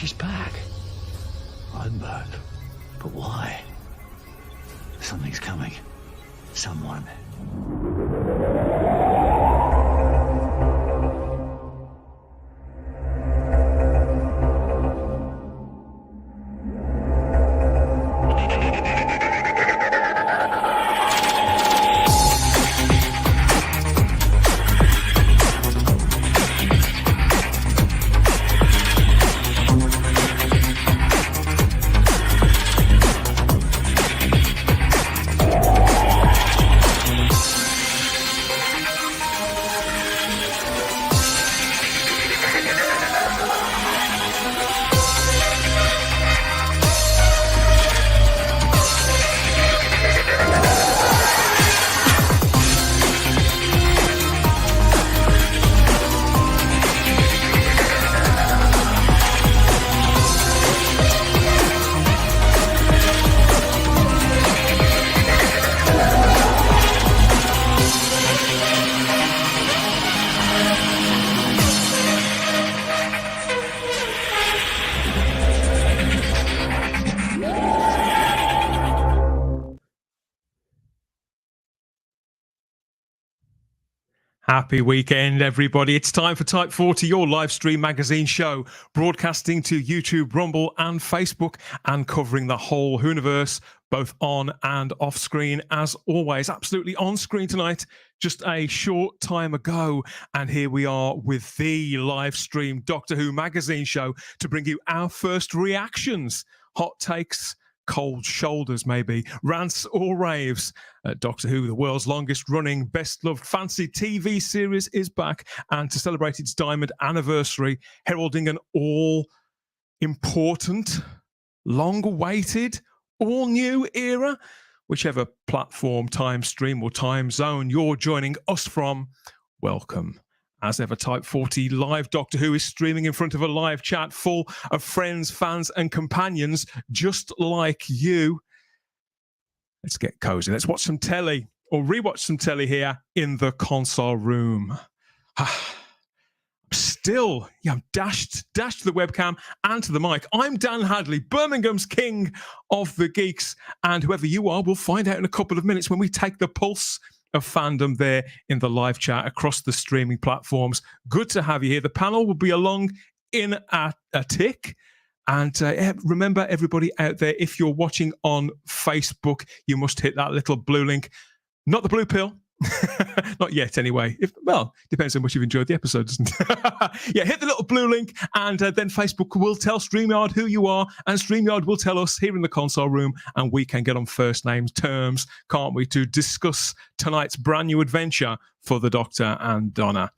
She's back. I'm back. But why? Something's coming. Someone. Happy weekend, everybody. It's time for Type 40, your live stream magazine show, broadcasting to YouTube, Rumble, and Facebook, and covering the whole whoniverse, both on and off screen, as always. Absolutely on screen tonight, just a short time ago. And here we are with the live stream Doctor Who magazine show to bring you our first reactions, hot takes, cold shoulders, maybe, rants or raves. Doctor Who, the world's longest running, best loved fancy TV series, is back, and to celebrate its diamond anniversary, heralding an all important, long awaited, all new era, whichever platform, time stream or time zone you're joining us from, welcome. As ever, Type 40 Live Doctor Who is streaming in front of a live chat full of friends, fans, and companions just like you. Let's get cozy. Let's watch some telly, or rewatch some telly here in the console room. I'm dashed to the webcam and to the mic. I'm Dan Hadley, Birmingham's king of the geeks, and whoever you are, we'll find out in a couple of minutes when we take the pulse of fandom there in the live chat across the streaming platforms. Good to have you here. The panel will be along in a tick. And remember, everybody out there, if you're watching on Facebook, you must hit that little blue link. Not the blue pill. Not yet, anyway. Depends how much you've enjoyed the episode, doesn't it? Yeah, hit the little blue link, and then Facebook will tell StreamYard who you are, and StreamYard will tell us here in the console room, and we can get on first name terms, can't we, to discuss tonight's brand new adventure for the Doctor and Donna.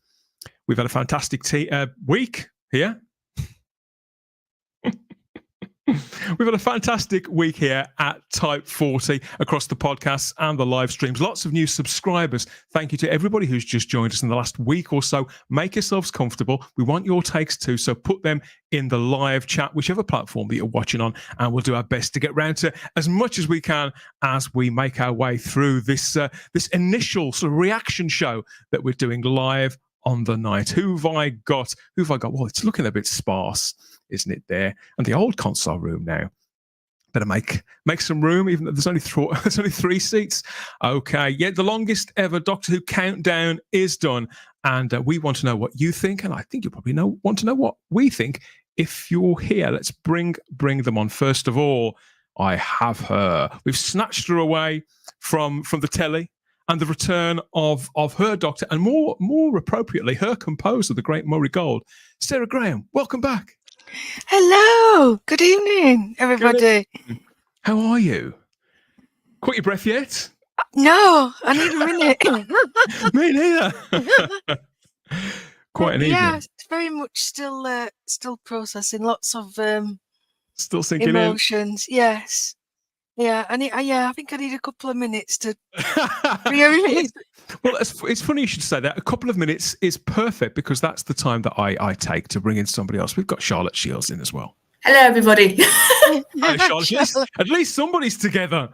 We've had a fantastic week here. We've had a fantastic week here at Type 40 across the podcasts and the live streams. Lots of new subscribers. Thank you to everybody who's just joined us in the last week or so. Make yourselves comfortable. We want your takes too, so put them in the live chat, whichever platform that you're watching on, and we'll do our best to get round to as much as we can as we make our way through this initial sort of reaction show that we're doing live on the night. Who've I got? Well, it's looking a bit sparse, isn't it, there? And the old console room now. Better make some room, even though there's only three seats. Okay, yeah, the longest ever Doctor Who countdown is done, and we want to know what you think, and I think you probably want to know what we think if you're here. Let's bring them on. First of all, I have her. We've snatched her away from the telly, and the return of her Doctor, and more appropriately, her composer, the great Murray Gold. Sarah Graham, welcome back. Hello. Good evening, everybody. How are you? Caught your breath yet? No, I need a minute. Me neither. Quite an evening. Yeah, it's very much still processing lots of still sinking emotions. In. Yes. Yeah, I think I need a couple of minutes to bring everything. Well, it's funny you should say that. A couple of minutes is perfect because that's the time that I take to bring in somebody else. We've got Charlotte Shields in as well. Hello, everybody. Hi, Charlotte. At least somebody's together.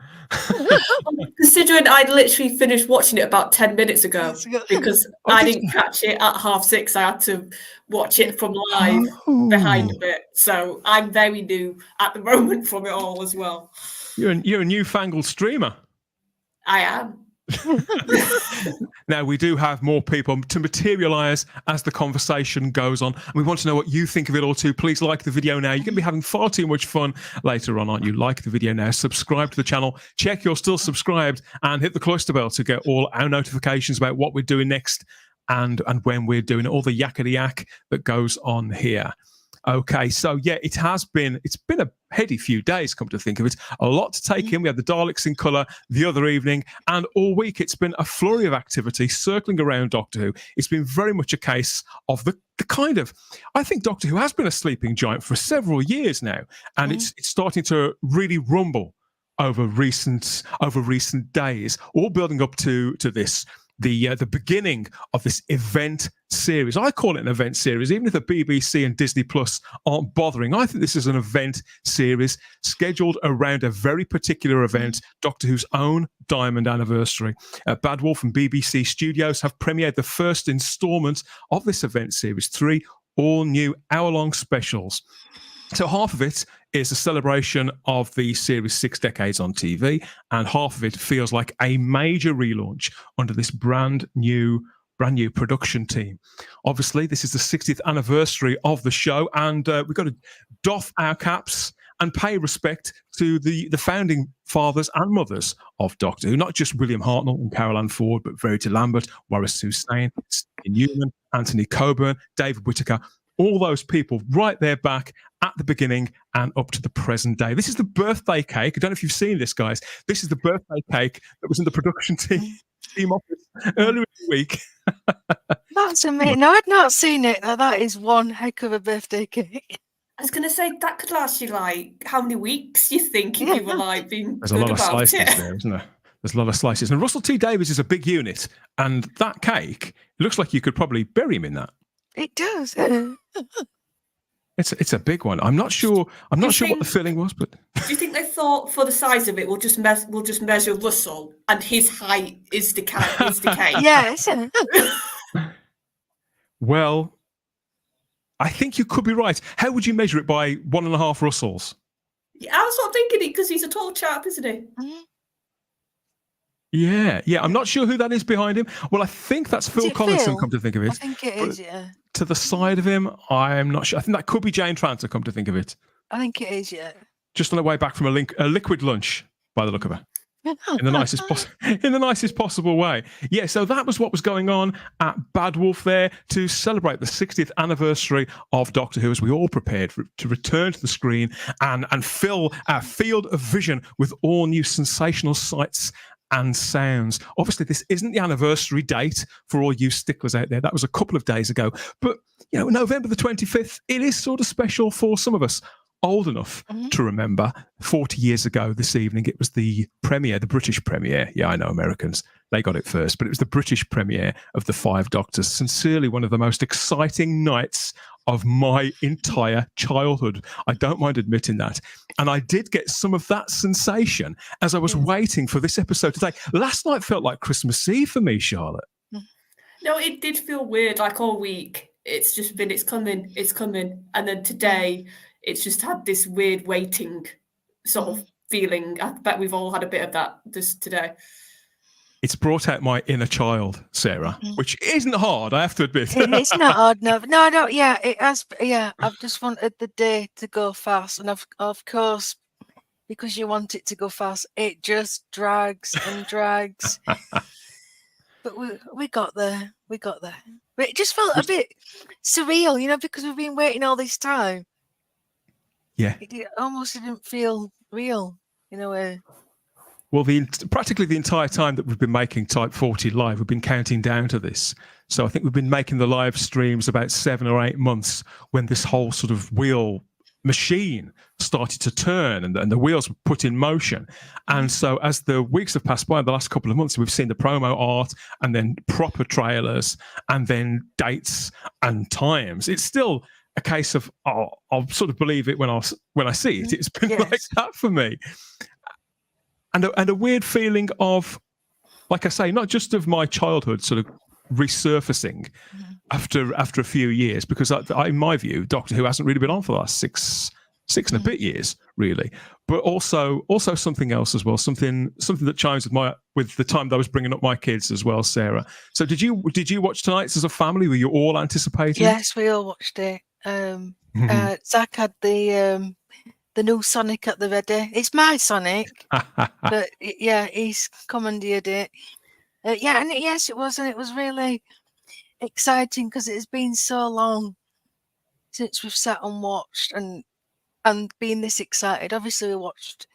Considering I'd literally finished watching it about 10 minutes ago because I didn't catch it at 6:30. I had to watch it from live behind a bit. So I'm very new at the moment from it all as well. You're a newfangled streamer. I am. Now, we do have more people to materialise as the conversation goes on. And we want to know what you think of it all too. Please like the video now. You're going to be having far too much fun later on, aren't you? Like the video now. Subscribe to the channel. Check you're still subscribed and hit the cloister bell to get all our notifications about what we're doing next and when we're doing it, all the yakety yak that goes on here. Okay, so yeah, it's been a heady few days, come to think of it. A lot to take in. We had the Daleks in colour the other evening, and all week it's been a flurry of activity circling around Doctor Who. It's been very much a case of the kind of, I think Doctor Who has been a sleeping giant for several years now, and it's starting to really rumble over recent days, all building up to this. The beginning of this event series. I call it an event series, even if the BBC and Disney Plus aren't bothering. I think this is an event series scheduled around a very particular event, Doctor Who's own Diamond Anniversary. Bad Wolf and BBC Studios have premiered the first instalment of this event series, 3 all-new hour-long specials. So half of it is a celebration of the series' 6 decades on TV, and half of it feels like a major relaunch under this brand new production team. Obviously, this is the 60th anniversary of the show, and we've got to doff our caps and pay respect to the founding fathers and mothers of Doctor Who, not just William Hartnell and Carol Ann Ford, but Verity Lambert, Waris Hussein, Stephen Newman, Anthony Coburn, David Whittaker, all those people right there back at the beginning and up to the present day. This is the birthday cake. I don't know if you've seen this, guys. This is the birthday cake that was in the production team office earlier in the week. That's amazing. No, I'd not seen it. Now, that is one heck of a birthday cake. I was going to say, that could last you like how many weeks you think if you were like being There's a lot of slices there, isn't there? There's a lot of slices. And Russell T Davies is a big unit. And that cake, it looks like you could probably bury him in that. It does. It's a big one. I'm not sure what the filling was, but do you think they thought for the size of it, we'll just measure Russell and his height is the cake? Yes. Well, I think you could be right. How would you measure it by 1.5 Russells? Yeah, I was sort of thinking it because he's a tall chap, isn't he? Yeah. I'm not sure who that is behind him. Well, I think that's Phil Collinson, come to think of it. I think it is, yeah. To the side of him, I'm not sure. I think that could be Jane Tranter, come to think of it. I think it is, yeah. Just on the way back from a liquid lunch, by the look of her. In the nicest possible way. Yeah, so that was what was going on at Bad Wolf there to celebrate the 60th anniversary of Doctor Who, as we all prepared to return to the screen and fill our field of vision with all new sensational sights and sounds. Obviously, this isn't the anniversary date for all you sticklers out there. That was a couple of days ago. But, November the 25th, it is sort of special for some of us old enough to remember 40 years ago this evening. It was the British premiere. Yeah, I know Americans, they got it first, but it was the British premiere of The Five Doctors. Sincerely, one of the most exciting nights of my entire childhood. I don't mind admitting that. And I did get some of that sensation as I was waiting for this episode today. Last night felt like Christmas Eve for me, Charlotte. No, it did feel weird, like all week. It's just been, it's coming. And then today, it's just had this weird waiting sort of feeling. I bet we've all had a bit of that today. It's brought out my inner child, Sarah, which isn't hard, I have to admit. It's not hard, no. No, yeah, it has. Yeah, I've just wanted the day to go fast. And of course, because you want it to go fast, it just drags and drags. But we got there. But it just felt a bit surreal, because we've been waiting all this time. Yeah. It almost didn't feel real in a way. Well, practically the entire time that we've been making Type 40 live, we've been counting down to this. So I think we've been making the live streams about 7 or 8 months when this whole sort of wheel machine started to turn and the wheels were put in motion. And so as the weeks have passed by, the last couple of months, we've seen the promo art and then proper trailers and then dates and times. It's still a case of I'll sort of believe it when I see it. It's been like that for me, and a weird feeling of, like I say, not just of my childhood sort of resurfacing after a few years, because in my view, Doctor Who hasn't really been on for the last six and a bit years, really. But also something else as well, something that chimes with the time that I was bringing up my kids as well, Sarah. So did you watch tonight's as a family? Were you all anticipating? Yes, we all watched it. Zach had the new Sonic at the ready. It's my Sonic, but yeah, he's commandeered it. Yes, it was, and it was really exciting because it has been so long since we've sat and watched and been this excited. Obviously, we watched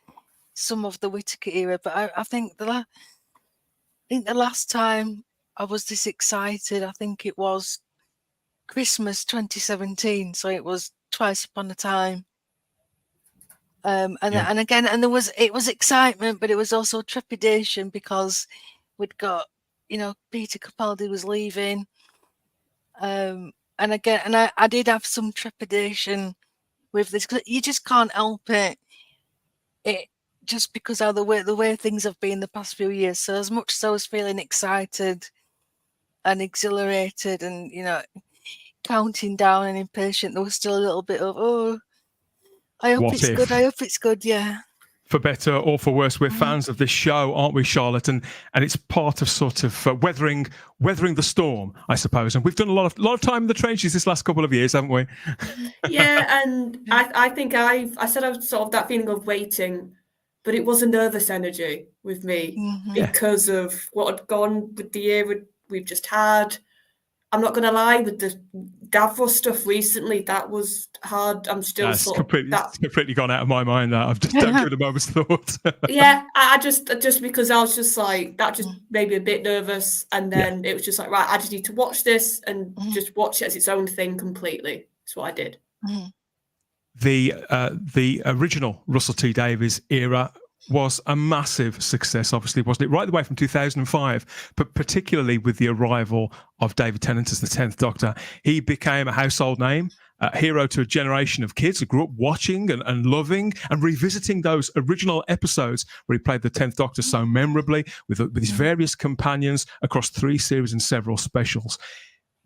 some of the Whittaker era, but I think the last time I was this excited, I think it was Christmas 2017. So it was Twice Upon a Time. And again, and it was excitement, but it was also trepidation because we'd got, Peter Capaldi was leaving. And again, and I did have some trepidation with this, because you just can't help it. It just because of the way things have been the past few years. So as much as I was feeling excited and exhilarated and, counting down and impatient, there was still a little bit of, I hope it's good. I hope it's good. Yeah. For better or for worse, we're fans of this show, aren't we, Charlotte? And it's part of sort of weathering the storm, I suppose. And we've done a lot of time in the trenches this last couple of years, haven't we? Yeah, and I think I said I was sort of that feeling of waiting, but it was a nervous energy with me because of what had gone with the year we've just had. I'm not going to lie, with the Davros stuff recently, that was hard. I'm still it's completely gone out of my mind. That I've just don't give it a moment's thought. Yeah, I just because I was just like, that just made me a bit nervous, and then it was just like, right, I just need to watch this and just watch it as its own thing completely. That's what I did. The original Russell T Davies era was a massive success, obviously, wasn't it? Right the way from 2005, but particularly with the arrival of David Tennant as the 10th Doctor, he became a household name, a hero to a generation of kids who grew up watching and loving and revisiting those original episodes where he played the 10th Doctor so memorably with his various companions across 3 series and several specials.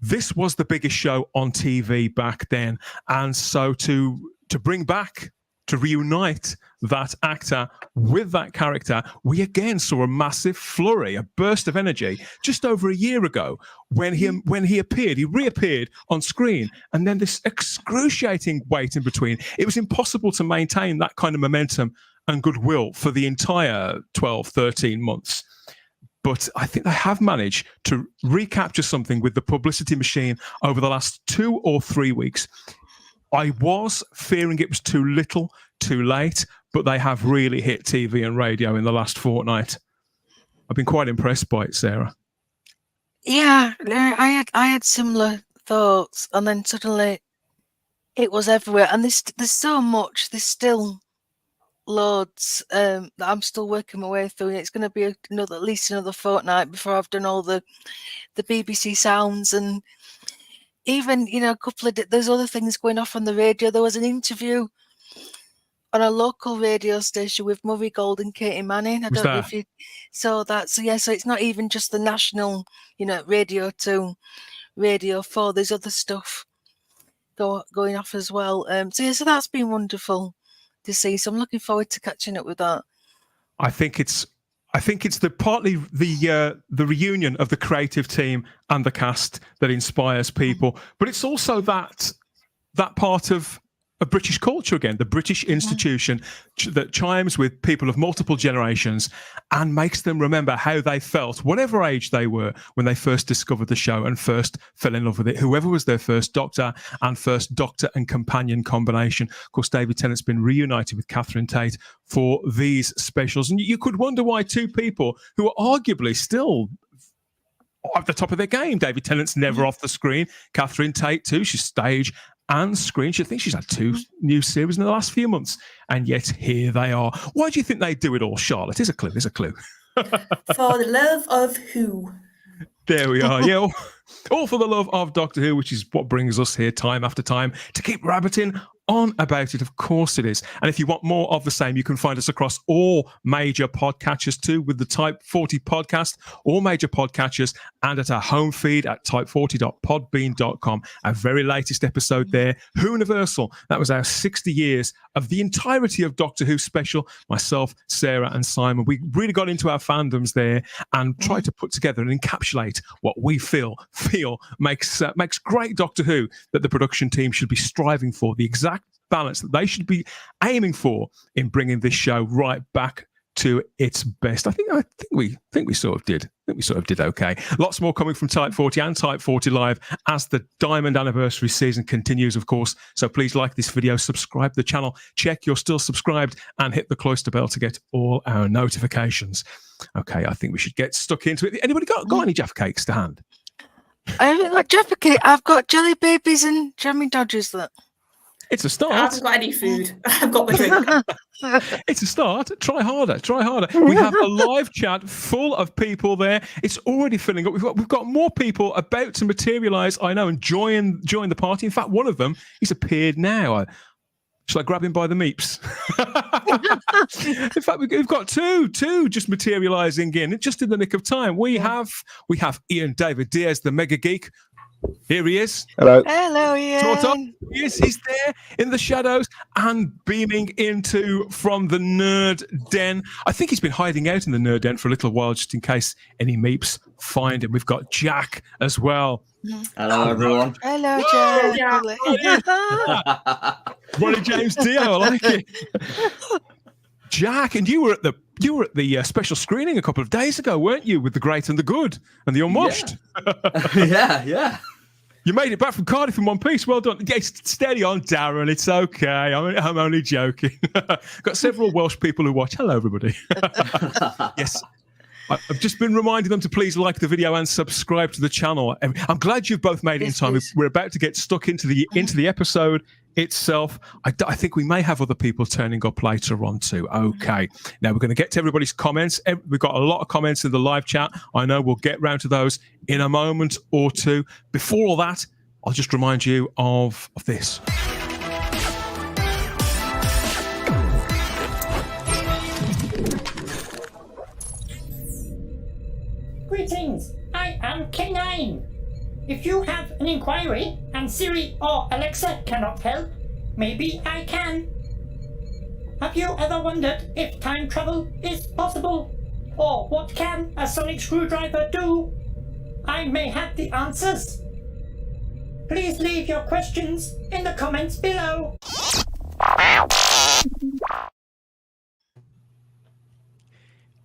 This was the biggest show on TV back then, and so to bring back, to reunite that actor with that character, we again saw a massive flurry, a burst of energy just over a year ago when he appeared. He reappeared on screen, and then this excruciating wait in between. It was impossible to maintain that kind of momentum and goodwill for the entire 12, 13 months. But I think they have managed to recapture something with the publicity machine over the last 2 or 3 weeks. I was fearing it was too little, too late, but they have really hit TV and radio in the last fortnight. I've been quite impressed by it, Sarah. Yeah, I had similar thoughts, and then suddenly it was everywhere. And there's so much. There's still loads that I'm still working my way through. And it's going to be at least another fortnight before I've done all the BBC sounds, and even, a couple of there's other things going off on the radio. There was an interview on a local radio station with Murray Gold and Katie Manning. I don't know if you saw that. So it's not even just the national, Radio 2, Radio 4. There's other stuff going off as well. So that's been wonderful to see. So I'm looking forward to catching up with that. I think it's partly the reunion of the creative team and the cast that inspires people, but it's also that part of British culture again, the British institution that chimes with people of multiple generations and makes them remember how they felt, whatever age they were, when they first discovered the show and first fell in love with it, whoever was their first Doctor and companion combination. Of course, David Tennant's been reunited with Catherine Tate for these specials. And you could wonder why 2 people who are arguably still at the top of their game. David Tennant's never off the screen. Catherine Tate too. She's stage and screen. I think she's had 2 new series in the last few months, and yet here they are. Why do you think they do it all, Charlotte? Here's a clue. For the love of who? There we are. Yeah, all for the love of Doctor Who, which is what brings us here time after time to keep rabbiting on about it. Of course it is. And if you want more of the same, you can find us across all major podcatchers too, with the Type 40 podcast, all major podcatchers, and at our home feed at type40.podbean.com. Our very latest episode there, Whoniversal. That was our 60 years of the entirety of Doctor Who special. Myself, Sarah, and Simon. We really got into our fandoms there and tried to put together and encapsulate what we feel makes great Doctor Who, that the production team should be striving for, the exact balance that they should be aiming for in bringing this show right back to its best. I think we sort of did. I think we sort of did okay. Lots more coming from Type 40 and Type 40 Live as the Diamond Anniversary season continues, of course. So please like this video, subscribe to the channel, check you're still subscribed, and hit the cloister bell to get all our notifications. Okay, I think we should get stuck into it. Anybody got any Jaffa cakes to hand? I haven't got Jaffa cake. I've got jelly babies and jammy dodgers. That. It's a start. I haven't got any food. I've got my drink. It's a start. Try harder. We have a live chat full of people there. It's already filling up. We've got more people about to materialise, I know, and join the party. In fact, one of them, he's appeared now. Shall I grab him by the meeps? In fact, we've got two just materialising in just in the nick of time. We have Ian David Diaz, the mega geek. Here he is. Hello. Hello, Ian. Yes, he's there in the shadows and beaming from the nerd den. I think he's been hiding out in the nerd den for a little while, just in case any meeps find him. We've got Jack as well. Hello, everyone. Hello, Jack. Ronnie James Dio, I like it. Jack, and you were at the special screening a couple of days ago, weren't you, with the Great and the Good and the Unwashed? Yeah. You made it back from Cardiff in one piece. Well done. Yeah, steady on, Darren. It's okay. I'm only joking. Got several Welsh people who watch. Hello, everybody. Yes. I've just been reminding them to please like the video and subscribe to the channel. I'm glad you've both made it in time. Please. We're about to get stuck into the episode itself. I think we may have other people turning up later on too. Okay. Now we're going to get to everybody's comments. We've got a lot of comments in the live chat. I know we'll get round to those in a moment or two. Before all that, I'll just remind you of this. Greetings, I am K9. If you have an inquiry and Siri or Alexa cannot help, maybe I can. Have you ever wondered if time travel is possible? Or what can a sonic screwdriver do? I may have the answers. Please leave your questions in the comments below.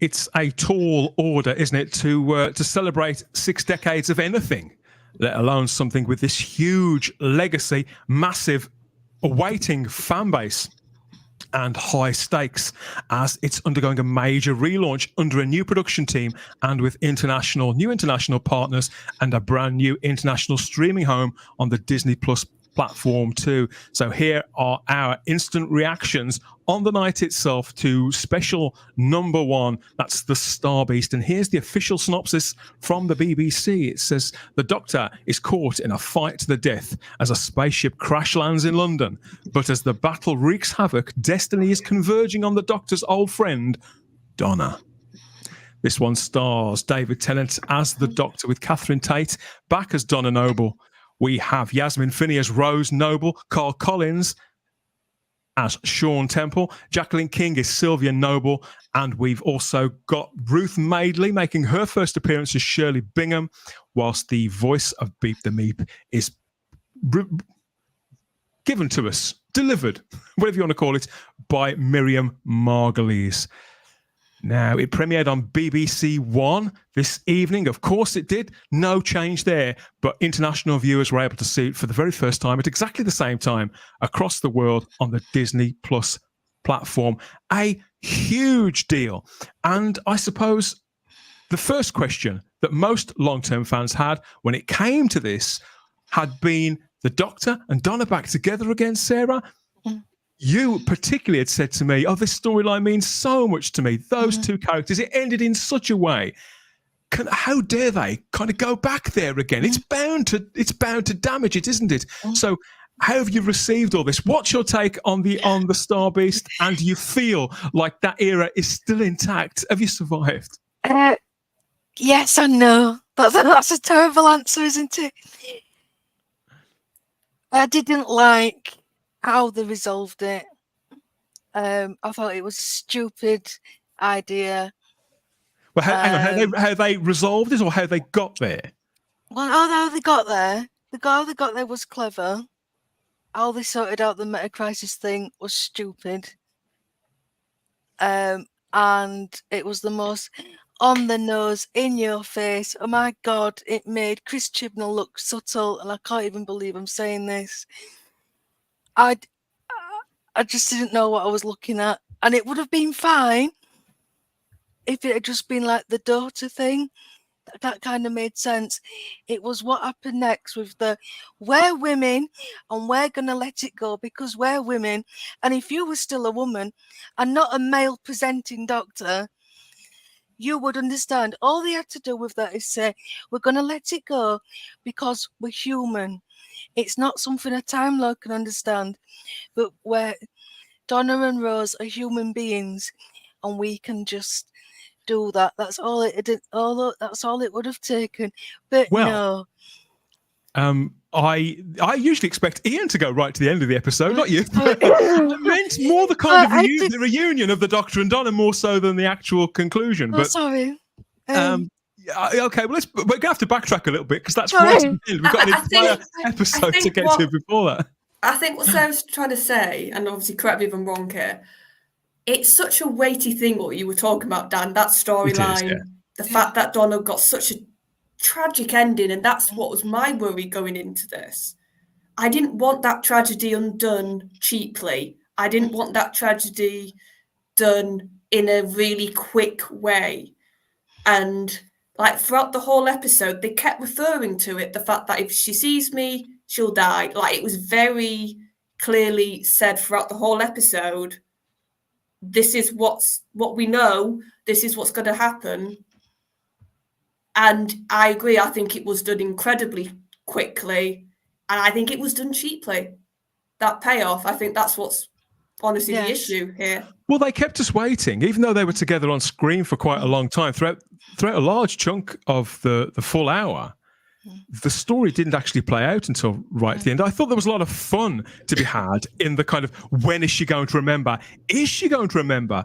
It's a tall order, isn't it, to celebrate 6 decades of anything, let alone something with this huge legacy, massive awaiting fan base and high stakes, as it's undergoing a major relaunch under a new production team and with new international partners and a brand new international streaming home on the Disney Plus platform too. So here are our instant reactions on the night itself to special number 1. That's the Star Beast. And here's the official synopsis from the BBC. It says, the Doctor is caught in a fight to the death as a spaceship crash lands in London. But as the battle wreaks havoc, destiny is converging on the Doctor's old friend, Donna. This one stars David Tennant as the Doctor, with Catherine Tate back as Donna Noble. We have Yasmin Finney as Rose Noble, Carl Collins as Sean Temple, Jacqueline King is Sylvia Noble, and we've also got Ruth Madeley making her first appearance as Shirley Bingham, whilst the voice of Beep the Meep is given to us, delivered, whatever you want to call it, by Miriam Margolyes. Now, it premiered on BBC One this evening. Of course it did. No change there. But international viewers were able to see it for the very first time at exactly the same time across the world on the Disney Plus platform. A huge deal. And I suppose the first question that most long-term fans had when it came to this had been the Doctor and Donna back together again, Sarah. You particularly had said to me, this storyline means so much to me. Those two characters, it ended in such a way. how dare they kind of go back there again? It's bound to damage it, isn't it? So how have you received all this? What's your take on the Star Beast? And do you feel like that era is still intact? Have you survived? Yes and no. That's a terrible answer, isn't it? I didn't like how they resolved it. I thought it was a stupid idea. Well, hang on. How they resolved it, or how they got there? Well, how they got there. How they got there was clever. How they sorted out the meta-crisis thing was stupid. And it was the most on the nose, in your face. Oh my God, it made Chris Chibnall look subtle, and I can't even believe I'm saying this. I just didn't know what I was looking at, and it would have been fine if it had just been like the daughter thing. That kind of made sense. It was what happened next with the we're women and we're gonna let it go because we're women. And if you were still a woman and not a male presenting doctor, you would understand. All they had to do with that is say, we're gonna let it go because we're human. It's not something a Time Lord can understand, but where Donna and Rose are human beings and we can just do that. That's all it did. That's all it would have taken. But no. I usually expect Ian to go right to the end of the episode, not you. I meant more the kind of the reunion of the Doctor and Donna, more so than the actual conclusion. But sorry. Okay, well, we're gonna have to backtrack a little bit because that's right. We've got an entire episode to get to before that. I think what Sarah's trying to say, and obviously correct me if I'm wrong here, it's such a weighty thing what you were talking about, Dan, that storyline, the fact that Donna got such a tragic ending, and that's what was my worry going into this. I didn't want that tragedy undone cheaply. I didn't want that tragedy done in a really quick way. And like throughout the whole episode, they kept referring to it, the fact that if she sees me, she'll die. Like it was very clearly said throughout the whole episode, this is what we know, this is what's going to happen. And I agree, I think it was done incredibly quickly, and I think it was done cheaply. That payoff, I think that's what's honestly the issue here. Well, they kept us waiting, even though they were together on screen for quite a long time. Throughout a large chunk of the full hour, the story didn't actually play out until right at the end. I thought there was a lot of fun to be had in the kind of, when is she going to remember? Is she going to remember?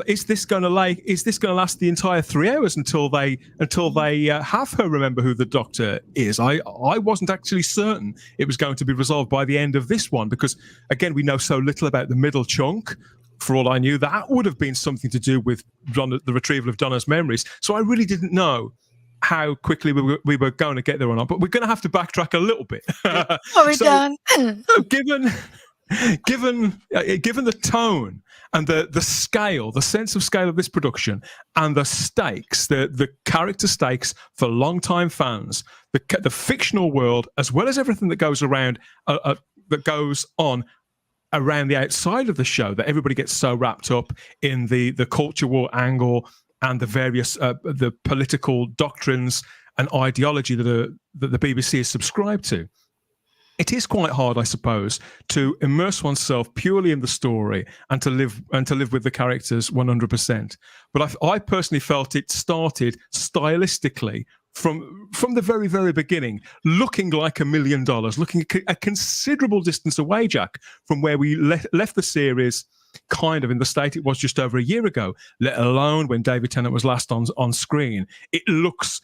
Is this going to last the entire 3 hours until they have her remember who the Doctor is? I wasn't actually certain it was going to be resolved by the end of this one because, again, we know so little about the middle chunk. For all I knew, that would have been something to do with the retrieval of Donna's memories. So I really didn't know how quickly we were going to get there or not, but we're going to have to backtrack a little bit. Sorry, Dan. So given the tone and the scale, the sense of scale of this production, and the stakes, the character stakes for long-time fans, the fictional world, as well as everything that goes around, that goes on around the outside of the show, that everybody gets so wrapped up in the culture war angle and the various the political doctrines and ideology that the BBC is subscribed to. It is quite hard, I suppose, to immerse oneself purely in the story and to live with the characters 100%. But I personally felt it started stylistically from the very, very beginning, looking like $1 million, looking a considerable distance away, Jack, from where we left the series kind of in the state it was just over a year ago, let alone when David Tennant was last on screen. It looks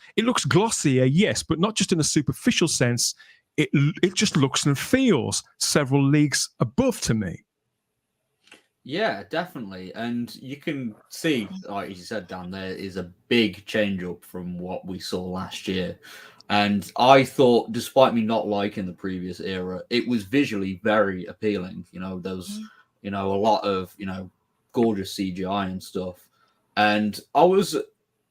glossier, yes, but not just in a superficial sense. It just looks and feels several leagues above to me. Yeah, definitely. And you can see, like you said, Dan, there is a big change up from what we saw last year. And I thought, despite me not liking the previous era, it was visually very appealing. You know, there was, a lot of, gorgeous CGI and stuff. And I was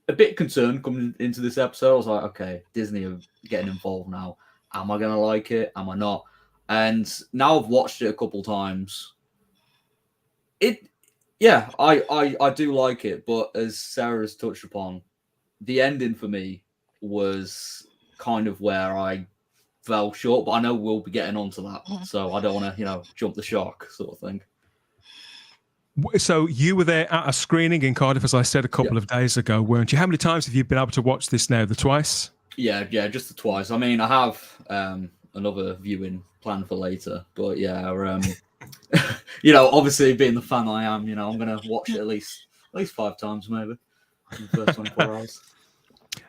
a bit concerned coming into this episode. I was like, okay, Disney are getting involved now. Am I going to like it? Am I not? And now I've watched it a couple times. I do like it, but as Sarah's touched upon, the ending for me was kind of where I fell short, but I know we'll be getting onto that, so I don't want to, jump the shark sort of thing. So you were there at a screening in Cardiff, as I said a couple of days ago, weren't you? How many times have you been able to watch this now? The twice? Yeah, just the twice. I mean, I have another viewing planned for later, but obviously being the fan I am, I'm going to watch it at least 5 times maybe in the first 24 hours.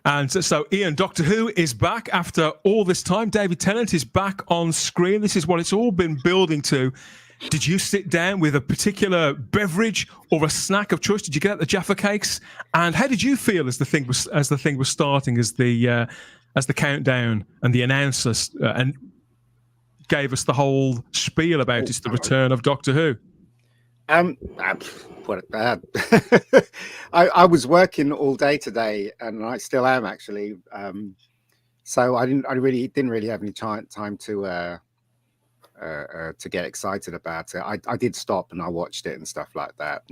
And so, Ian, Doctor Who is back after all this time. David Tennant is back on screen. This is what it's all been building to. Did you sit down with a particular beverage or a snack of choice? Did you get out the Jaffa cakes? And how did you feel as the thing was starting, as the countdown and the announcers and gave us the whole spiel about it's the return of Doctor Who? I was working all day today, and I still am actually. So I didn't really have any time to get excited about it. I did stop and I watched it and stuff like that.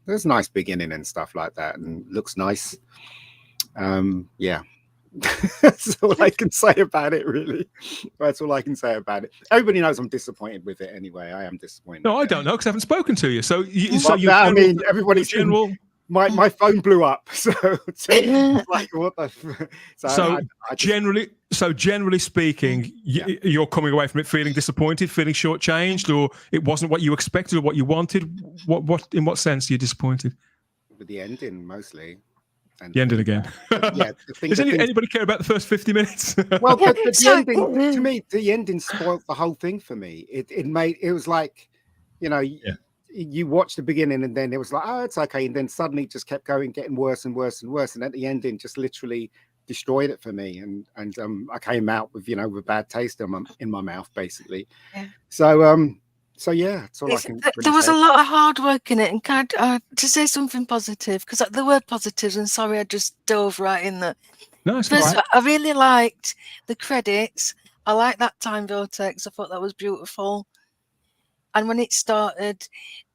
There's a nice beginning and stuff like that, and looks nice. Yeah. That's all I can say about it, really. That's all I can say about it. Everybody knows I'm disappointed with it anyway. I am disappointed. No, I don't know, because I haven't spoken to you. So everybody's general. My phone blew up. So like, what the? Generally speaking, you're coming away from it feeling disappointed, feeling shortchanged, or it wasn't what you expected or what you wanted. What in what sense are you disappointed? With the ending, mostly. The ending again. Yeah. Does anybody care about the first 50 minutes? Well, the ending, to me, the ending spoiled the whole thing for me. It was like, you watch the beginning and then it was like, oh, it's okay. And then suddenly it just kept getting worse and worse and worse. And at the ending just literally destroyed it for me. And I came out with, with a bad taste in my mouth, basically. Yeah. So yeah, that's all I can there was a lot of hard work in it, and to say something positive, because there were positives, and sorry, I just dove right in there. No, first, right. I really liked the credits. I liked that time vortex. I thought that was beautiful. And when it started,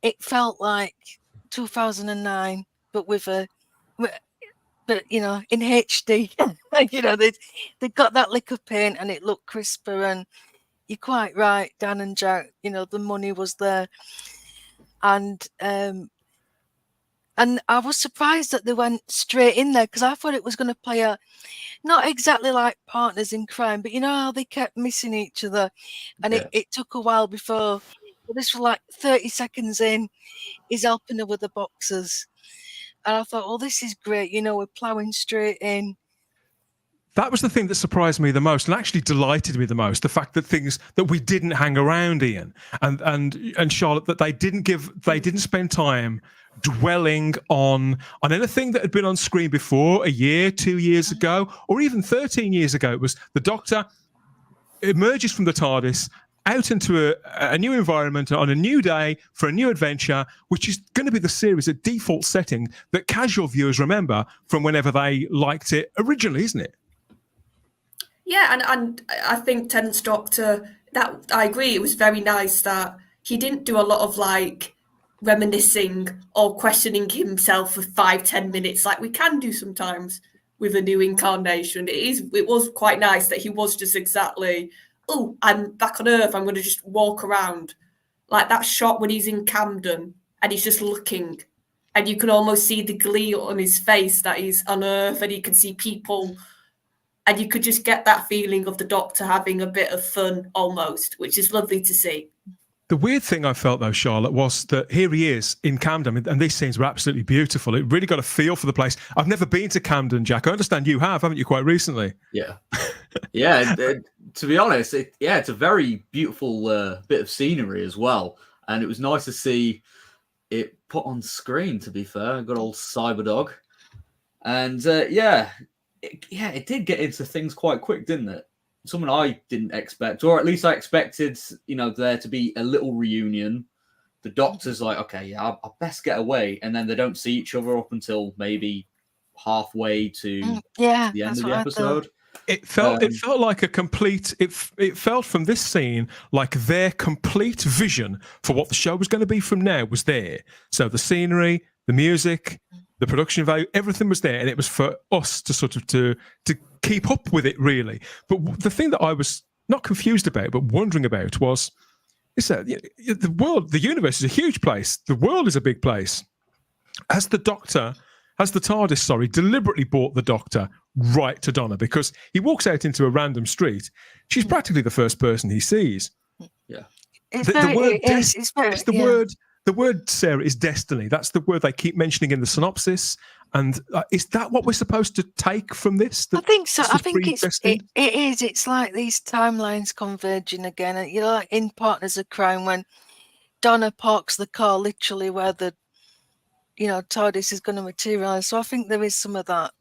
it felt like 2009, but in HD. They got that lick of paint, and it looked crisper. And you're quite right, Dan and Jack. The money was there, and I was surprised that they went straight in there, because I thought it was going to play out not exactly like Partners in Crime, but how they kept missing each other, and it took a while before. Well, this was like 30 seconds in, he's helping her with the boxes, and I thought, oh, this is great. We're ploughing straight in. That was the thing that surprised me the most, and actually delighted me the most. The fact that we didn't hang around, Ian and Charlotte, that they didn't spend time dwelling on anything that had been on screen before, a year, 2 years ago, or even 13 years ago. It was the Doctor emerges from the TARDIS out into a new environment on a new day for a new adventure, which is going to be the series at default setting that casual viewers remember from whenever they liked it originally, isn't it? Yeah, and I think Tennant's Doctor, that I agree, it was very nice that he didn't do a lot of reminiscing or questioning himself for 5-10 minutes like we can do sometimes with a new incarnation. It was quite nice that he was just exactly, oh, I'm back on Earth, I'm going to just walk around. Like that shot when he's in Camden and he's just looking, and you can almost see the glee on his face that he's on Earth, and you can see people. And you could just get that feeling of the Doctor having a bit of fun almost, which is lovely to see. The weird thing I felt, though, Charlotte, was that here he is in Camden, and these scenes were absolutely beautiful. It really got a feel for the place. I've never been to Camden, Jack. I understand you have, haven't you, quite recently? Yeah. Yeah, to be honest, it's a very beautiful bit of scenery as well. And it was nice to see it put on screen, to be fair. Good old Cyberdog. And, it did get into things quite quick, didn't it? Something I didn't expect, or at least I expected, there to be a little reunion. The Doctor's like, okay, I'll best get away. And then they don't see each other up until maybe halfway to the end of the episode. It felt like a complete, it felt from this scene like their complete vision for what the show was going to be from now was there. So the scenery, the music, the production value, everything was there, and it was for us to sort of to keep up with it, really. But the thing that I was not confused about, but wondering about was, is that the world, the universe is a huge place. The world is a big place. Has the TARDIS, deliberately brought the Doctor right to Donna? Because he walks out into a random street. She's practically the first person he sees. Yeah. The word, Sarah, is destiny. That's the word they keep mentioning in the synopsis. And is that what we're supposed to take from this? I think so. I think it is. It's like these timelines converging again. And, like in Partners of Crime, when Donna parks the car literally where the TARDIS is going to materialize. So I think there is some of that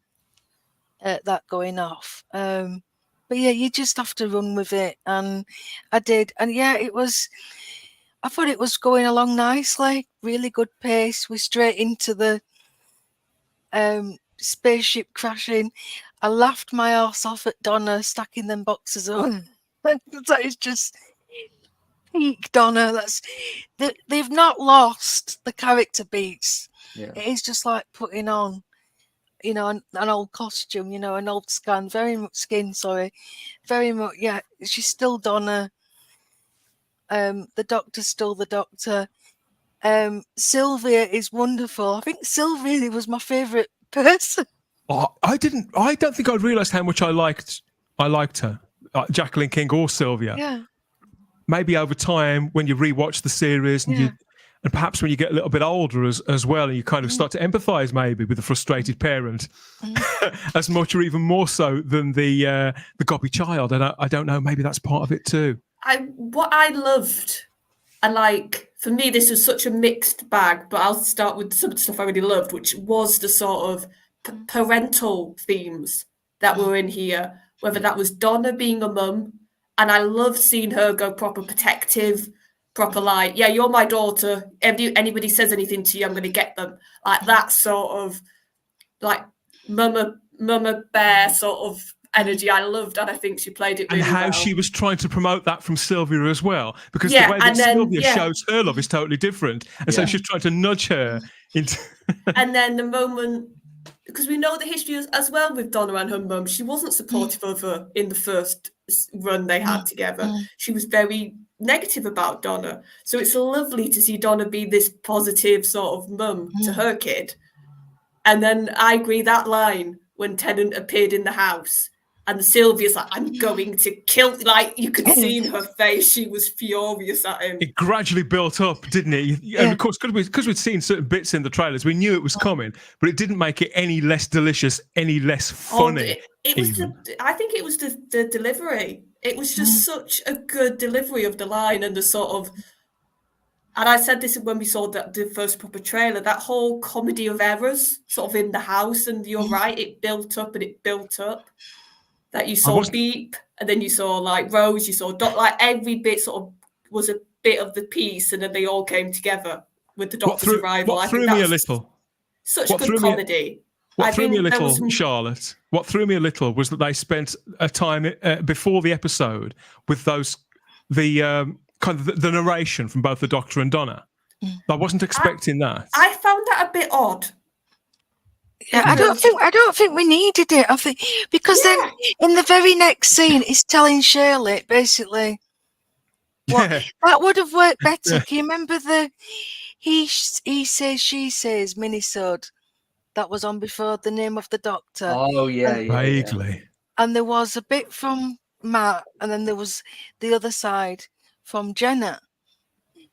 going off. But yeah, you just have to run with it, and I did. And yeah, I thought it was going along nicely, really good pace. We're straight into the spaceship crashing. I laughed my arse off at Donna stacking them boxes on. That is just peak Donna. They've not lost the character beats. Yeah. It is just like putting on, an old costume, an old skin, very much, yeah, she's still Donna. The Doctor's still the Doctor. Sylvia is wonderful. I think Sylvia was my favourite person. Oh, I don't think I realised how much I liked her, Jacqueline King or Sylvia. Yeah. Maybe over time, when you rewatch the series and perhaps when you get a little bit older as well, and you kind of start to empathise maybe with the frustrated parent as much or even more so than the gobby child. And I don't know, maybe that's part of it too. What I loved, and for me, this was such a mixed bag, but I'll start with some of the stuff I really loved, which was the sort of parental themes that were in here, whether that was Donna being a mum, and I loved seeing her go proper protective, proper yeah, you're my daughter. Anybody says anything to you, I'm going to get them. Like that sort of mama bear sort of energy. I loved, and I think she played it really well. And how she was trying to promote that from Sylvia as well, because the way that Sylvia shows her love is totally different, and so she's trying to nudge her into. And then the moment, because we know the history as well with Donna and her mum, she wasn't supportive of her in the first run they had together. She was very negative about Donna, so it's lovely to see Donna be this positive sort of mum to her kid. And then I agree, that line when Tennant appeared in the house and Sylvia's like, I'm going to kill, you could see in her face, she was furious at him. It gradually built up, didn't it? And of course, because we'd seen certain bits in the trailers, we knew it was coming, but it didn't make it any less delicious, any less funny. I think it was the delivery. It was just such a good delivery of the line, and the sort of, and I said this when we saw the first proper trailer, that whole comedy of errors sort of in the house, and you're right, it built up and it built up. That you saw Beep, and then you saw Rose, you saw Dot, every bit sort of was a bit of the piece, and then they all came together with the Doctor's arrival. What threw me a little? Such good comedy. What threw me a little, Charlotte? What threw me a little was that they spent a time before the episode with the kind of the narration from both the Doctor and Donna. I wasn't expecting that. I found that a bit odd. Yeah, I don't think we needed it. I think because then in the very next scene, he's telling Shirley basically that would have worked better. Can you remember the he says she says minisode that was on before the name of the Doctor? Oh yeah, vaguely. Yeah. And there was a bit from Matt, and then there was the other side from Jenna.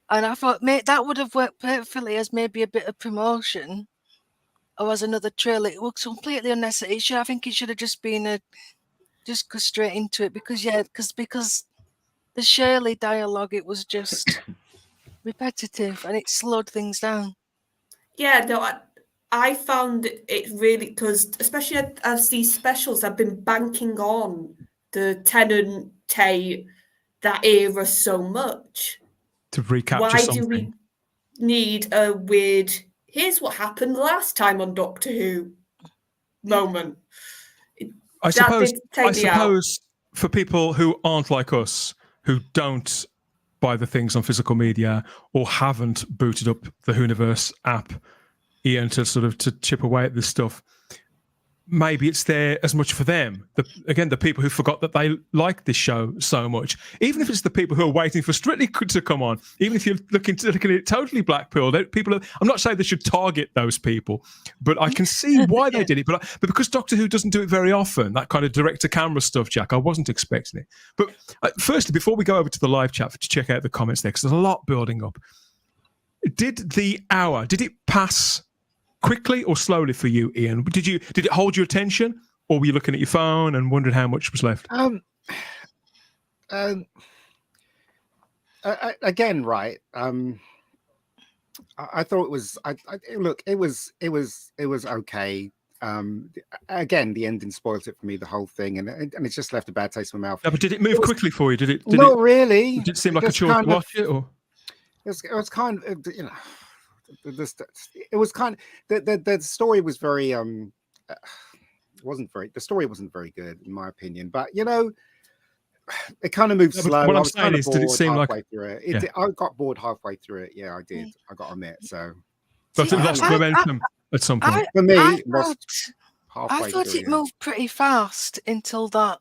And I thought, mate, that would have worked perfectly as maybe a bit of promotion. Or as another trailer. It was completely unnecessary. I think it should have just been just go straight into it, because the Shirley dialogue, it was just repetitive and it slowed things down. Yeah, no, I found it really, because especially as these specials have been banking on the Tennant Tate, that era so much. To recapture something. Why do we need a weird, here's what happened last time on Doctor Who moment? I suppose for people who aren't like us, who don't buy the things on physical media or haven't booted up the Whoniverse app, Ian, to sort of to chip away at this stuff. Maybe it's there as much for them. The people who forgot that they like this show so much. Even if it's the people who are waiting for Strictly to come on. Even if you're looking at it totally blackpilled, I'm not saying they should target those people, but I can see why they did it. But because Doctor Who doesn't do it very often, that kind of direct-to-camera stuff, Jack, I wasn't expecting it. But firstly, before we go over to the live chat to check out the comments there, because there's a lot building up. Did it pass quickly or slowly for you, Ian? Did it hold your attention, or were you looking at your phone and wondering how much was left? Again, right. I thought it was. Look, it was okay. Again, the ending spoils it for me, the whole thing, and it's just left a bad taste in my mouth. No, but did it move quickly for you? Not really. Did it seem like a chore to watch it, or? It was kind of, it was kind of the story was very the story wasn't very good in my opinion, but it kind of moved slow. What I'm saying is, did it seem like through it? I got bored halfway through it. Yeah, I did. I got to admit. So it lost momentum at some point. For me, I thought it moved pretty fast until that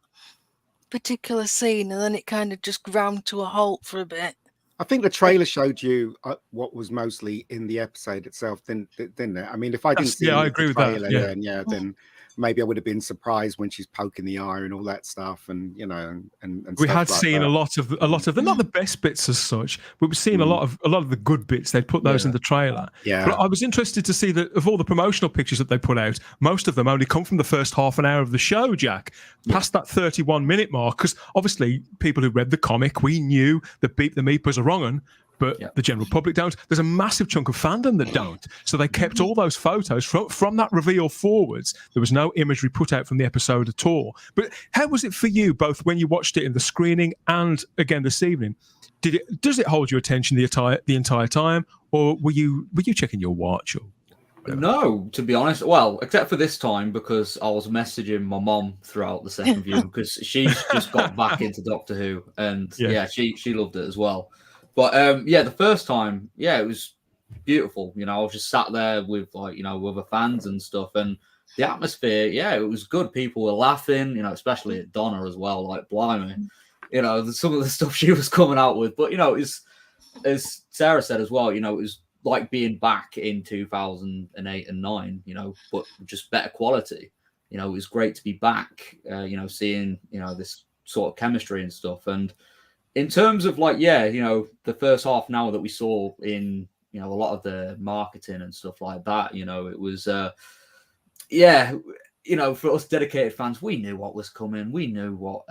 particular scene, and then it kind of just ground to a halt for a bit. I think the trailer showed you what was mostly in the episode itself, didn't it? I mean, if I didn't see I agree with trailer, that. Then maybe I would have been surprised when she's poking the eye and all that stuff, and and we stuff had like seen that. a lot of the not the best bits as such, but we've seen a lot of the good bits. They'd put those in the trailer. Yeah. But I was interested to see that of all the promotional pictures that they put out, most of them only come from the first half an hour of the show, Jack. Past that 31-minute mark, because obviously people who read the comic, we knew that Beat the Meep was a wrong un, but the general public don't. There's a massive chunk of fandom that don't. So they kept all those photos from that reveal forwards. There was no imagery put out from the episode at all. But how was it for you, both when you watched it in the screening and again this evening? Does it hold your attention the entire time, or were you checking your watch? Or whatever? No, to be honest. Well, except for this time, because I was messaging my mom throughout the second viewing, because she's just got back into Doctor Who, and she loved it as well. But the first time, it was beautiful. I was just sat there with with other fans and stuff, and the atmosphere, it was good. People were laughing, especially at Donna as well. Like, blimey, some of the stuff she was coming out with. But as Sarah said as well, it was like being back in 2008 and 9, but just better quality. It was great to be back. Seeing this sort of chemistry and stuff. And in terms of the first half an hour that we saw in a lot of the marketing and stuff like that, it was for us dedicated fans, we knew what was coming. We knew what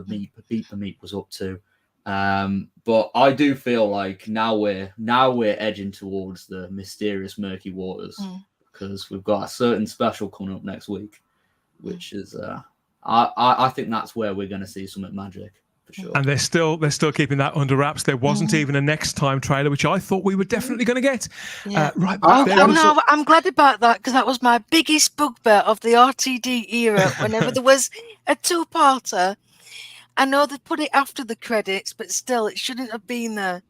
Beat the Meep was up to. But I do feel like now we're edging towards the mysterious murky waters, because we've got a certain special coming up next week, which is I think that's where we're going to see some magic. For sure. And they're still keeping that under wraps. There wasn't even a next time trailer, which I thought we were definitely going to get. Yeah. I'm glad about that, because that was my biggest bugbear of the RTD era. Whenever there was a two-parter, I know they put it after the credits, but still, it shouldn't have been there.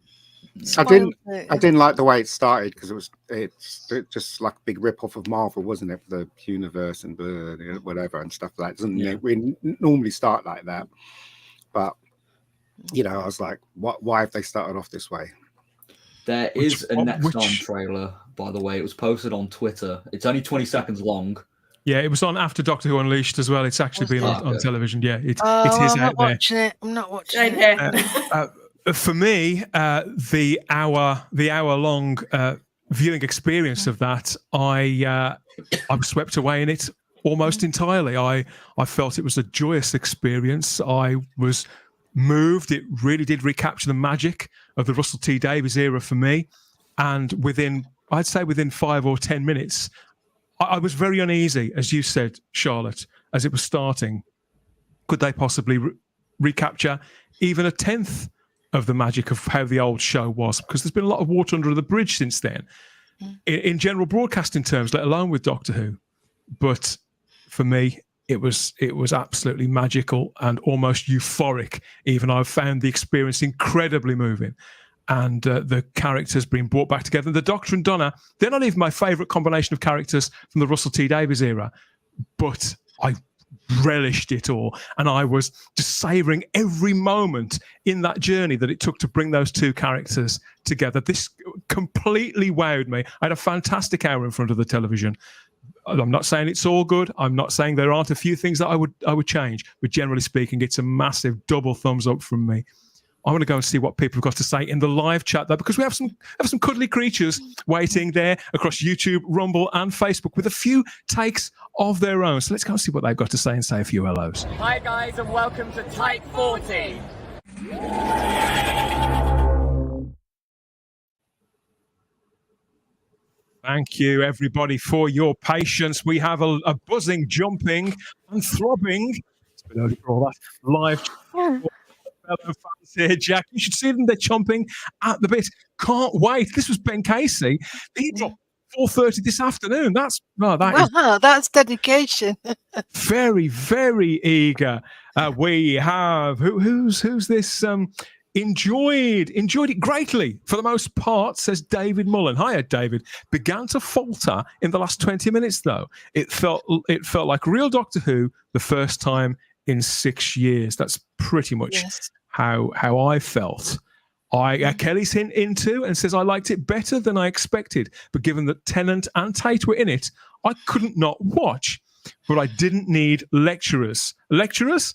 I didn't like the way it started, because it's just like a big rip off of Marvel, wasn't it? The universe and whatever and stuff like that. Doesn't it really normally start like that? But I was like, why have they started off this way? There is a next time trailer, by the way. It was posted on Twitter. It's only 20 seconds long. Yeah, it was on after Doctor Who Unleashed as well. It's actually been on television. Yeah, it is I'm out there. I'm not watching it. For me, the hour long viewing experience of that, I was swept away in it almost entirely. I felt it was a joyous experience. I was moved. It really did recapture the magic of the Russell T Davies era for me. And within 5 or 10 minutes, I was very uneasy, as you said, Charlotte, as it was starting. Could they possibly recapture even a tenth of the magic of how the old show was? Because there's been a lot of water under the bridge since then, in general broadcasting terms, let alone with Doctor Who. But for me, it was absolutely magical and almost euphoric. Even I found the experience incredibly moving. and the characters being brought back together. The Doctor and Donna, they're not even my favourite combination of characters from the Russell T Davies era, but I relished it all, and I was just savouring every moment in that journey that it took to bring those two characters together. This completely wowed me. I had a fantastic hour in front of the television. I'm not saying it's all good. I'm not saying there aren't a few things that I would change, but generally speaking, it's a massive double thumbs up from me. I want to go and see what people have got to say in the live chat, though, because we have some cuddly creatures waiting there across YouTube, Rumble, and Facebook with a few takes of their own. So let's go and see what they've got to say and say a few hellos. Hi guys, and welcome to Type 40. Thank you, everybody, for your patience. We have a buzzing, jumping, and throbbing. It's been early for all that. Live fellow fans here, Jack. You should see them. They're chomping at the bit. Can't wait. This was Ben Casey. He dropped 4:30 this afternoon. That's dedication. Very, very eager. We have who's this? Enjoyed it greatly for the most part, says David Mullen. Hiya, David. Began to falter in the last 20 minutes, though. It felt like real Doctor Who the first time in 6 years. That's pretty much how I felt. Kelly's into and says I liked it better than I expected, but given that Tennant and Tate were in it, I couldn't not watch. But I didn't need lecturers. Lecturers,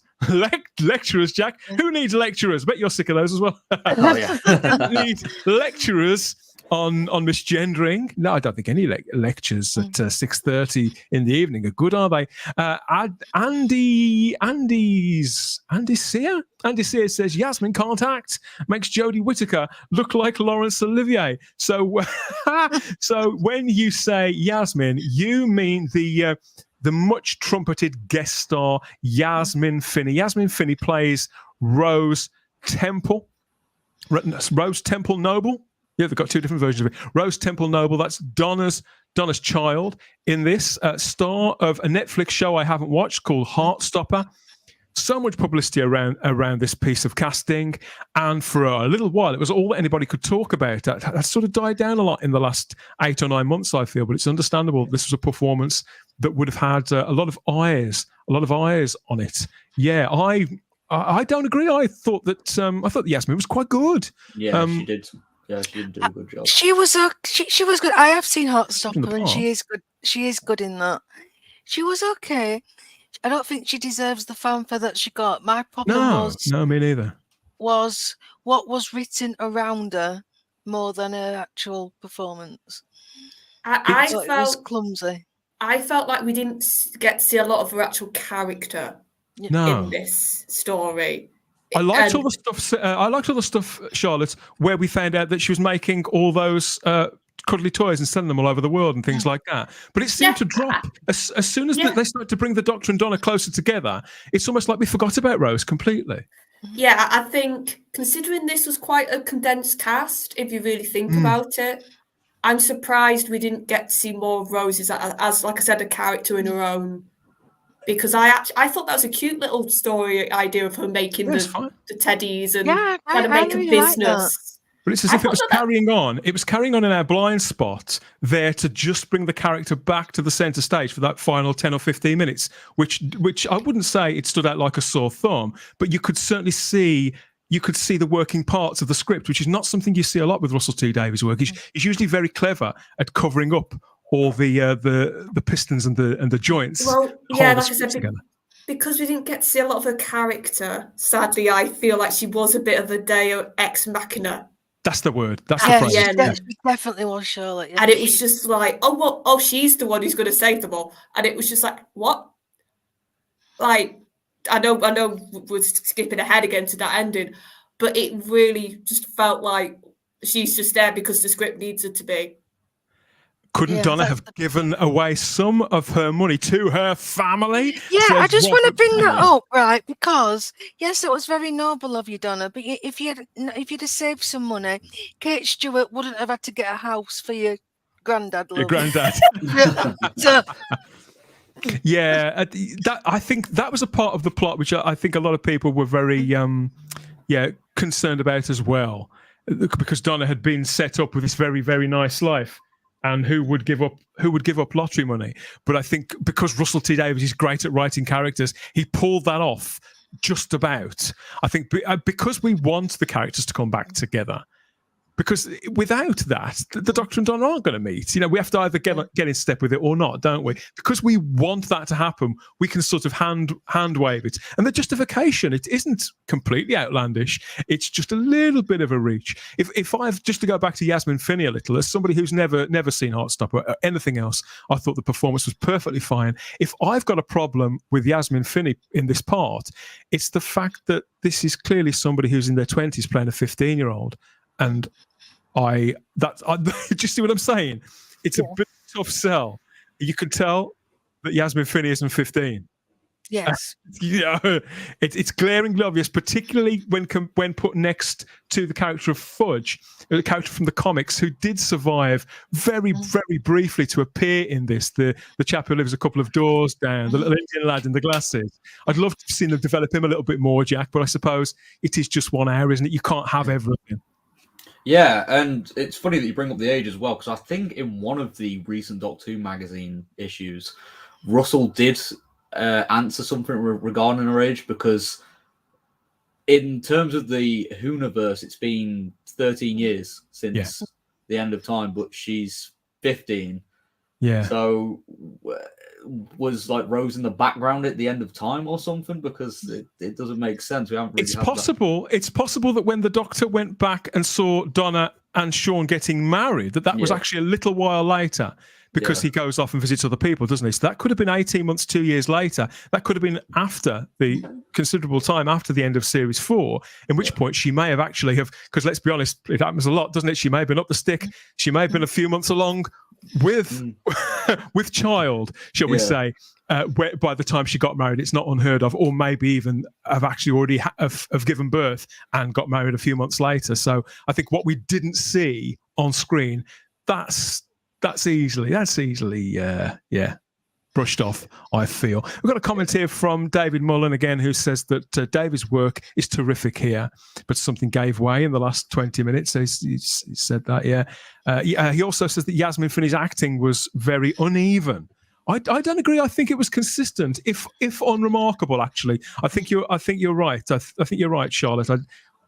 Jack. Who needs lecturers? Bet you're sick of those as well. Oh, yeah. Need lecturers on misgendering. No, I don't think any lectures at 6:30 in the evening are good, are they? Andy Sear says Yasmin can't act. Makes Jodie Whittaker look like Laurence Olivier. So, so when you say Yasmin, you mean the much trumpeted guest star Yasmin Finney. Yasmin Finney plays Rose Temple Noble. Yeah, they've got two different versions of it. Rose Temple Noble, that's Donna's child in this, star of a Netflix show I haven't watched called Heartstopper. So much publicity around this piece of casting, and for a little while it was all that anybody could talk about. That sort of died down a lot in the last 8 or 9 months, I feel, but it's understandable. This was a performance that would have had a lot of eyes on it. Yeah, I don't agree. I thought that Yasmin was quite good. Yeah, she did. Yeah, she did do a good job. She was good. I have seen Heartstopper, and she is good. She is good in that. She was okay. I don't think she deserves the fanfare that she got. My problem no, me neither. Was what was written around her more than her actual performance. I felt it was clumsy. I felt like we didn't get to see a lot of her actual character in this story. I liked all the stuff. I liked all the stuff, Charlotte, where we found out that she was making all those cuddly toys and selling them all over the world and things like that. But it seemed to drop as soon as they started to bring the Doctor and Donna closer together. It's almost like we forgot about Rose completely. Yeah, I think considering this was quite a condensed cast, if you really think about it, I'm surprised we didn't get to see more of Rose as like I said, a character in her own. Because I thought that was a cute little story idea of her making the teddies and trying to make a business. But it's as if it was carrying on. It was carrying on in our blind spot there to just bring the character back to the centre stage for that final 10 or 15 minutes, which I wouldn't say it stood out like a sore thumb, but you could certainly see the working parts of the script, which is not something you see a lot with Russell T Davies' work. He's usually very clever at covering up all the pistons and the joints. Well, yeah, like I said, because we didn't get to see a lot of her character, sadly, I feel like she was a bit of a Deo ex machina. That's the word. That's the phrase. Yeah, she definitely was Charlotte. Yeah. And it was just like, she's the one who's going to save them all. And it was just like, what? Like, I know we're skipping ahead again to that ending, but it really just felt like she's just there because the script needs her to be. Couldn't Donna have given away some of her money to her family? Yeah, I just want to bring that up, right? Because yes, it was very noble of you, Donna. But if you'd have saved some money, Kate Stewart wouldn't have had to get a house for your granddad. Your granddad. Yeah, I think that was a part of the plot which I think a lot of people were very concerned about as well. because Donna had been set up with this very, very nice life. And who would give up lottery money? But I think because Russell T Davies is great at writing characters, he pulled that off just about. I think because we want the characters to come back together. Because without that, the Doctor and Donna aren't going to meet. We have to either get in step with it or not, don't we? Because we want that to happen, we can sort of hand wave it. And the justification, it isn't completely outlandish. It's just a little bit of a reach. If I've just to go back to Yasmin Finney a little, as somebody who's never seen Heartstopper or anything else, I thought the performance was perfectly fine. If I've got a problem with Yasmin Finney in this part, it's the fact that this is clearly somebody who's in their 20s playing a 15-year-old. And do you see what I'm saying? It's a bit tough sell. You can tell that Yasmin Finney isn't 15. Yes. It's glaringly obvious, particularly when put next to the character of Fudge, the character from the comics who did survive very, very briefly to appear in this. The chap who lives a couple of doors down, the little Indian lad in the glasses. I'd love to have seen them develop him a little bit more, Jack, but I suppose it is just 1 hour, isn't it? You can't have everything. Yeah, and it's funny that you bring up the age as well, because I think in one of the recent Doctor Who magazine issues, Russell did answer something regarding her age, because in terms of the Whoniverse, it's been 13 years since the end of time, but she's 15. Yeah. So was like Rose in the background at the end of time or something? Because it doesn't make sense. We haven't really It's possible that when the Doctor went back and saw Donna and Sean getting married, that was actually a little while later, because he goes off and visits other people, doesn't he? So that could have been 18 months, 2 years later. That could have been after the considerable time after the end of Series 4, in which point she may have actually because let's be honest, it happens a lot, doesn't it? She may have been up the stick. She may have been a few months along with with child, shall we say, by the time she got married. It's not unheard of, or maybe even have actually already have given birth and got married a few months later. So I think what we didn't see on screen, that's easily brushed off, I feel. We've got a comment here from David Mullen again, who says that David's work is terrific here, but something gave way in the last 20 minutes. So he said that, he also says that Yasmin Finney's acting was very uneven. I don't agree. I think it was consistent, if unremarkable. Actually, I think you're right. I think you're right, Charlotte.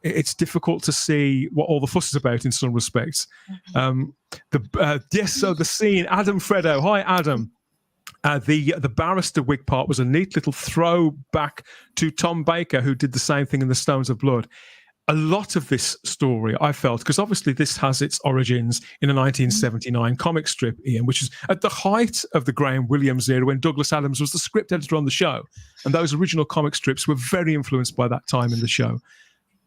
It's difficult to see what all the fuss is about in some respects. So the scene. Adam Freddo, hi Adam. The barrister wig part was a neat little throwback to Tom Baker, who did the same thing in The Stones of Blood. A lot of this story, I felt, because obviously this has its origins in a 1979 comic strip, Ian, which is at the height of the Graham Williams era, when Douglas Adams was the script editor on the show. And those original comic strips were very influenced by that time in the show.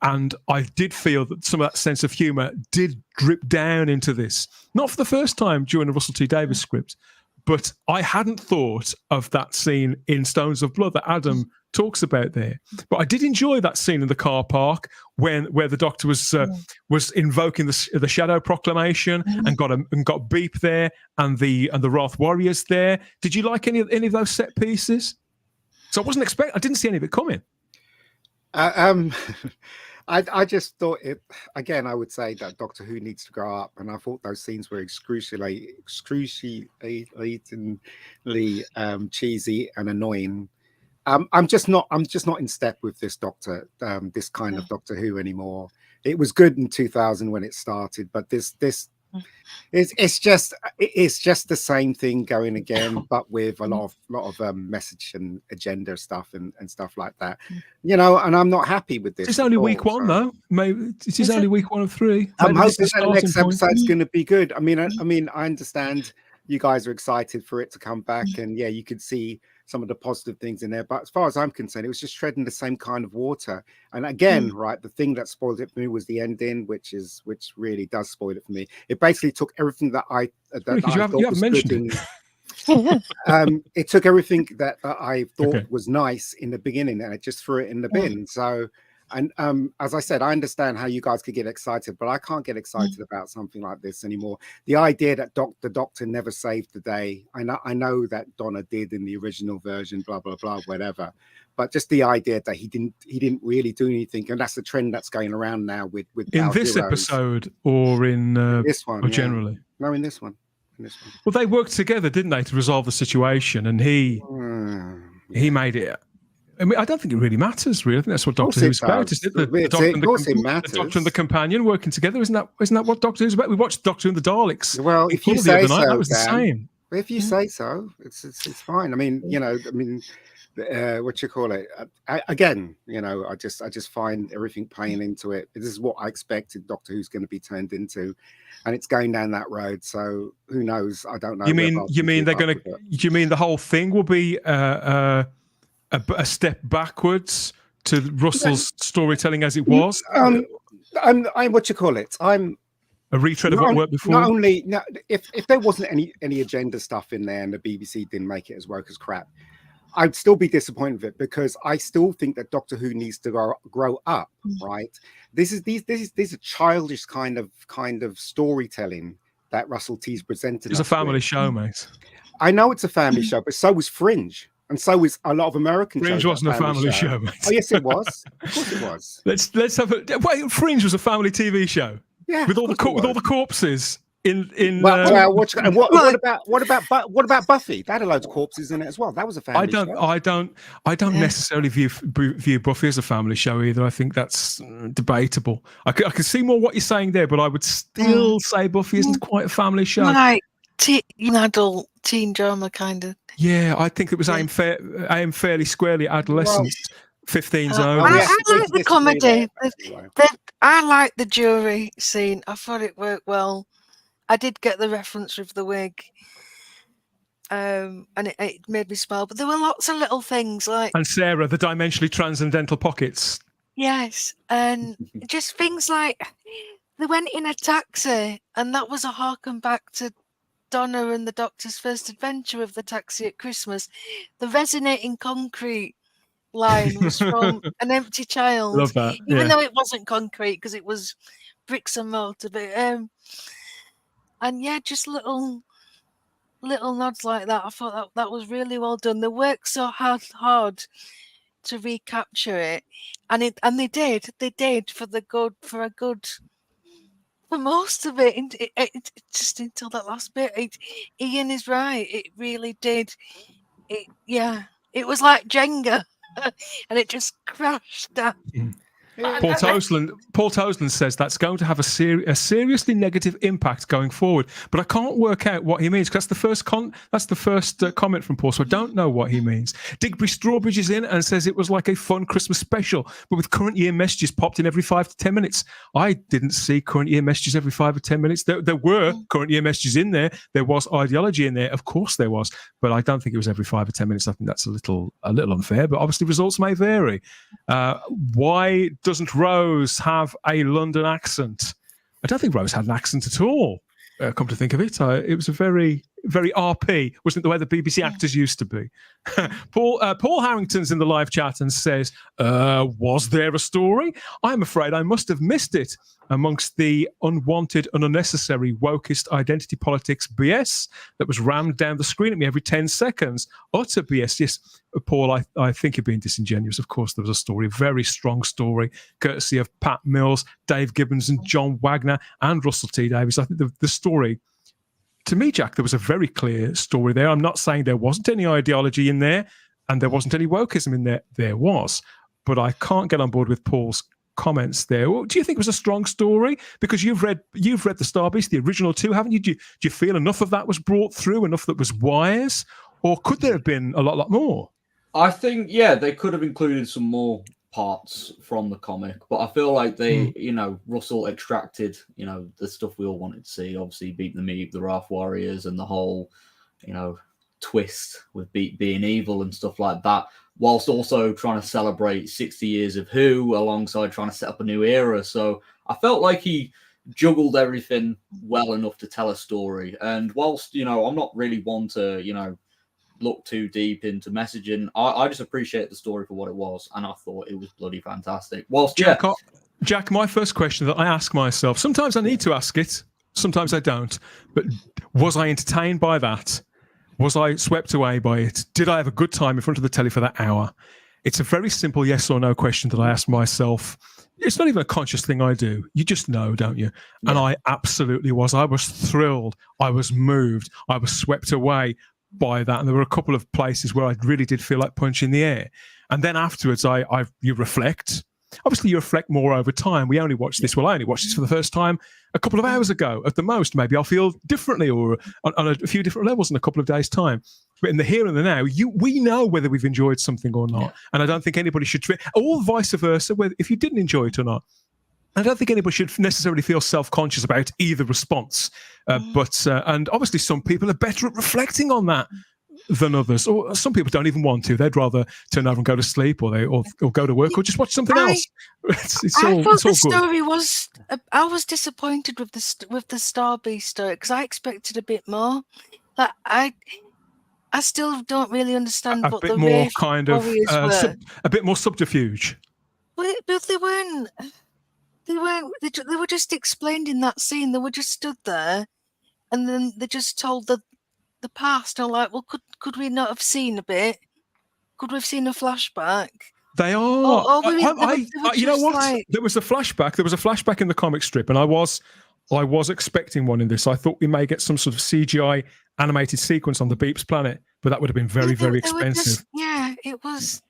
And I did feel that some of that sense of humour did drip down into this. Not for the first time during the Russell T Davies script, but I hadn't thought of that scene in Stones of Blood that Adam talks about there. But I did enjoy that scene in the car park where the Doctor was invoking the Shadow Proclamation and got Beep there and the Wrath Warriors there. Did you like any of those set pieces? So I didn't see any of it coming. I just thought it again. I would say that Doctor Who needs to grow up, and I thought those scenes were excruciatingly cheesy and annoying. I'm just not in step with this Doctor, this kind of Doctor Who anymore. It was good in 2000 when it started, but this it's just the same thing going again, but with a lot of message and agenda stuff and stuff like that, and I'm not happy with this. It's only week one, though. Maybe it is only week 1 of 3. I'm hoping that the next episode's going to be good. I mean, I understand you guys are excited for it to come back, and you could see some of the positive things in there, but as far as I'm concerned, it was just treading the same kind of water. And again, right, the thing that spoiled it for me was the ending, which really does spoil it for me. It basically took everything that I thought was good. It took everything that I thought was nice in the beginning, and it just threw it in the bin. So And as I said, I understand how you guys could get excited, but I can't get excited about something like this anymore. The idea that the Doctor never saved the day. I know that Donna did in the original version, blah blah blah, whatever. But just the idea that he didn't really do anything, and that's the trend that's going around now with in this heroes. episode or in this one, or generally. No, in this one. Well, they worked together, didn't they, to resolve the situation? And he made it. I mean, I don't think it really matters, really. I think that's what Doctor Who's about, isn't it? The Doctor and the companion working together. Isn't that what Doctor Who's about? We watched Doctor and the Daleks. Well, if you say so, that was the same. If you say so, it's fine. I mean, what you call it? Again, I just find everything playing into it. This is what I expected Doctor Who's going to be turned into, and it's going down that road. So who knows? I don't know. You mean they're going to? Do you mean the whole thing will be a step backwards to Russell's storytelling as it was? I'm what you call it? I'm a retread of what worked before. Not only if there wasn't any agenda stuff in there and the BBC didn't make it as woke as crap, I'd still be disappointed with it, because I still think that Doctor Who needs to grow up. Right? This is a childish kind of storytelling that Russell T's presented. It's a family show, mate. I know it's a family show, but so was Fringe. And so is a lot of American shows. Fringe wasn't a family show, mate. Oh, yes, it was. Of course it was. Let's have a wait. Fringe was a family TV show. Yeah, with all the corpses in. What about Buffy? That had loads of corpses in it as well. That was a family show. I don't necessarily view Buffy as a family show either. I think that's debatable. I can see more what you're saying there, but I would still say Buffy isn't quite a family show. Like adult teen drama kind of. Yeah, I think it was aimed fairly squarely at adolescents, 15 zone. I like the comedy. I like the jury scene. I thought it worked well. I did get the reference with the wig, and it made me smile. But there were lots of little things like... And Sarah, the dimensionally transcendental pockets. Yes, and just things like they went in a taxi, and that was a harken back to Donna and the Doctor's first adventure of the taxi at Christmas. The resonating concrete line was from An Empty Child. Love that. Even though it wasn't concrete because it was bricks and mortar. But and yeah, just little nods like that. I thought that was really well done. They worked so hard to recapture it, and they did for most of it, it just until that last bit. Ian is right. It really did. It was like Jenga, and it just crashed down. Paul Tosland says that's going to have a seriously negative impact going forward, but I can't work out what he means, because that's the first comment from Paul, so I don't know what he means. Digby Strawbridge is in and says it was like a fun Christmas special, but with current year messages popped in every 5 to 10 minutes. I didn't see current year messages every 5 or 10 minutes. There were current year messages in there. There was ideology in there, of course there was, but I don't think it was every 5 or 10 minutes. I think that's a little unfair, but obviously results may vary. Why doesn't Rose have a London accent? I don't think Rose had an accent at all. Come to think of it, it was a very, very RP, wasn't it, the way the BBC actors used to be? Paul Harrington's in the live chat and says, was there a story? I'm afraid I must have missed it amongst the unwanted and unnecessary wokist identity politics BS that was rammed down the screen at me every 10 seconds. Utter BS. Yes, Paul, I think you're being disingenuous. Of course, there was a story, a very strong story, courtesy of Pat Mills, Dave Gibbons and John Wagner and Russell T Davies. I think the story, to me, Jack, there was a very clear story there. I'm not saying there wasn't any ideology in there and there wasn't any wokeism in there. There was. But I can't get on board with Paul's comments there. Well, do you think it was a strong story? Because you've read the Star Beast, the original two, haven't you? Do you feel enough of that was brought through, enough that was wise? Or could there have been a lot more? I think, they could have included some more parts from the comic, but I feel like they, Russell extracted, the stuff we all wanted to see. Obviously, Beat the Meat, the Wrath Warriors, and the whole, twist with being evil and stuff like that, whilst also trying to celebrate 60 years of Who alongside trying to set up a new era. So I felt like he juggled everything well enough to tell a story. And whilst, I'm not really one to, look too deep into messaging. I just appreciate the story for what it was, and I thought it was bloody fantastic. Whilst Jack, my first question that I ask myself, sometimes I need to ask it, sometimes I don't, but was I entertained by that? Was I swept away by it? Did I have a good time in front of the telly for that hour? It's a very simple yes or no question that I ask myself. It's not even a conscious thing I do. You just know, don't you? Yeah. And I absolutely was. I was thrilled. I was moved. I was swept away by that. And there were a couple of places where I really did feel like punching the air. And then afterwards, you reflect. Obviously, you reflect more over time. I only watched this for the first time a couple of hours ago at the most. Maybe I'll feel differently or on a few different levels in a couple of days' time. But in the here and the now, we know whether we've enjoyed something or not. Yeah. And I don't think anybody should, or vice versa, whether if you didn't enjoy it or not. I don't think anybody should necessarily feel self-conscious about either response. And obviously some people are better at reflecting on that than others, or some people don't even want to. They'd rather turn over and go to sleep, or go to work, or just watch something else. I thought the story was. I was disappointed with the Star Beast story because I expected a bit more. Like I still don't really understand what the more kind of a bit more subterfuge. But they weren't. They were just explained in that scene. They were just stood there, and then they just told the past. I'm like, well, could we not have seen a bit? Could we have seen a flashback? They are. You know what? There was a flashback. There was a flashback in the comic strip, and I was expecting one in this. I thought we may get some sort of CGI animated sequence on the Beeps planet, but that would have been very expensive. It was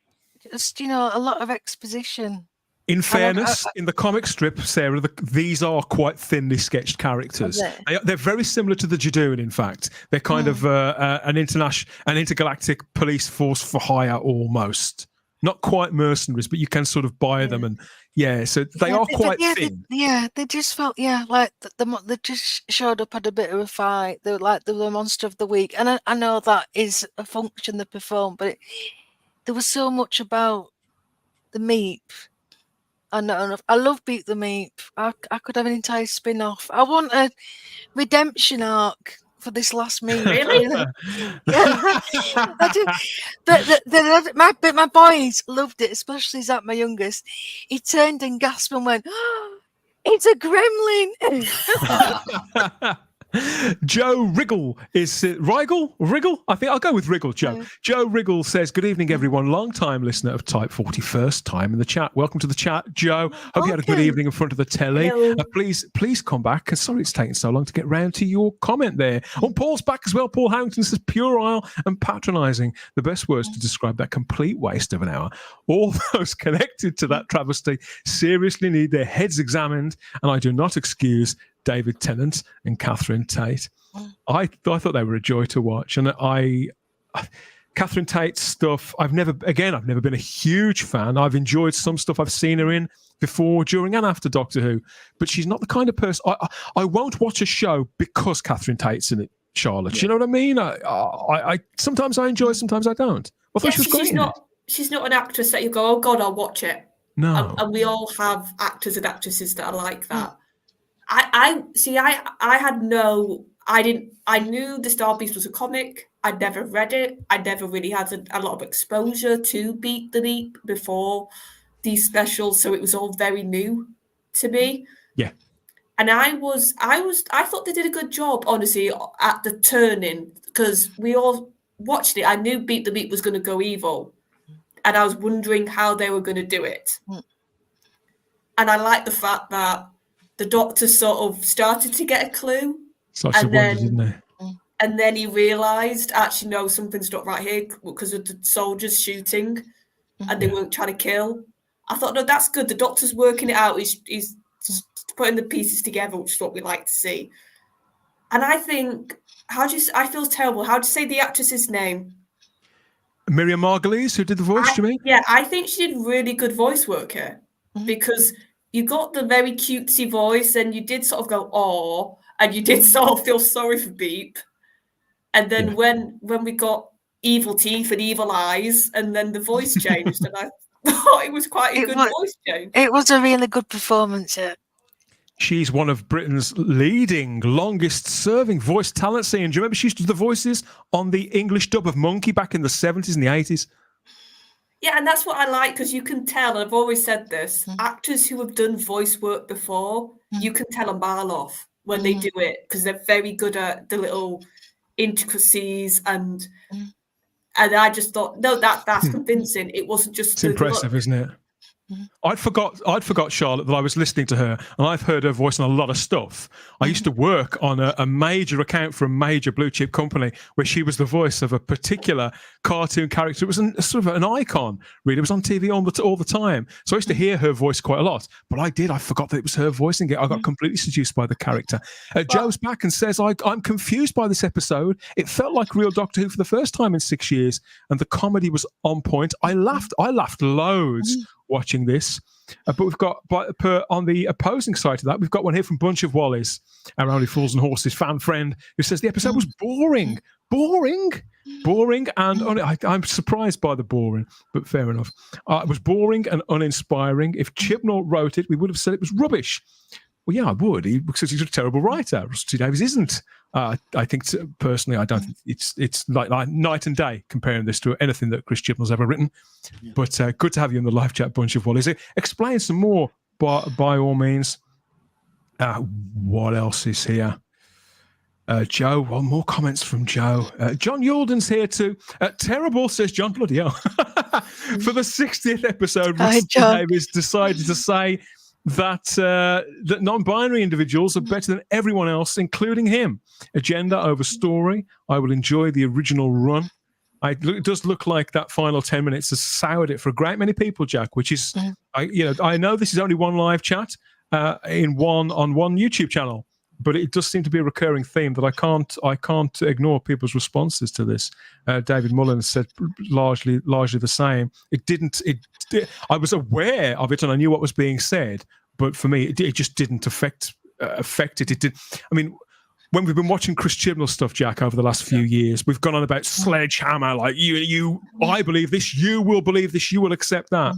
just a lot of exposition. In fairness, in the comic strip, Sarah, these are quite thinly sketched characters. They're very similar to the Jadoon, in fact. They're kind of an intergalactic police force for hire almost. Not quite mercenaries, but you can sort of buy them. And so they are quite thin. They just felt, like they just showed up, had a bit of a fight. They were like the monster of the week. And I know that is a function they perform, but there was so much about the Meep. I love Beat the Meep. I could have an entire spin-off. I want a redemption arc for this last Meep. Really? I do. But my boys loved it, especially Zach, my youngest. He turned and gasped and went, "Oh, it's a gremlin." Joe Wriggle is Wriggle? I think I'll go with Wriggle, Joe. Joe Wriggle says, good evening, everyone. Long time listener of Type 40, first time in the chat. Welcome to the chat, Joe. Hope you had a good evening in front of the telly. Please come back. Sorry it's taken so long to get round to your comment there. Oh, Paul's back as well. Paul Harrington says, puerile and patronising. The best words to describe that complete waste of an hour. All those connected to that travesty seriously need their heads examined, and I do not excuse David Tennant and Catherine Tate. I thought they were a joy to watch, and Catherine Tate's stuff. I've never been a huge fan. I've enjoyed some stuff I've seen her in before, during, and after Doctor Who, but she's not the kind of person. I won't watch a show because Catherine Tate's in it. Charlotte, you know what I mean? I sometimes I enjoy, sometimes I don't. I thought she was great. She's not an actress that you go, oh God, I'll watch it. No, and we all have actors and actresses that are like that. I knew the Star Beast was a comic. I'd never read it. I never really had a lot of exposure to Beat the Meep before these specials, so it was all very new to me. Yeah. And I thought they did a good job, honestly, at the turning, because we all watched it. I knew Beat the Meep was going to go evil, and I was wondering how they were going to do it. And I like the fact that the Doctor sort of started to get a clue. And then he realised, actually, no, something's not right here because of the soldiers shooting and they weren't trying to kill. I thought, no, that's good. The Doctor's working it out. He's putting the pieces together, which is what we like to see. And I think, I feel terrible. How do you say the actress's name? Miriam Margolyes, who did the voice, do you mean? Yeah, I think she did really good voice work here because you got the very cutesy voice and you did sort of go, "Aw," and you did sort of feel sorry for Beep. And then when we got evil teeth and evil eyes, and then the voice changed, and I thought it was quite a good voice change. It was a really good performance, yeah. She's one of Britain's leading, longest-serving voice talent scene. Do you remember she used to do the voices on the English dub of Monkey back in the 70s and the 80s? Yeah, and that's what I like, because you can tell, and I've always said this, actors who have done voice work before, you can tell a mile off when they do it, because they're very good at the little intricacies, and I just thought, no, that's convincing. It wasn't just... It's impressive, isn't it? I'd forgot, Charlotte, that I was listening to her, and I've heard her voice on a lot of stuff. I used to work on a major account for a major blue chip company where she was the voice of a particular cartoon character. It was sort of an icon, really. It was on TV all the time. So I used to hear her voice quite a lot. But I forgot that it was her voicing it. I got completely seduced by the character. Joe's back and says, I'm confused by this episode. It felt like real Doctor Who for the first time in 6 years, and the comedy was on point. I laughed loads watching this, but we've got on the opposing side to that, we've got one here from Bunch of Wallies, our Only Fools and Horses fan friend, who says the episode was boring, and I'm surprised by the boring, but fair enough. It was boring and uninspiring. If Chibnall wrote it, we would have said it was rubbish. Well, yeah, I would, because he's a terrible writer. Russell T Davies isn't. I think personally, I don't think it's like night and day comparing this to anything that Chris Chibnall's ever written. Yeah. But good to have you in the live chat, Bunch of Wallies. Explain some more, by all means. What else is here? Joe, more comments from Joe. John Yalden's here too. Terrible, says John. Bloody hell. For the 60th episode, Russell Davies decided to say that non-binary individuals are better than everyone else, including him. Agenda over story. I will enjoy the original run. It does look like that final 10 minutes has soured it for a great many people, Jack, which is, I know this is only one live chat on one YouTube channel, but it does seem to be a recurring theme that I can't ignore people's responses to this. David Mullen said largely the same. I was aware of it and I knew what was being said, but for me, it just didn't affect it. It did. I mean, when we've been watching Chris Chibnall stuff, Jack, over the last few years, we've gone on about sledgehammer, like I believe this, you will believe this, you will accept that.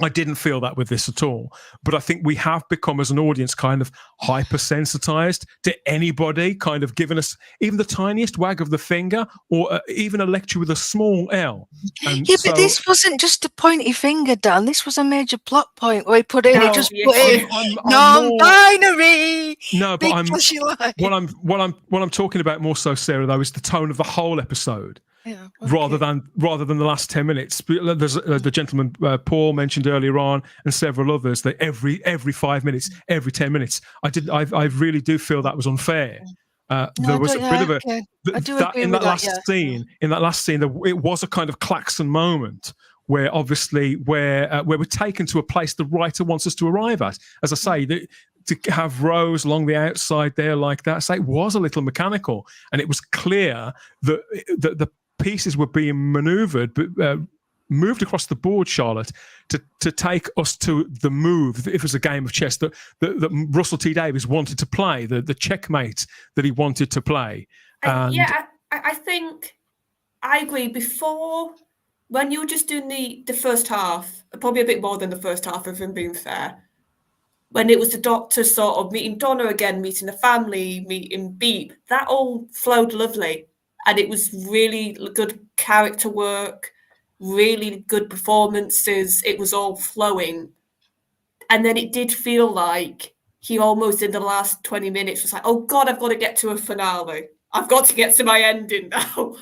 I didn't feel that with this at all. But I think we have become, as an audience, kind of hypersensitized to anybody kind of giving us even the tiniest wag of the finger or even a lecture with a small L. And but this wasn't just a pointy finger, Dan. This was a major plot point where he put in, put in non-binary. No, but what I'm talking about more so, Sarah, though, is the tone of the whole episode. Yeah, okay. Rather than the last 10 minutes. There's the gentleman Paul mentioned earlier on, and several others, that every 5 minutes, every 10 minutes. I really do feel that was unfair. There was a bit of a in that last scene. It was a kind of klaxon moment where obviously where we're taken to a place the writer wants us to arrive at. As I say, to have rows along the outside there like that, so it was a little mechanical, and it was clear that the pieces were being moved across the board, Charlotte, to take us to the move. If it was a game of chess that Russell T Davies wanted to play, the checkmate that he wanted to play. I think I agree. Before, when you were just doing the first half, probably a bit more than the first half, if I'm being fair, when it was the Doctor sort of meeting Donna again, meeting the family, meeting Beep, that all flowed lovely. And it was really good character work, really good performances. It was all flowing. And then it did feel like he almost in the last 20 minutes was like, oh God, I've got to get to a finale. I've got to get to my ending now.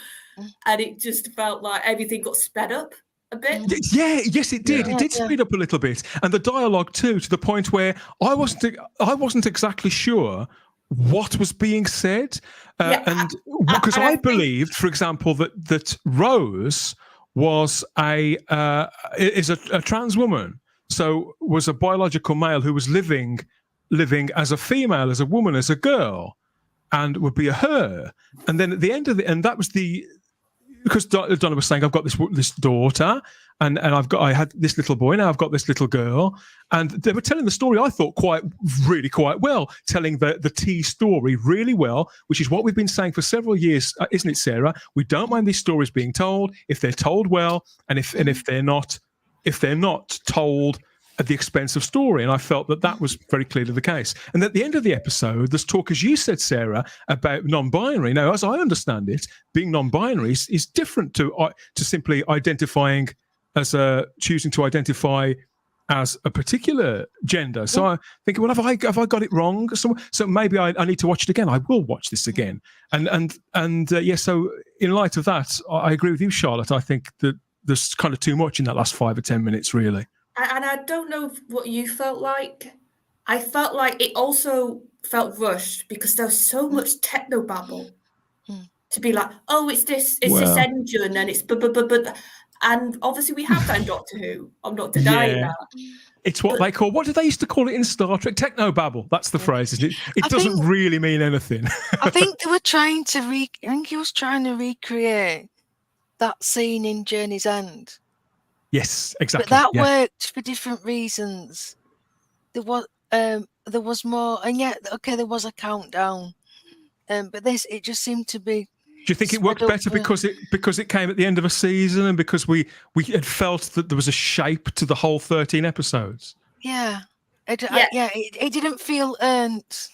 And it just felt like everything got sped up a bit. Yeah, yes, it did. Yeah. It did speed up a little bit. And the dialogue too, to the point where I wasn't exactly sure what was being said, and because I believed, for example, that Rose was is a trans woman, so was a biological male who was living as a female, as a woman, as a girl, and would be a her. And then at the end of and that was because Donna was saying, I've got this daughter, and I had this little boy, now I've got this little girl, and they were telling the story, I thought, really quite well, telling the T story really well, which is what we've been saying for several years, isn't it, Sarah? We don't mind these stories being told if they're told well, and if they're not told at the expense of story. And I felt that was very clearly the case. And at the end of the episode, there's talk, as you said, Sarah, about non-binary. Now, as I understand it, being non-binary is different to simply identifying as choosing to identify as a particular gender. So I think, well, have I got it wrong? So maybe I need to watch it again. I will watch this again. And so in light of that, I agree with you, Charlotte. I think that there's kind of too much in that last 5 or 10 minutes, really. And I don't know what you felt like. I felt like it also felt rushed because there was so much techno babble to be like, oh, it's this engine and it's but. And obviously we have that in Doctor Who. I'm not denying that. It's what they call, what did they used to call it in Star Trek? Technobabble. That's the phrase, isn't it? It doesn't really mean anything. I think they were trying to I think he was trying to recreate that scene in Journey's End. This, exactly. But that worked for different reasons. There was more, and yet, okay, there was a countdown. But it just seemed to be. Do you think it worked better because it came at the end of a season and because we had felt that there was a shape to the whole 13 episodes? Yeah. It didn't feel earned.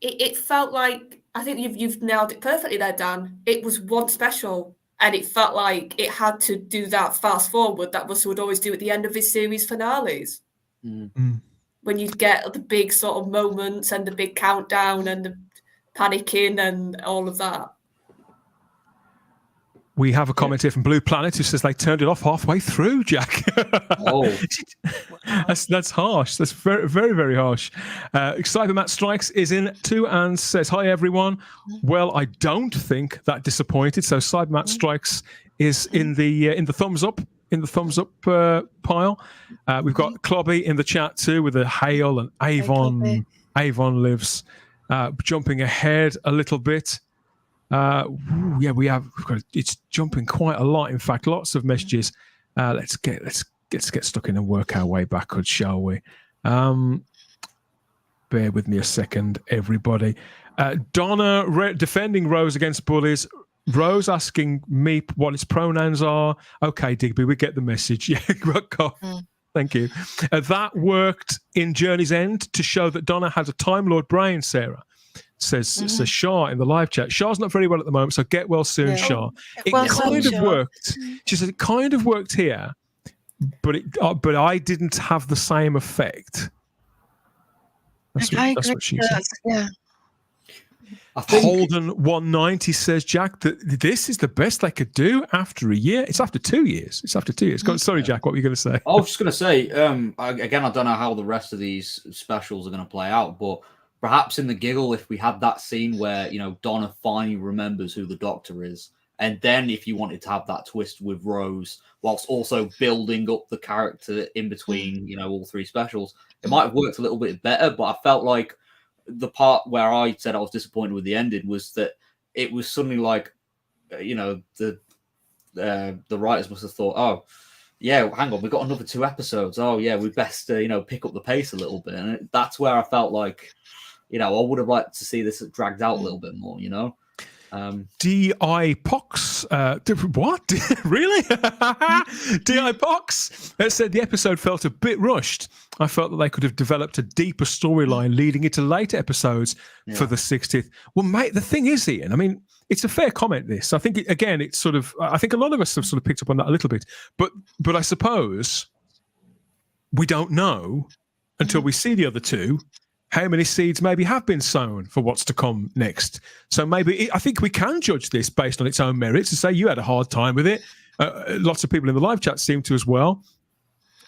It felt like, I think you've nailed it perfectly there, Dan. It was one special, and it felt like it had to do that fast forward that Russell would always do at the end of his series finales. When you'd get the big sort of moments and the big countdown and the panicking and all of that. We have a comment here from Blue Planet who says they turned it off halfway through, Jack. That's harsh. That's very, very, very harsh. Cybermat Strikes is in too and says, hi, everyone. Well, I don't think that disappointed. So Cybermat Strikes is in the thumbs up. In the thumbs up pile. We've got Clobby in the chat too with a hail, and Avon lives jumping ahead a little bit. It's jumping quite a lot. In fact, lots of messages. Let's get stuck in and work our way backwards, shall we? Bear with me a second, everybody. Donna defending Rose against bullies. Rose asking me what its pronouns are. Okay, Digby, we get the message. Yeah, thank you. That worked in Journey's End to show that Donna has a Time Lord brain, Sarah. Says Shah in the live chat. Shah's not very well at the moment, so get well soon, Shah. It kind of worked. She says it kind of worked here, but I didn't have the same effect. That's what she said. Yeah. Holden 190 says, Jack, that this is the best they could do after a year. It's after 2 years. Sorry, Jack, what were you going to say? I was just going to say, again, I don't know how the rest of these specials are going to play out, but perhaps in the giggle, if we had that scene where, Donna finally remembers who the Doctor is, and then if you wanted to have that twist with Rose, whilst also building up the character in between, all three specials, it might have worked a little bit better, but I felt like the part where I said I was disappointed with the ending was that it was suddenly like, the writers must have thought, oh, yeah, hang on, we've got another 2 episodes. Oh, yeah, we best, pick up the pace a little bit. And that's where I felt like, I would have liked to see this dragged out a little bit more, D.I. Pox, what? Really? D.I. Pox said the episode felt a bit rushed. I felt that they could have developed a deeper storyline leading into later episodes for the 60th. Well, mate, the thing is, Ian, I mean, it's a fair comment, this. I think, it's sort of, I think a lot of us have sort of picked up on that a little bit. But I suppose we don't know until we see the other 2 how many seeds maybe have been sown for what's to come next. So maybe I think we can judge this based on its own merits and say you had a hard time with it. Lots of people in the live chat seem to as well.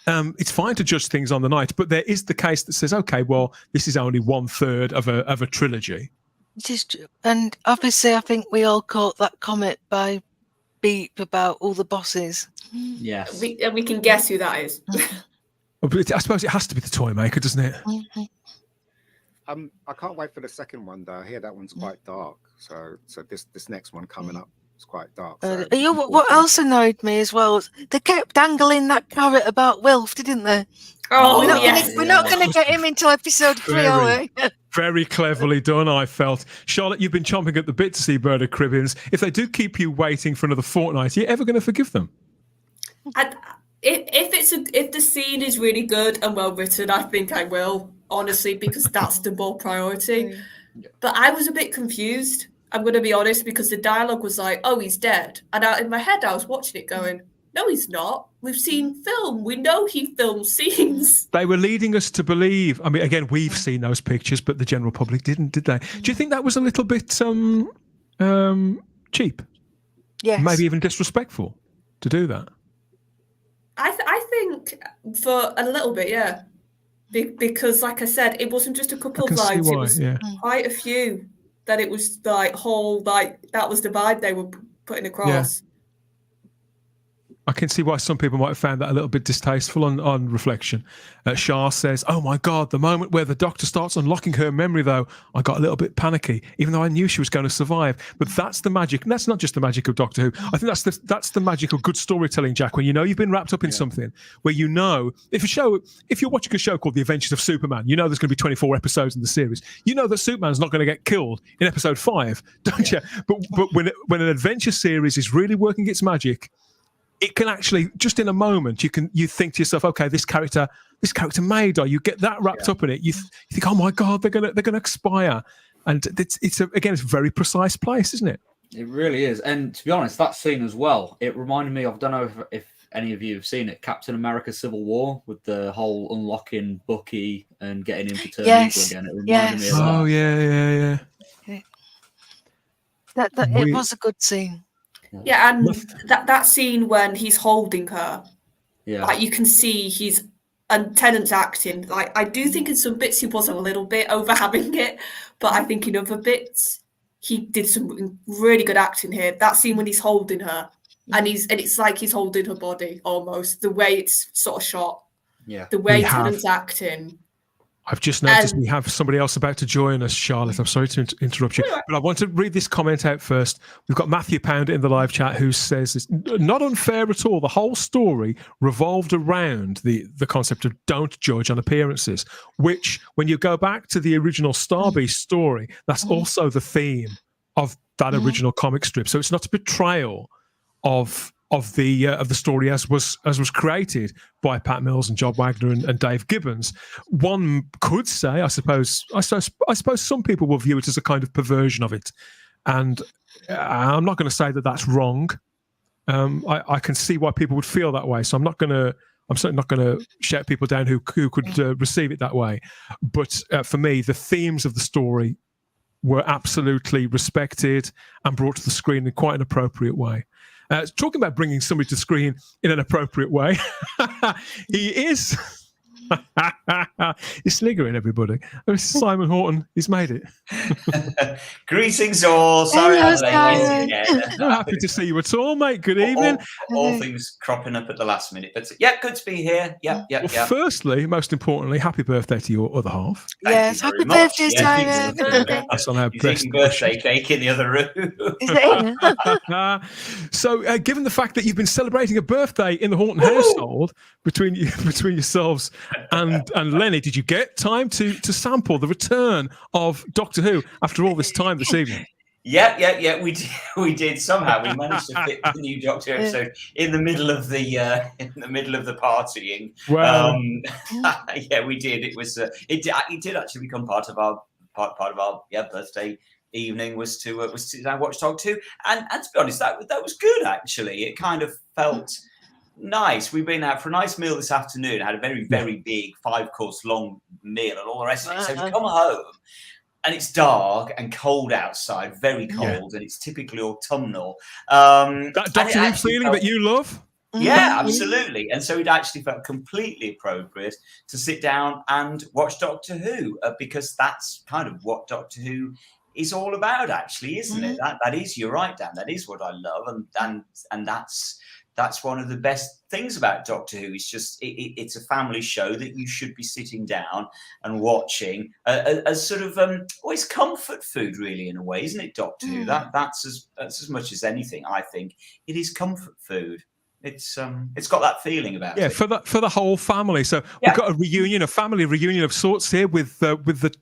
It's fine to judge things on the night, but there is the case that says, okay, well, this is only 1/3 of a trilogy. It is true. And obviously, I think we all caught that comment by Beep about all the bosses. Yes. We can guess who that is. I suppose it has to be the toy maker, doesn't it? I can't wait for the second one though. I hear that one's quite dark. So this next one coming up is quite dark. So what else annoyed me as well was they kept dangling that carrot about Wilf, didn't they? Oh, we're not going to get him until episode 3, are we? Very cleverly done, I felt. Charlotte, you've been chomping at the bit to see Bird of Caribbeans. If they do keep you waiting for another fortnight, are you ever going to forgive them? If the scene is really good and well written, I think I will, honestly, because that's the more priority. But I was a bit confused, I'm going to be honest, because the dialogue was like, oh, he's dead. And in my head, I was watching it going, no, he's not. We've seen film. We know he films scenes. They were leading us to believe. I mean, again, we've seen those pictures, but the general public didn't, did they? Do you think that was a little bit cheap? Yes. Maybe even disrespectful to do that? I think for a little bit, yeah. Because, like I said, it wasn't just a couple of lines. It was quite a few that it was like that was the vibe they were putting across. Yeah. I can see why some people might have found that a little bit distasteful on reflection. Shah says, oh my God, the moment where the Doctor starts unlocking her memory, though, I got a little bit panicky, even though I knew she was going to survive. But that's the magic. And that's not just the magic of Doctor Who. I think that's the magic of good storytelling, Jack, when you know you've been wrapped up in something, where you know, if you're watching a show called The Adventures of Superman, you know there's going to be 24 episodes in the series. You know that Superman's not going to get killed in episode 5, don't you? But when an adventure series is really working its magic, it can actually, just in a moment, you think to yourself, okay, this character may die. You get that wrapped up in it. You think, oh my God, they're gonna expire, and it's a very precise place, isn't it? It really is. And to be honest, that scene as well, it reminded me of, I don't know if any of you have seen it, Captain America: Civil War, with the whole unlocking Bucky and getting him to turn evil again. It reminded me of that. Oh yeah. It was a good scene. Yeah, and that scene when he's holding her, like you can see and Tennant's acting. Like, I do think in some bits he was a little bit over having it, but I think in other bits he did some really good acting here. That scene when he's holding her, and it's like he's holding her body almost. The way it's sort of shot, the way Tennant's acting. I've just noticed we have somebody else about to join us, Charlotte. I'm sorry to interrupt you, but I want to read this comment out first. We've got Matthew Pounder in the live chat who says it's not unfair at all. The whole story revolved around the concept of don't judge on appearances, which, when you go back to the original Starbeast story, that's also the theme of that original comic strip. So it's not a betrayal of the story as was created by Pat Mills and John Wagner and Dave Gibbons. One could say, I suppose some people will view it as a kind of perversion of it, and I'm not going to say that that's wrong. I can see why people would feel that way, so I'm certainly not going to shout people down who could receive it that way. But for me, the themes of the story were absolutely respected and brought to the screen in quite an appropriate way. Talking about bringing somebody to screen in an appropriate way, he is. He's sniggering, everybody. Simon Horton, he's made it. Greetings all. Sorry I'm late again. Not happy to see you at all, mate. Good evening. All things cropping up at the last minute. But yeah, good to be here. Yeah. Firstly, most importantly, happy birthday to your other half. Yes, happy birthday, Simon. That's on our best birthday cake in the other room. Is it? So, given the fact that you've been celebrating a birthday in the Horton household between yourselves and Lenny, did you get time to sample the return of Doctor Who after all this time this evening? Yeah. We did. Somehow we managed to fit the new Doctor episode in the middle of the partying. Wow. Yeah, we did. It was it did actually become part of our birthday evening was to watch Doctor Who, and to be honest, that was good actually. It kind of felt nice. We've been out for a nice meal this afternoon. Had a very, very big 5-course long meal and all the rest of it. So to come home and it's dark and cold outside, very cold, and it's typically autumnal. That Doctor Who feeling that you love? Yeah, absolutely. And so it actually felt completely appropriate to sit down and watch Doctor Who because that's kind of what Doctor Who is all about, actually, isn't it? That is, you're right, Dan. That is what I love, and that's one of the best things about Doctor Who. It's just it's a family show that you should be sitting down and watching as sort of it's comfort food, really, in a way, isn't it? Doctor Who. That's as much as anything. I think it is comfort food. It's got that feeling about it. For the whole family. So we've got a family reunion of sorts here with the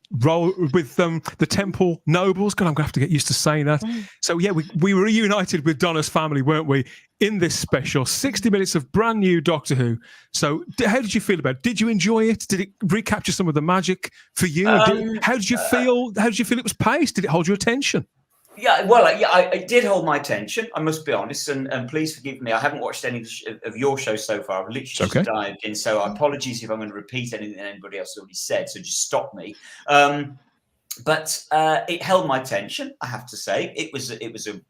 Temple Nobles. God, I'm gonna have to get used to saying that. So we were reunited with Donna's family, weren't we? In this special 60 minutes of brand new Doctor Who. So how did you feel about it? Did you enjoy it? Did it recapture some of the magic for you? How did you feel? How did you feel it was paced? Did it hold your attention? Yeah, well, I did hold my attention, I must be honest, and please forgive me. I haven't watched any of your shows so far. I've literally just dived in, so apologies if I'm going to repeat anything that anybody else already said, so just stop me. But it held my attention, I have to say. It was a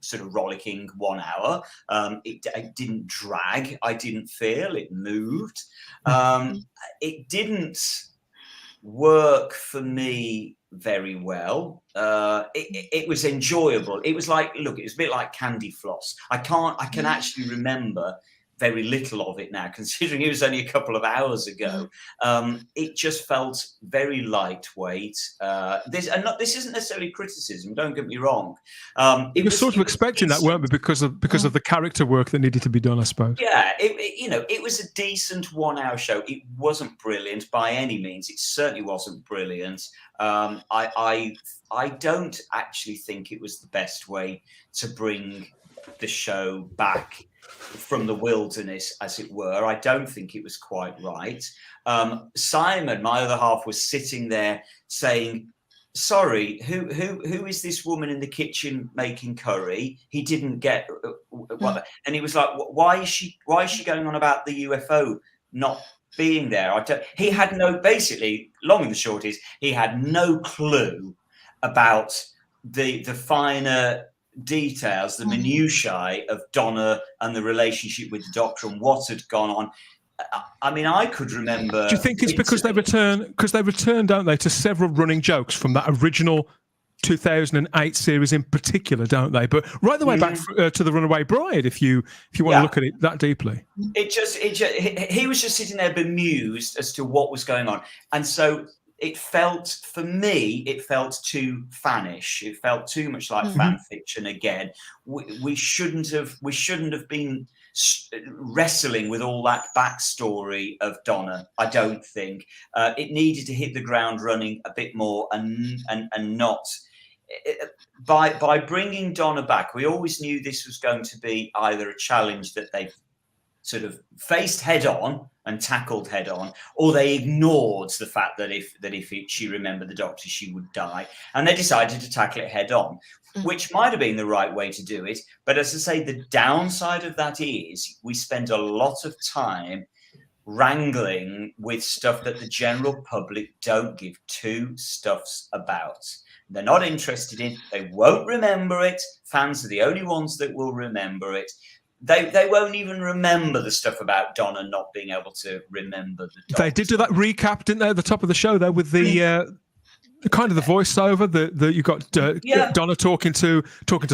sort of rollicking 1 hour. It didn't drag, I didn't feel. It moved. It didn't work for me very well. It was enjoyable. It was like, look, it was a bit like candy floss. I can actually remember very little of it now, considering it was only a couple of hours ago. It just felt very lightweight. This isn't necessarily criticism, don't get me wrong. We were sort of expecting that, weren't we, because of the character work that needed to be done, I suppose. Yeah, it was a decent 1 hour show. It wasn't brilliant by any means. It certainly wasn't brilliant. I don't actually think it was the best way to bring the show back from the wilderness, as it were. I don't think it was quite right. Simon, my other half, was sitting there saying, sorry, who is this woman in the kitchen making curry? He didn't get what, and he was like, why is she going on about the UFO not being there? He had basically, long and the short is, he had no clue about the finer details, the minutiae of Donna and the relationship with the Doctor and what had gone on. I mean, I could remember. Do you think it's because they return, don't they, to several running jokes from that original 2008 series in particular, don't they? But right the way back to the Runaway Bride, if you want to look at it that deeply. He was just sitting there bemused as to what was going on, and so it felt, for me, it felt too fanish. It felt too much like fan fiction again. We shouldn't have been wrestling with all that backstory of Donna. I don't think it needed to hit the ground running a bit more, and not by bringing Donna back. We always knew this was going to be either a challenge that they sort of faced head on and tackled head on, or they ignored the fact that if she remembered the Doctor, she would die, and they decided to tackle it head on, which might have been the right way to do it. But as I say, the downside of that is we spend a lot of time wrangling with stuff that the general public don't give two stuffs about. They're not interested in. They won't remember it. Fans are the only ones that will remember it. They won't even remember the stuff about Donna not being able to remember the Doctor. They did do that recap, didn't they, at the top of the show there, with the kind of the voiceover that you got Donna talking to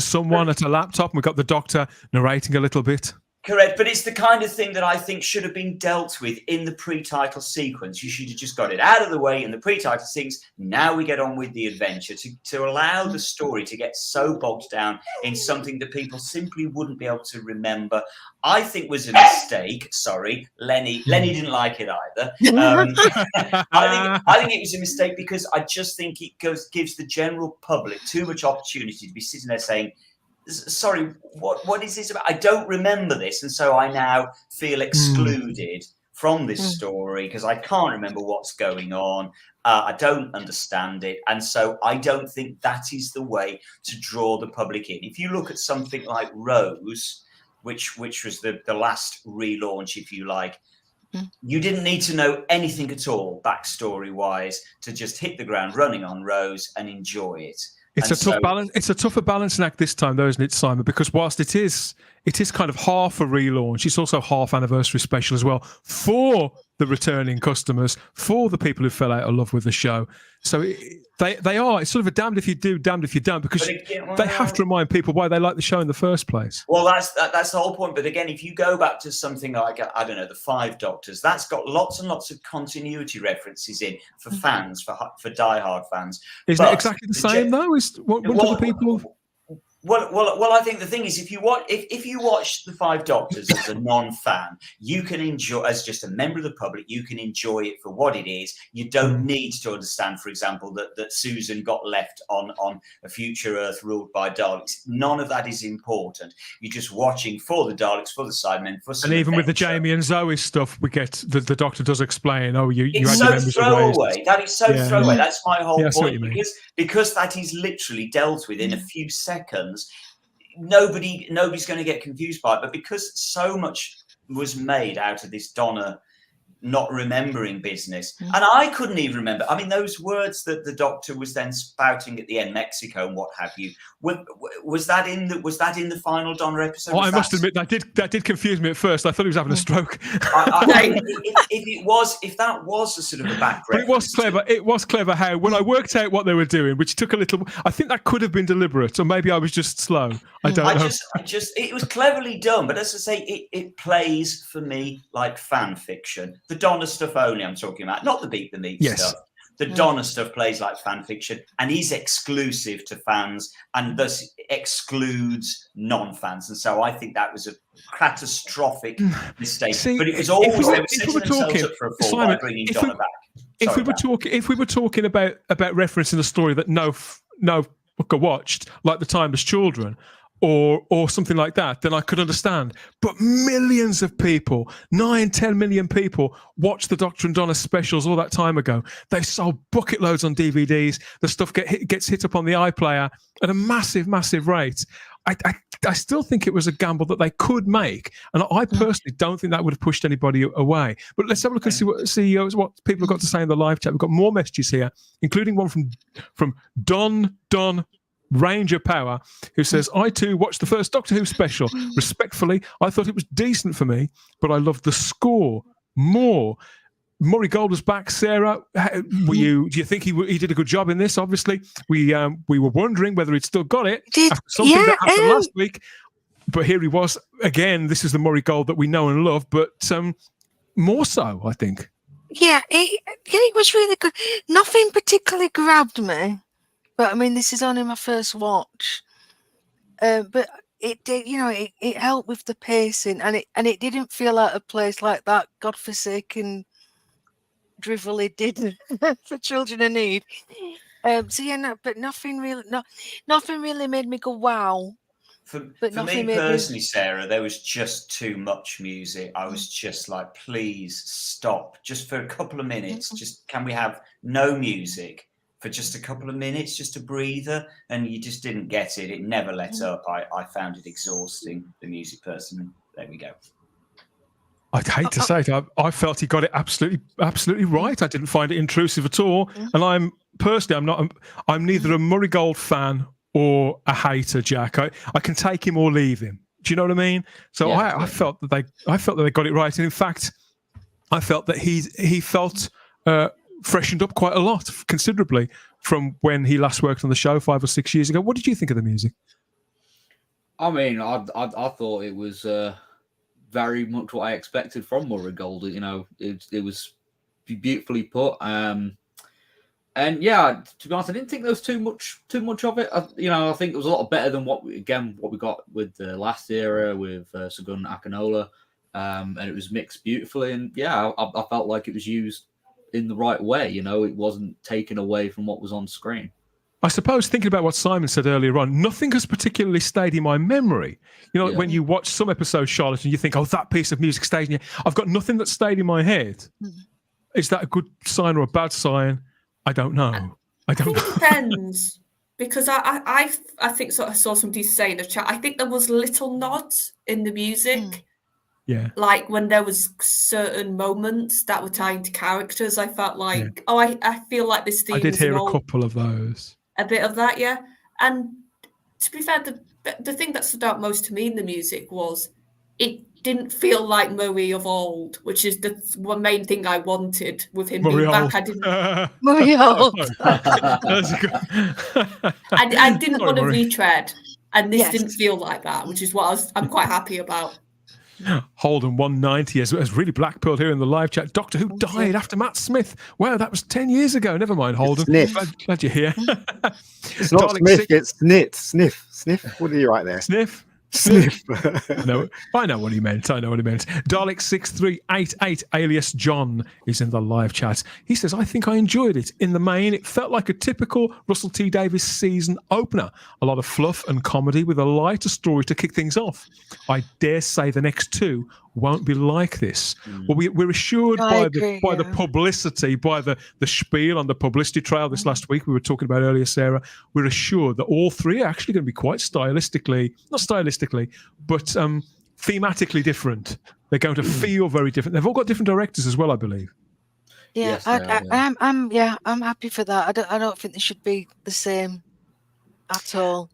someone at a laptop, and we got the Doctor narrating a little bit. Correct, but it's the kind of thing that I think should have been dealt with in the pre-title sequence. You should have just got it out of the way in the pre-title sequence. Now we get on with the adventure, to allow the story to get so bogged down in something that people simply wouldn't be able to remember. I think was a mistake. Sorry, Lenny didn't like it either. I think it was a mistake because I just think it gives the general public too much opportunity to be sitting there saying, sorry, what is this about? I don't remember this, and so I now feel excluded from this story because I can't remember what's going on. I don't understand it, and so I don't think that is the way to draw the public in. If you look at something like Rose, which was the last relaunch, if you like, you didn't need to know anything at all backstory-wise to just hit the ground running on Rose and enjoy it. It's a tough balance. It's a tougher balancing act this time, though, isn't it, Simon? Because whilst it is kind of half a relaunch, it's also half anniversary special as well for the returning customers, for the people who fell out of love with the show. So they are. It's sort of a damned if you do, damned if you don't, because they have to remind people why they like the show in the first place. Well, that's the whole point. But again, if you go back to something like, I don't know, the Five Doctors, that's got lots and lots of continuity references in for fans, for diehard fans. Isn't it exactly the same though? What do the people? Well, I think the thing is, if you watch the Five Doctors as a non-fan, you can enjoy, as just a member of the public, you can enjoy it for what it is. You don't need to understand, for example, that Susan got left on a future Earth ruled by Daleks. None of that is important. You're just watching for the Daleks, for the Cybermen, for some. And even with the Jamie and Zoe stuff, we get the Doctor does explain. Oh, you it's had so throwaway. That is so throwaway. That's my whole point. Because that is literally dealt with in a few seconds. Nobody's going to get confused by it, but because so much was made out of this Donna not remembering business, and I couldn't even remember. I mean, those words that the Doctor was then spouting at the end, Mexico and what have you, was that in the final Donna episode? I must admit that did confuse me at first. I thought he was having a stroke. If that was a sort of a back reference, but it was clever. It was clever how when I worked out what they were doing, which took a little. I think that could have been deliberate, or maybe I was just slow. I don't know. It was cleverly done, but as I say, it plays for me like fan fiction. The Donna stuff only I'm talking about, not the Beat the Meat stuff. The Donna stuff plays like fan fiction and is exclusive to fans and thus excludes non-fans. And so I think that was a catastrophic mistake. But it was always setting themselves up for a fall by bringing Donna back. If we were talking about referencing a story that no booker watched, like The Timeless Children, or something like that, then I could understand. But millions of people, 9-10 million people, watched the Doctor and Donna specials all that time ago. They sold bucket loads on DVDs. The stuff gets hit up on the iPlayer at a massive, massive rate. I still think it was a gamble that they could make, and I personally don't think that would have pushed anybody away. But let's have a look and see what people have got to say in the live chat. We've got more messages here, including one from Don Ranger Power, who says, I too watched the first Doctor Who special. Respectfully, I thought it was decent for me, but I loved the score more. Murray Gold was back. Sarah, do you think he did a good job in this? Obviously, we were wondering whether he'd still got it after something that happened last week. But here he was again. This is the Murray Gold that we know and love, but more so, I think. Yeah, it was really good. Nothing particularly grabbed me. But I mean, this is only my first watch, but it did. It helped with the pacing, and it didn't feel out of place like that godforsaken drivel it did for Children in Need. But nothing really made me go wow. For me personally, Sarah, there was just too much music. I was just like, please stop, just for a couple of minutes. Just can we have no music? For just a couple of minutes, just a breather, and you just didn't get it. It never let up. I found it exhausting, the music person. There we go. I'd hate to say it. I felt he got it absolutely right. I didn't find it intrusive at all. And I'm neither a Murray Gold fan or a hater, Jack. I can take him or leave him. Do you know what I mean? So I felt that they got it right. And in fact, I felt that he felt freshened up quite a lot, considerably, from when he last worked on the show 5 or 6 years ago. What did you think of the music? I mean, I thought it was very much what I expected from Murray Gold. It was beautifully put. And yeah, to be honest, I didn't think there was too much of it. I think it was a lot better than what we got with the last era with Sagun Akinola, and it was mixed beautifully. And yeah, I felt like it was used in the right way. It wasn't taken away from what was on screen. I suppose, thinking about what Simon said earlier on, nothing has particularly stayed in my memory. When you watch some episodes, Charlotte, and you think, oh, that piece of music stayed in you. I've got nothing that stayed in my head. Is that a good sign or a bad sign? I don't know. It depends. Because I think I saw somebody say in the chat, I think there was little nods in the music. Yeah. Like when there was certain moments that were tied to characters, I felt like, I feel like this theme. I did hear a couple of those. A bit of that, yeah. And to be fair, the thing that stood out most to me in the music was it didn't feel like Murray of old, which is the one main thing I wanted with him being back. I didn't Murray old. I didn't want to retread, and this didn't feel like that, which is what I'm quite happy about. Holden 190 has really blackpilled here in the live chat. Doctor Who died after Matt Smith. Wow, that was 10 years ago. Never mind, Holden. Glad you're here. It's not Smith, it's Snit. Sniff. What are you right there? Sniff. I know what he meant. Dalek 6388 alias John is in the live chat. He says, I think I enjoyed it. In the main, it felt like a typical Russell T Davies season opener. A lot of fluff and comedy with a lighter story to kick things off. I dare say the next two won't be like this. Well, we're assured by the publicity, by the spiel on the publicity trail this last week we were talking about earlier, Sarah. We're assured that all three are actually going to be quite not stylistically, but thematically different. They're going to feel very different. They've all got different directors as well, I believe. Yeah, yes, I'm happy for that. I don't think they should be the same at all.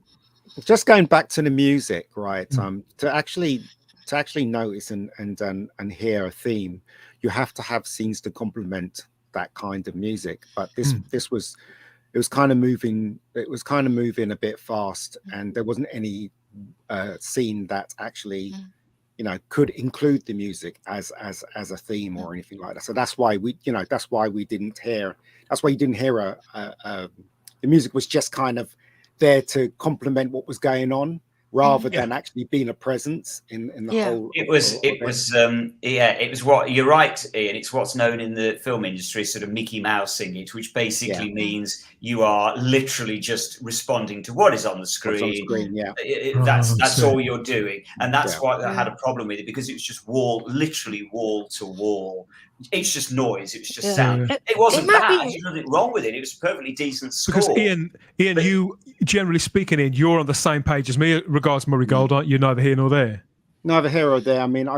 Just going back to the music, right? To actually notice and hear a theme, you have to have scenes to complement that kind of music. But it was kind of moving a bit fast, and there wasn't any scene that actually could include the music as a theme or anything like that. So that's why you didn't hear the music was just kind of there to complement what was going on, rather than actually being a presence in the whole. It was what you're right, Ian. It's what's known in the film industry sort of Mickey Mousing it, which basically means you are literally just responding to what is on the screen. That's all you're doing, and that's why I had a problem with it, because it was just literally wall to wall. It's just noise. It was just sound. It wasn't bad. There's nothing wrong with it. It was a perfectly decent score. Because Ian, you generally speaking, you're on the same page as me regards Murray Gold, aren't you? Neither here nor there. Neither here or there. I mean,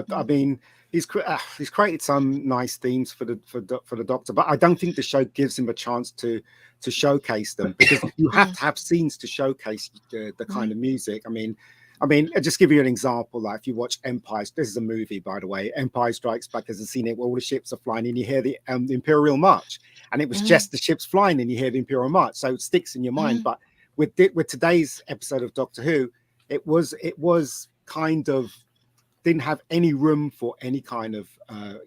he's created some nice themes for the Doctor, but I don't think the show gives him a chance to showcase them, because you have to have scenes to showcase the kind of music. I mean, I'll just give you an example. Like if you watch Empire, this is a movie, by the way, Empire Strikes Back, as a scene where all the ships are flying and you hear the Imperial March, and it was just the ships flying and you hear the Imperial March, so it sticks in your mind. But with today's episode of Doctor Who, it was kind of didn't have any room for any kind of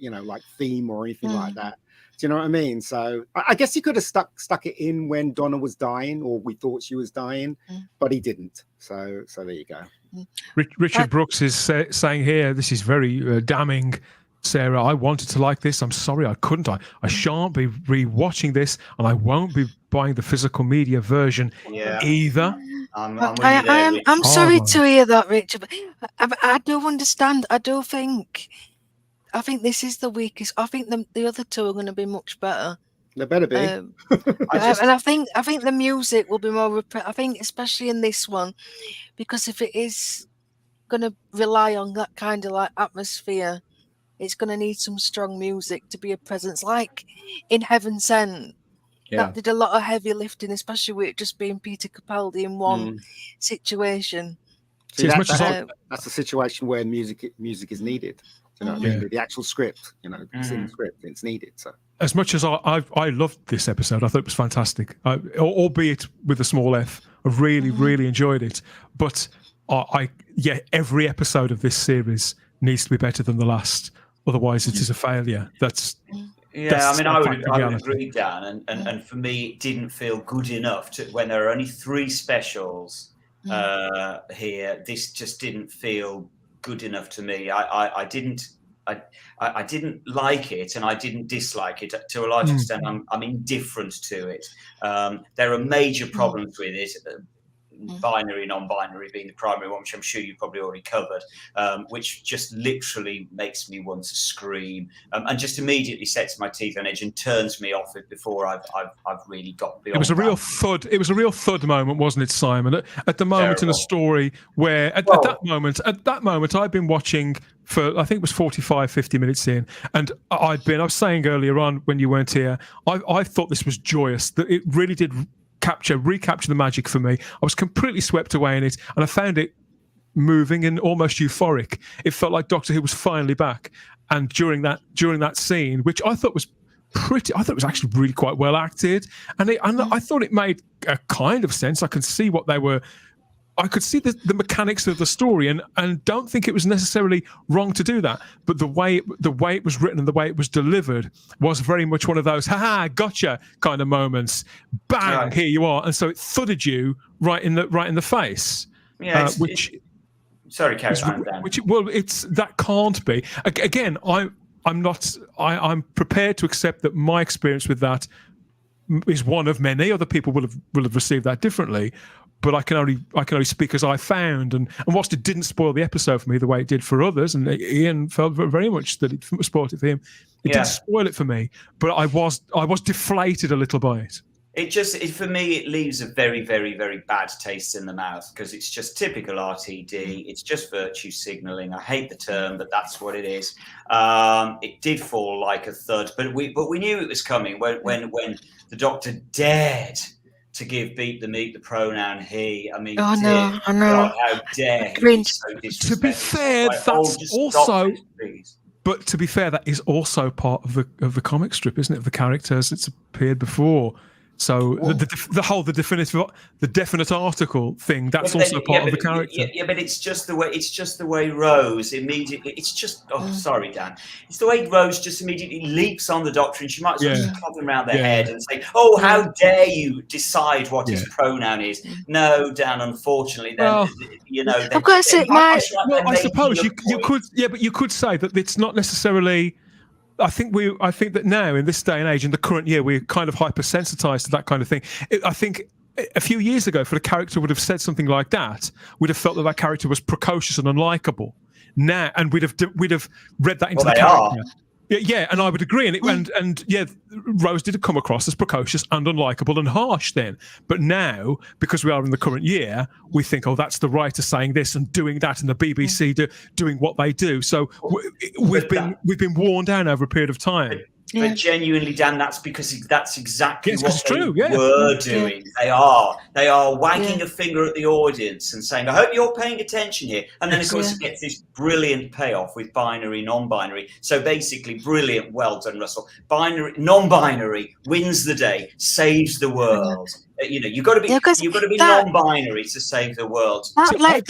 like theme or anything like that. Do you know what I mean? So I guess he could have stuck it in when Donna was dying, or we thought she was dying, but he didn't. So there you go. Richard Brooks is saying here, this is very damning. Sarah, I wanted to like this. I'm sorry I couldn't. I shan't be re-watching this, and I won't be buying the physical media version either. I'm sorry to hear that, Richard. I do understand. I think this is the weakest. I think the other two are going to be much better. They better be. And I think the music will be more. I think especially in this one, because if it is going to rely on that kind of like atmosphere, it's going to need some strong music to be a presence. Like in Heaven Sent, that did a lot of heavy lifting, especially with it just being Peter Capaldi in one situation. See, that's a situation where music is needed. You know what I mean? The actual script, it's in the script, it's needed. So as much as I loved this episode, I thought it was fantastic, albeit with a small f. I really, really enjoyed it. But every episode of this series needs to be better than the last. Otherwise, it is a failure. I would agree, Dan. And for me, it didn't feel good enough when there are only 3 specials here. This just didn't feel good enough to me. I didn't like it, and I didn't dislike it. To a large extent, I'm indifferent to it. There are major problems with it. Binary, non-binary being the primary one, which I'm sure you've probably already covered, which just literally makes me want to scream, and just immediately sets my teeth on edge and turns me off it before I've really got beyond. It was a real thud. It was a real thud moment, wasn't it, Simon? At the moment in a story where at that moment I'd been watching for, I think it was 45, 50 minutes in, and I was saying earlier on when you weren't here, I thought this was joyous, that it really did recapture the magic for me. I was completely swept away in it, and I found it moving and almost euphoric. It felt like Doctor Who was finally back. And during that scene, which I thought was actually really quite well acted, and I thought it made a kind of sense. I can see what they were I could see the mechanics of the story, and don't think it was necessarily wrong to do that. But the way it was written and the way it was delivered was very much one of those "ha gotcha" kind of moments. Bang! Right. Here you are, and so it thudded you right in the face. Yeah, sorry, carry is, on, Dan. That can't be. Again, I'm prepared to accept that my experience with that is one of many. Other people will have received that differently. But I can only speak as I found, and whilst it didn't spoil the episode for me the way it did for others, and Ian felt very much that it spoiled it for him, it didn't spoil it for me. But I was deflated a little by it. For me, it leaves a very, very, very bad taste in the mouth because it's just typical RTD. It's just virtue signaling. I hate the term, but that's what it is. It did fall like a thud, but we knew it was coming when the Doctor dared to give Beat the Meat the pronoun he. I mean, I know. God, how dare he be so disrespectful. To be fair, that's also. But to be fair, that is also part of the comic strip, isn't it? Of the characters that's appeared before. So the definite article thing, that's also part of the character. Yeah, but it's just the way Rose immediately. It's just sorry, Dan. It's the way Rose just immediately leaps on the Doctor, and she might as well just club him around the head and say, "Oh, how dare you decide what his pronoun is?" No, Dan. Unfortunately, then I've got to say, I suppose you could, but you could say that it's not necessarily. I think that now in this day and age, in the current year, we're kind of hypersensitized to that kind of thing. I think a few years ago, if a character would have said something like that, we'd have felt that character was precocious and unlikable. Now, and we'd have read that into the character. Yeah, and I would agree. And Rose did come across as precocious and unlikable and harsh then. But now, because we are in the current year, we think, that's the writer saying this and doing that, and the BBC doing what they do. So we've been worn down over a period of time. But genuinely, Dan, that's because that's exactly what they were doing. Yeah. They are wagging a finger at the audience and saying, "I hope you're paying attention here." And then, of course, it gets this brilliant payoff with binary, non-binary. So basically, brilliant. Well done, Russell. Non-binary wins the day, saves the world. You've got to be non-binary to save the world. I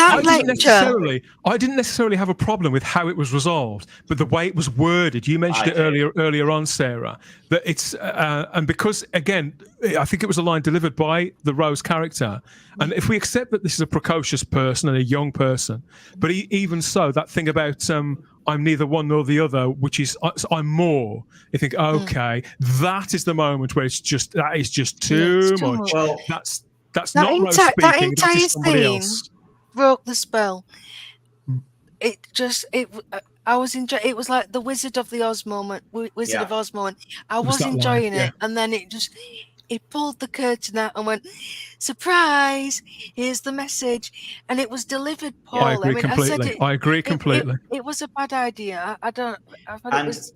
didn't necessarily have a problem with how it was resolved, but the way it was worded. You mentioned it earlier on, Sarah. That it's and because again, I think it was a line delivered by the Rose character. And if we accept that this is a precocious person and a young person, but even so, that thing about I'm neither one nor the other, which is I'm more. You think, okay, that is the moment where that is just too much. Well, that's not Rose speaking. That entire that is somebody scene else. broke the spell. I was enjoying. It was like the Wizard of Oz moment. I was enjoying it, and then it pulled the curtain out and went, "Surprise! Here's the message," and it was delivered poorly. I agree completely. It was a bad idea. I thought it was.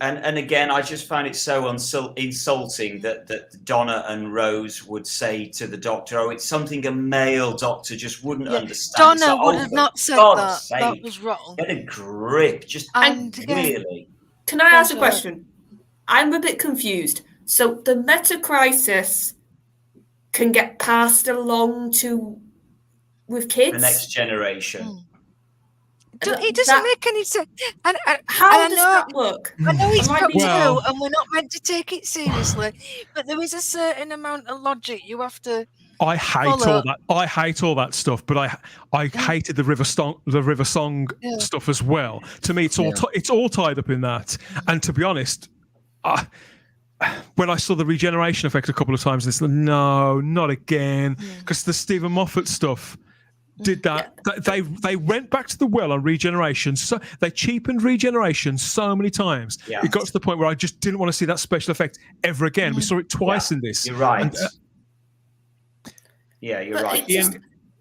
And again, I just found it so insulting that Donna and Rose would say to the Doctor, "Oh, it's something a male Doctor just wouldn't understand." Donna would have not said that. That was wrong. Get a grip. Just really. Can I ask a question? I'm a bit confused. So the meta crisis can get passed along with kids? The next generation. It doesn't make any sense. How does that work? I know it's Doctor Who, and we're not meant to take it seriously, but there is a certain amount of logic you have to. I hate all that. I hate all that stuff, but I hated the River Song stuff as well. To me, it's all tied up in that. And to be honest, when I saw the regeneration effect a couple of times, I said, no, not again, because the Stephen Moffat stuff did that. They went back to the well on regeneration. So they cheapened regeneration so many times. Yeah. It got to the point where I just didn't want to see that special effect ever again. We saw it twice in this. You're right. You're right.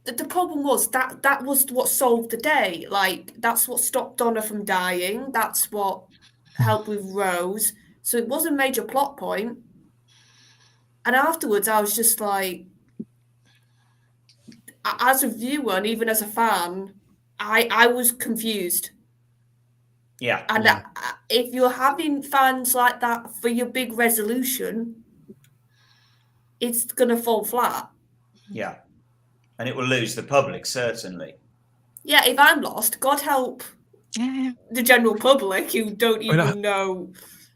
The problem was that was what solved the day. Like, that's what stopped Donna from dying. That's what helped with Rose. So it was a major plot point. And afterwards, I was just like, as a viewer and even as a fan, I was confused. Yeah. And if you're having fans like that for your big resolution, it's going to fall flat. Yeah. And it will lose the public, certainly. Yeah, if I'm lost, God help the general public who don't even know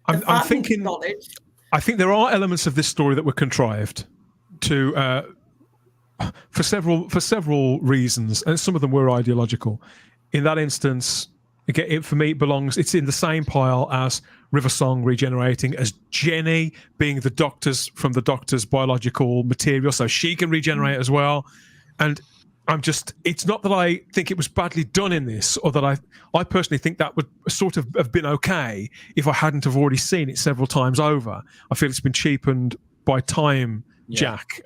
the I'm thinking, knowledge. I think there are elements of this story that were contrived to for several reasons, and some of them were ideological. In that instance, again, for me, it's in the same pile as River Song regenerating, as Jenny being the Doctor's biological material, so she can regenerate as well. And it's not that I think it was badly done in this, or that I personally think that would sort of have been okay if I hadn't have already seen it several times over. I feel it's been cheapened by time, Jack.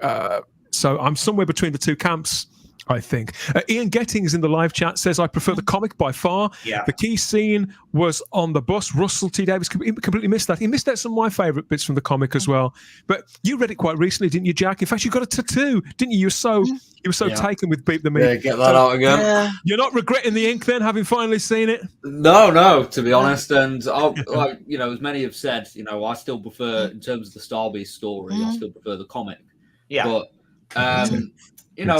So I'm somewhere between the two camps, I think. Ian Gettings in the live chat says, I prefer the comic by far. Yeah. The key scene was on the bus. Russell T. Davis completely missed that. He missed out some of my favourite bits from the comic as well. But you read it quite recently, didn't you, Jack? In fact, you got a tattoo, didn't you? You were so taken with Beep the Meat. Yeah, get that out again. Yeah. You're not regretting the ink then, having finally seen it? No, to be honest. And like, as many have said, I still prefer, in terms of the Starbeast story, I still prefer the comic. Yeah. But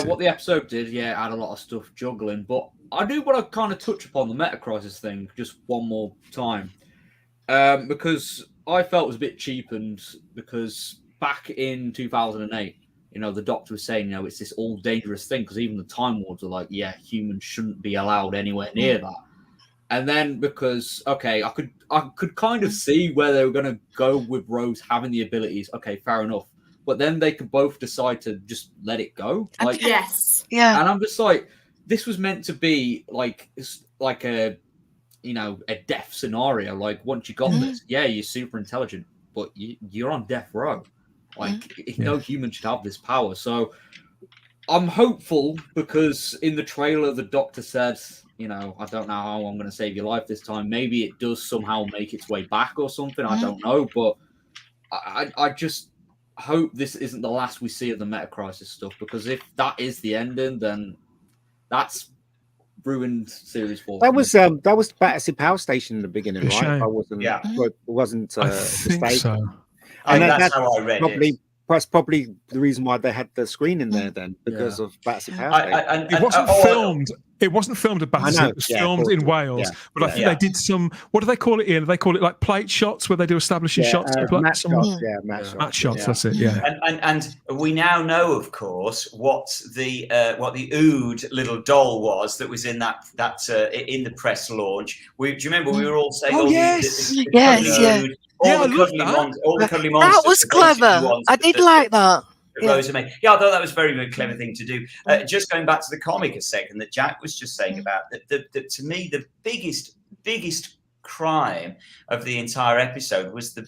what the episode did, had a lot of stuff juggling. But I do want to kind of touch upon the Metacrisis thing just one more time, because I felt it was a bit cheapened. Because back in 2008, the Doctor was saying, it's this all dangerous thing. Because even the Time Lords are like, humans shouldn't be allowed anywhere near that. And then because I could kind of see where they were going to go with Rose having the abilities. Okay, fair enough. But then they could both decide to just let it go. Like, yes. Yeah. And I'm just like, this was meant to be like a death scenario. Like, once you got this, you're super intelligent, but you're on death row. Like, no human should have this power. So I'm hopeful, because in the trailer, the Doctor said, I don't know how I'm going to save your life this time. Maybe it does somehow make its way back or something. I don't know. But I just hope this isn't the last we see of the Metacrisis stuff, because if that is the ending, then that's ruined series 4. That was Battersea Power Station in the beginning, right? Shame. It wasn't I think mistake. so. And that's how I read it. That's probably the reason why they had the screen in there then, because of Battersea Power Station. It wasn't filmed. It wasn't filmed at Battersea. It was filmed in Wales. Yeah, but I think they did some. What do they call it, Ian? They call it like plate shots, where they do establishing shots. Match shots. Match shots. That's it. Yeah. And we now know, of course, what the Ood little doll was that was in that in the press launch. Do you remember we were all saying? Oh, yes. All the cuddly monsters. That was clever. I did like that. Rose and me. Yeah, I thought that was a very, very clever thing to do. Just going back to the comic a second that Jack was just saying about, that to me, the biggest crime of the entire episode was the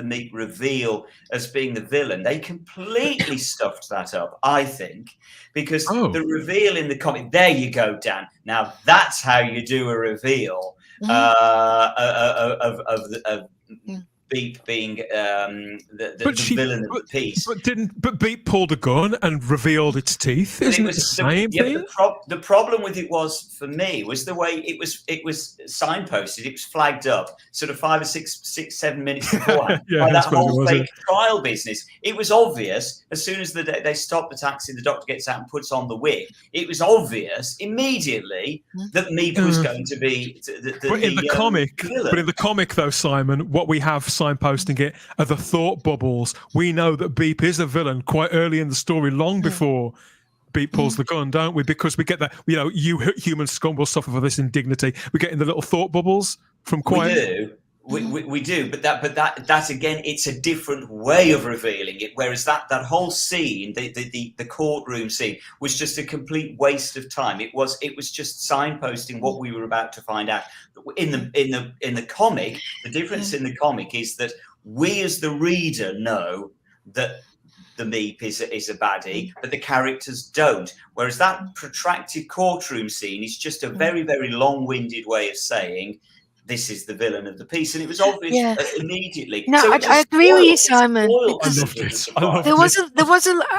Meat reveal as being the villain. They completely stuffed that up, I think, because the reveal in the comic, there you go, Dan. Now that's how you do a reveal of Beep being the villain of the piece. But Beep pulled a gun and revealed its teeth. Isn't it the same thing? The problem with it was, for me, was the way it was signposted. It was flagged up sort of 5 or 6, 7 minutes beforehand by that whole fake trial business. It was obvious as soon as they stopped the taxi, the Doctor gets out and puts on the wig. It was obvious immediately that Meep was going to be in the comic, though, Simon, what we have signposting it are the thought bubbles. We know that Beep is a villain quite early in the story, long before Beep pulls the gun, don't we? Because we get that, you human scum will suffer for this indignity. We get in the little thought bubbles from quite. We do, but that again, it's a different way of revealing it. Whereas that whole scene, the courtroom scene, was just a complete waste of time. It was just signposting what we were about to find out. In the comic, the difference in the comic is that we as the reader know that the Meep is a baddie, but the characters don't. Whereas that protracted courtroom scene is just a very, very long-winded way of saying this is the villain of the piece, and it was obvious immediately. No, so I agree with you, Simon. There was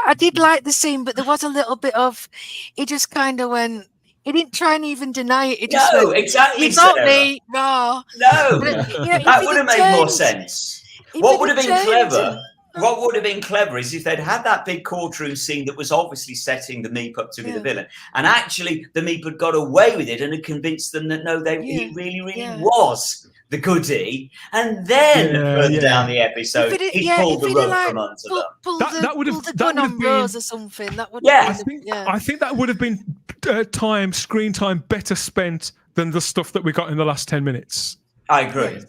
I did like the scene, but there was a little bit of. He just kind of went. He didn't try and even deny it. He just went, exactly. You got me, raw. No, that would have made more sense. What would have been clever? what would have been clever is if they'd had that big courtroom scene that was obviously setting the Meep up to be the villain, and actually the Meep had got away with it and had convinced them that no, he really was the goodie, and then further down the episode, he pulled the rug from under them. That would have been Rose or something. That would I think that would have been screen time better spent than the stuff that we got in the last 10 minutes. I agree.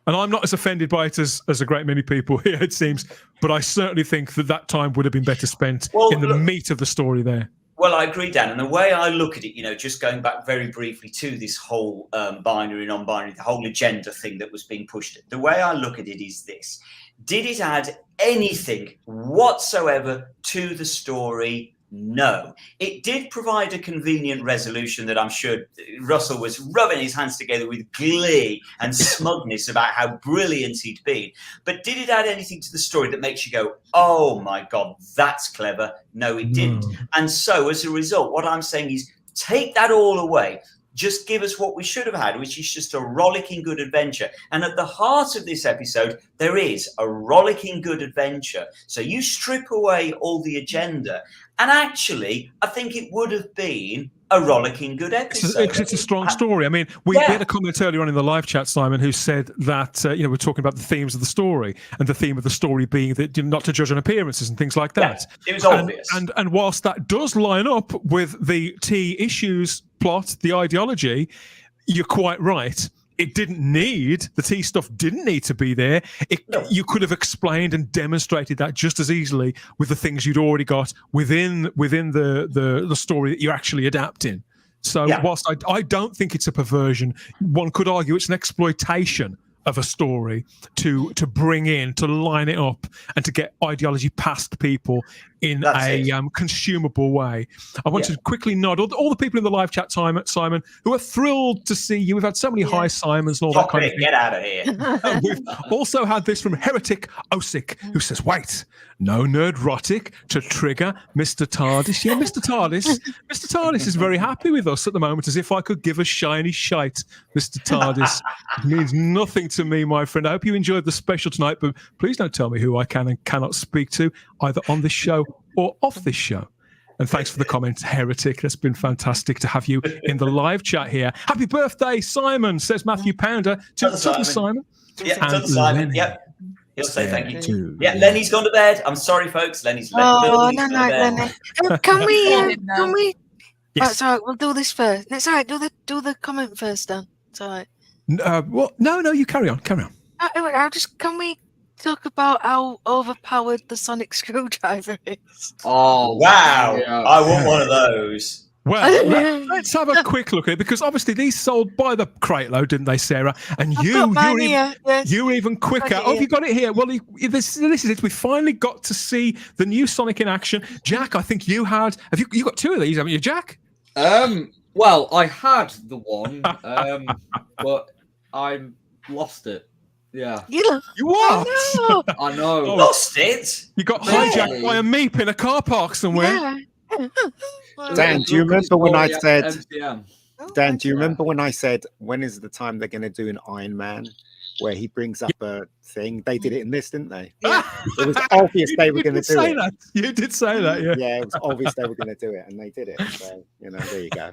And I'm not as offended by it as a great many people here, it seems, but I certainly think that time would have been better spent in the meat of the story there. Well, I agree, Dan. And the way I look at it, just going back very briefly to this whole binary, non-binary, the whole agenda thing that was being pushed, the way I look at it is this. Did it add anything whatsoever to the story? No. It did provide a convenient resolution that I'm sure Russell was rubbing his hands together with glee and smugness about how brilliant he'd been. But did it add anything to the story that makes you go, oh my God, that's clever? No, it didn't. And so as a result, what I'm saying is take that all away. Just give us what we should have had, which is just a rollicking good adventure. And at the heart of this episode, there is a rollicking good adventure. So you strip away all the agenda. And actually, I think it would have been a rollicking good episode. It's a strong story. I mean, we had a comment earlier on in the live chat, Simon, who said that, we're talking about the themes of the story, and the theme of the story being that not to judge on appearances and things like that. Yeah, it was obvious. And whilst that does line up with the T issues plot, the ideology, you're quite right. It the T stuff didn't need to be there. You could have explained and demonstrated that just as easily with the things you'd already got within the story that you're actually adapting. So whilst I don't think it's a perversion, one could argue it's an exploitation of a story to bring in, to line it up, and to get ideology past people in consumable way. I want to quickly nod all the people in the live chat, Simon, who are thrilled to see you. We've had so many hi Simons and all that kind of thing. Get out of here. We've also had this from Heretic Osick, who says, wait, no nerdrotic to trigger Mr. TARDIS. Yeah, Mr. TARDIS. Mr. TARDIS is very happy with us at the moment, as if I could give a shiny shite, Mr. TARDIS. It means nothing to me, my friend. I hope you enjoyed the special tonight, but please don't tell me who I can and cannot speak to, either on this show or off this show. And thanks for the comment, Heretic. That's been fantastic to have you in the live chat here. Happy birthday, Simon, says Matthew Pounder. To Simon. Yeah, to Simon. Yep. He'll say thank you. Yeah, Lenny's gone to bed. I'm sorry, folks. Lenny's left the building. Oh, no, Lenny. Can we? Yes. That's all right. We'll do this first. It's all right. Do the comment first, Dan. It's all right. No, you carry on. Can we talk about how overpowered the sonic screwdriver is? Oh, wow. Yeah. I want one of those. Well, let's have a quick look at it, because obviously these sold by the crate load, didn't they, Sarah? And you're even quicker. Oh, have you got it here? Well, this is it. We finally got to see the new Sonic in action. Jack, I think you got two of these, haven't you, Jack? Well, I had the one, but I lost it. Yeah. You what? I know. Lost it? You got hijacked by a meep in a car park somewhere. Yeah. Dan, do you remember when I said? MCM. Dan, do you remember when I said, when is the time they're going to do an Iron Man where he brings up a thing? They did it in this, didn't they? Yeah. It was obvious they were going to do it. That. You did say that, yeah. Yeah, it was obvious they were going to do it, and they did it. So, there you go.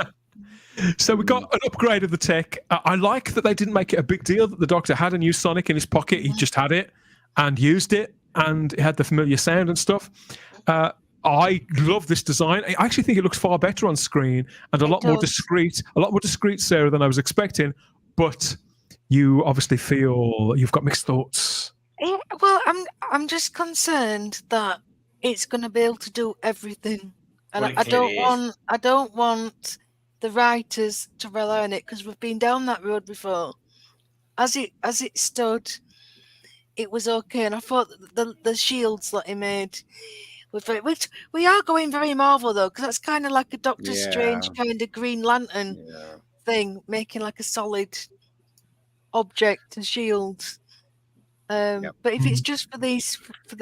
So we got an upgrade of the tech. I like that they didn't make it a big deal that the Doctor had a new Sonic in his pocket. He just had it and used it, and it had the familiar sound and stuff. I love this design. I actually think it looks far better on screen and a lot more discreet, Sarah, than I was expecting. But you obviously feel you've got mixed thoughts. Yeah, well, I'm just concerned that it's going to be able to do everything, and I don't want the writers to rely on it, because we've been down that road before. As it stood, it was okay, and I thought the shields that he made. Which we are going very Marvel though, because that's kind of like a Doctor Strange kind of Green Lantern thing, making like a solid object and shield. But if it's just for this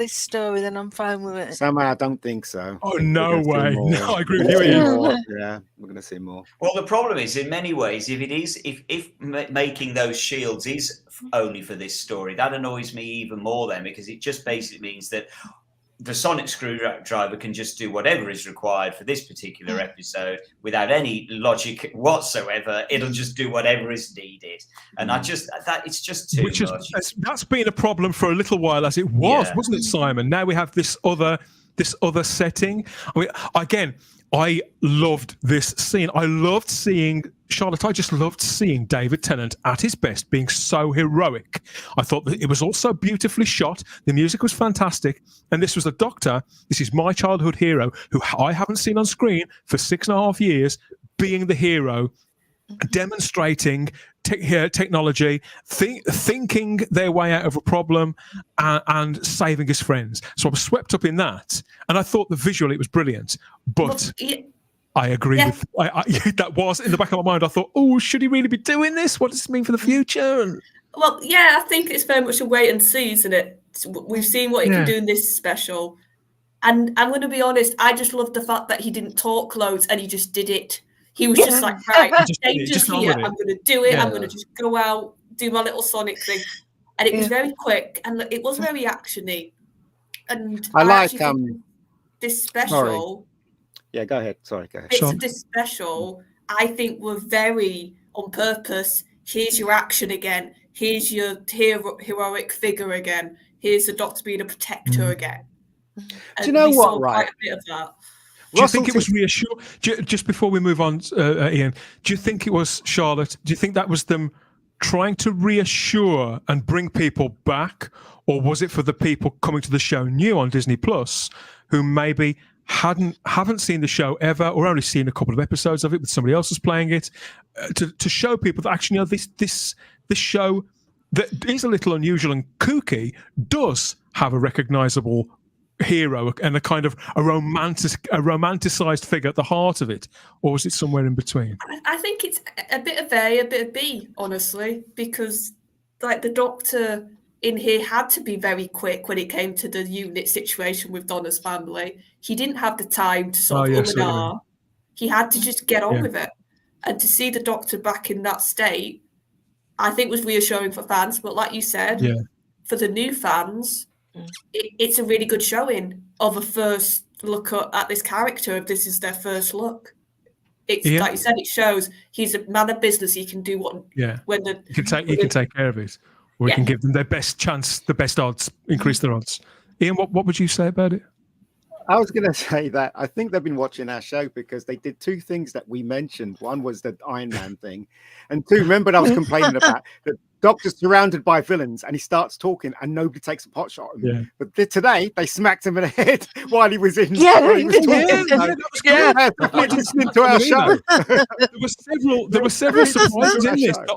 story, then I'm fine with it. Somehow I don't think so. Oh, no way. No, I agree with you, Ian. Yeah, we're going to see more. Well, the problem is, in many ways, if making those shields is only for this story, that annoys me even more then, because it just basically means that the sonic screwdriver can just do whatever is required for this particular episode without any logic whatsoever. It'll just do whatever is needed, and it's just too much. That's been a problem for a little while, as it was, wasn't it, Simon? Now we have this other setting. I mean, again, I loved this scene. I loved seeing Charlotte. I just loved seeing David Tennant at his best, being so heroic. I thought that it was also beautifully shot. The music was fantastic. And this was the Doctor. This is my childhood hero, who I haven't seen on screen for 6.5 years, being the hero, demonstrating technology, thinking their way out of a problem, and saving his friends. So I was swept up in that, and I thought that visually it was brilliant. But I agree with that was in the back of my mind. I thought, oh, should he really be doing this? What does this mean for the future? Well, yeah, I think it's very much a wait and see, isn't it? We've seen what he can do in this special, and I'm going to be honest. I just love the fact that he didn't talk loads and he just did it. He was just like, right, danger's here. I'm going to do it. Yeah. I'm going to just go out, do my little Sonic thing. And it was very quick and it was very actiony. And I like this special. Sorry. Yeah, go ahead. Sorry, go ahead. Bits of this special, I think, were very on purpose. Here's your action again. Here's your heroic figure again. Here's the Doctor being a protector again. And do you know what? Right. Quite a bit of that. Do you think it was reassuring? Just before we move on, Ian, do you think it was, Charlotte, do you think that was them trying to reassure and bring people back? Or was it for the people coming to the show new on Disney Plus who maybe haven't seen the show ever, or only seen a couple of episodes of it with somebody else who's playing it, to show people that actually, you know, this show that is a little unusual and kooky does have a recognizable hero and a kind of a romanticized figure at the heart of it? Or was it somewhere in between? I think it's a bit of A, a bit of B, honestly, because like the Doctor in here had to be very quick when it came to the unit situation with Donna's family. He didn't have the time to sort of He had to just get on with it. And to see the Doctor back in that state, I think was reassuring for fans. But like you said, for the new fans, it's a really good showing of a first look at this character. If this is their first look, it's like you said, it shows he's a man of business. He can do what when he can take care of it, or he can give them their best chance, the best odds, increase their odds. Ian, what would you say about it? I was going to say that I think they've been watching our show because they did two things that we mentioned. One was the Iron Man thing, and two, remember I was complaining about the Doctor's surrounded by villains and he starts talking and nobody takes a pot shot at him. But today they smacked him in the head while he was in. Listening to our show. There were several surprises in this that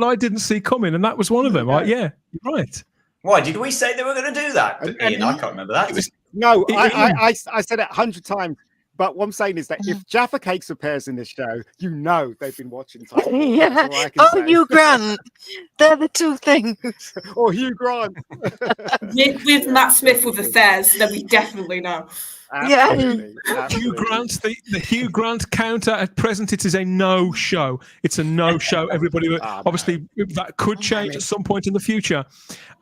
I didn't see coming, and that was one of them. You're right. Why did we say they were going to do that? Ian, I can't remember that. No, I said it 100 times. But what I'm saying is that if Jaffa Cakes appears in this show, you know they've been watching something. Hugh Grant. They're the two things. Or Hugh Grant. with Matt Smith with affairs, then we definitely know. Absolutely. Hugh Grant, the Hugh Grant counter at present, it is a no-show. It's a no-show. Everybody, obviously, that could change at some point in the future.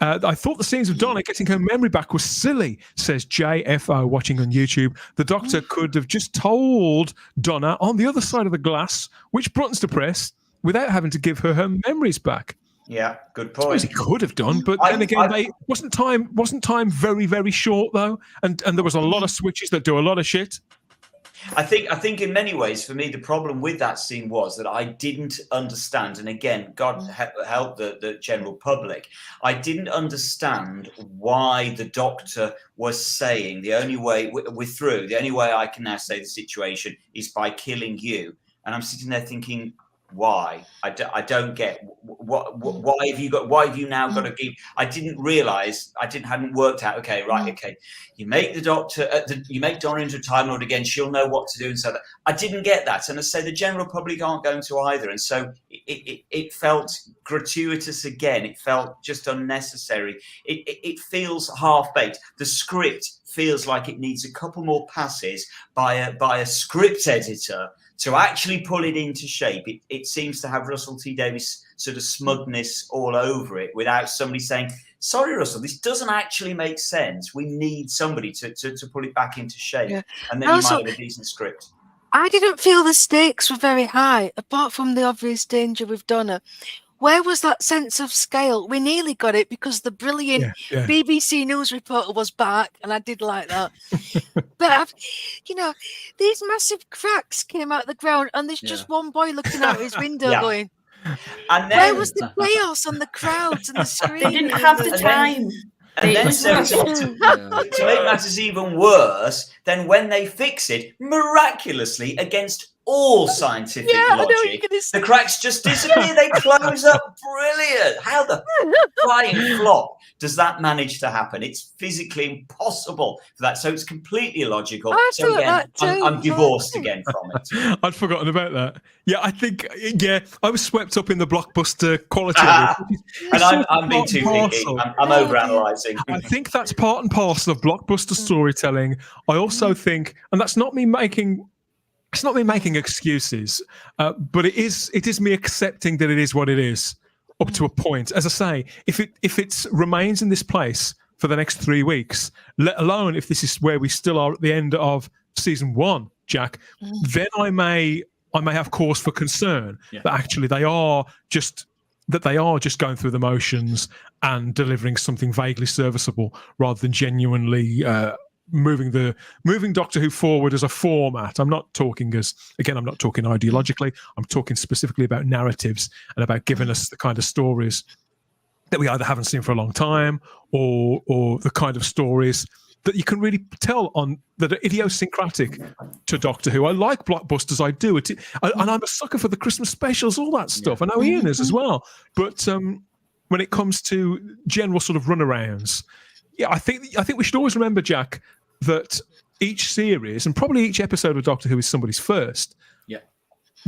I thought the scenes of Donna getting her memory back was silly, says JFO watching on YouTube. The Doctor could have just told Donna on the other side of the glass which buttons to press without having to give her memories back. Yeah, good point. I suppose he could have done, but then again, wasn't time very, very short though, and there was a lot of switches that do a lot of shit. I think in many ways, for me, the problem with that scene was that I didn't understand, and again, God help the general public, I didn't understand why the Doctor was saying the only way we're through. The only way I can now save the situation is by killing you, and I'm sitting there thinking, why? I don't get why have you now got to give? I didn't realize, hadn't worked out. Okay, right, okay. You make the Doctor, you make Donna into a Time Lord again. She'll know what to do, and so that I didn't get that. And I say the general public aren't going to either, and so it felt gratuitous again. It felt just unnecessary. It feels half baked. The script feels like it needs a couple more passes by a script editor to actually pull it into shape. It seems to have Russell T Davies sort of smugness all over it without somebody saying, sorry, Russell, this doesn't actually make sense. We need somebody to pull it back into shape. Yeah. And then also, you might have a decent script. I didn't feel the stakes were very high, apart from the obvious danger with Donna. Where was that sense of scale? We nearly got it because the brilliant BBC News reporter was back, and I did like that. But, these massive cracks came out of the ground, and there's just one boy looking out his window going, and then, where was the chaos and the crowds and the screen? They didn't have the time. And then to make matters even worse, then when they fix it, miraculously, against all scientific logic, the cracks just disappear. They close up. Brilliant. How the flying flop does that manage to happen? It's physically impossible for that. So it's completely illogical. So again, I'm divorced again from it. I'd forgotten about that. Yeah, I think, I was swept up in the blockbuster quality of it. And I'm being too picky. I'm overanalyzing. I think that's part and parcel of blockbuster storytelling. I also think, and that's not me making... It's not me making excuses, but it is me accepting that it is what it is up to a point. As I say, if it remains in this place for the next 3 weeks, let alone if this is where we still are at the end of season 1, Jack, then I may have cause for concern that actually they are just going through the motions and delivering something vaguely serviceable rather than genuinely moving Doctor Who forward as a format. I'm not talking ideologically. I'm talking specifically about narratives and about giving us the kind of stories that we either haven't seen for a long time or the kind of stories that you can really tell on that are idiosyncratic to Doctor Who. I like blockbusters, I do. And I'm a sucker for the Christmas specials, all that stuff. I know Ian is as well. But when it comes to general sort of runarounds, I think we should always remember, Jack, that each series and probably each episode of Doctor Who is somebody's first. Yeah.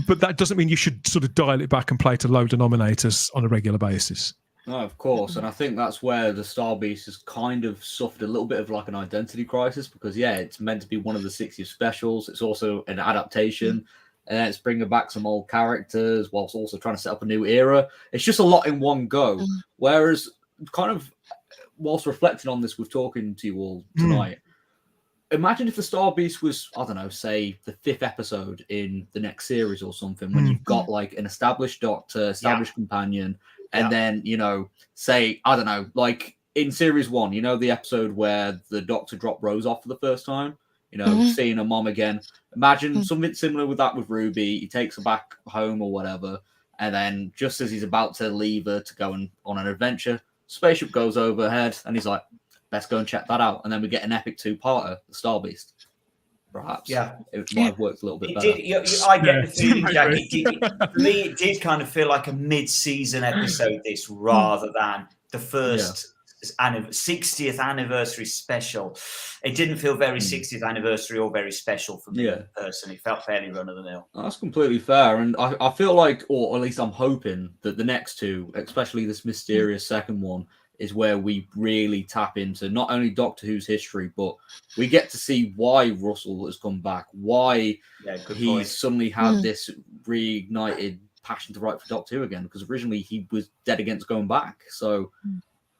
But that doesn't mean you should sort of dial it back and play to low denominators on a regular basis. No, of course. And I think that's where the Star Beast has kind of suffered a little bit of like an identity crisis because, it's meant to be one of the 60th specials. It's also an adaptation. And it's bringing back some old characters whilst also trying to set up a new era. It's just a lot in one go. Whereas kind of whilst reflecting on this with talking to you all tonight, imagine if the Star Beast was, I don't know, say the 5th episode in the next series or something, when you've got like an established Doctor, established companion, and then, say, I don't know, like in series 1, the episode where the Doctor dropped Rose off for the first time, seeing her mom again. Imagine something similar with that with Ruby. He takes her back home or whatever, and then just as he's about to leave her to go on an adventure, spaceship goes overhead, and he's like, let's go and check that out. And then we get an epic 2-parter, The Star Beast. Perhaps. Yeah. It might have worked a little bit better. I get the feeling, Jack, for me, it did kind of feel like a mid-season episode, this, rather than the first 60th anniversary special. It didn't feel very 60th anniversary or very special for me personally. It felt fairly run-of-the-mill. That's completely fair. And I feel like, or at least I'm hoping, that the next two, especially this mysterious second one, is where we really tap into not only Doctor Who's history, but we get to see why Russell has come back, why he's suddenly had this reignited passion to write for Doctor Who again, because originally he was dead against going back. So,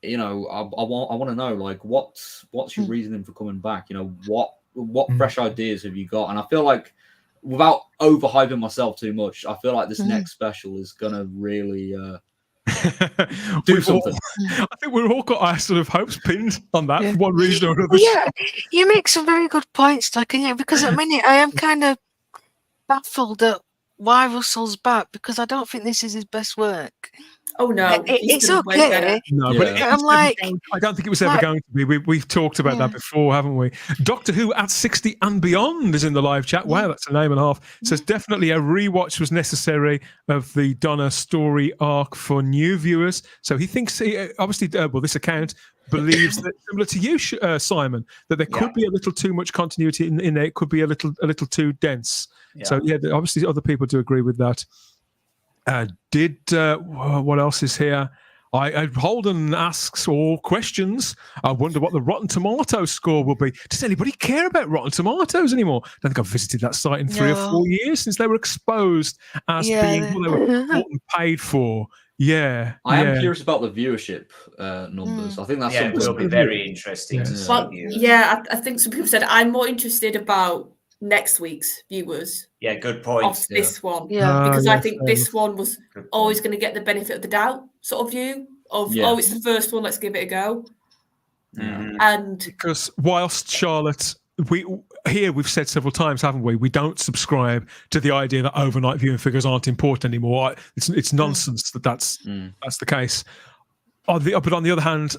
I want to know, like, what's your reasoning for coming back? What fresh ideas have you got? And I feel like, without overhyping myself too much, I feel like this next special is gonna really do something. I think we've all got our sort of hopes pinned on that for one reason or another. Yeah, you make some very good points, Doc, because at the minute I am kind of baffled at why Russell's back, because I don't think this is his best work. Oh no, it's okay. No, but I'm like, I don't think it was ever going to be. We've talked about that before, haven't we? Doctor Who at 60 and Beyond is in the live chat. Wow, that's a name and a half. It says definitely a rewatch was necessary of the Donna story arc for new viewers. So he thinks, obviously, this account believes that, similar to you, Simon, that there could be a little too much continuity in there. It could be a little too dense. Yeah. So obviously other people do agree with that. What else is here? Holden asks or questions. I wonder what the Rotten Tomatoes score will be. Does anybody care about Rotten Tomatoes anymore? I don't think I've visited that site in 3 or 4 years since they were exposed as being what they were bought and paid for. Yeah, I am curious about the viewership numbers. I think that's something will be very interesting to see. Yeah, I think some people said I'm more interested about next week's viewers. Yeah, good point. Of this one, because I think this one was always going to get the benefit of the doubt sort of view of it's the first one, let's give it a go. And because whilst Charlotte, we've said several times, haven't we? We don't subscribe to the idea that overnight viewing figures aren't important anymore. It's nonsense that's the case. But on the other hand,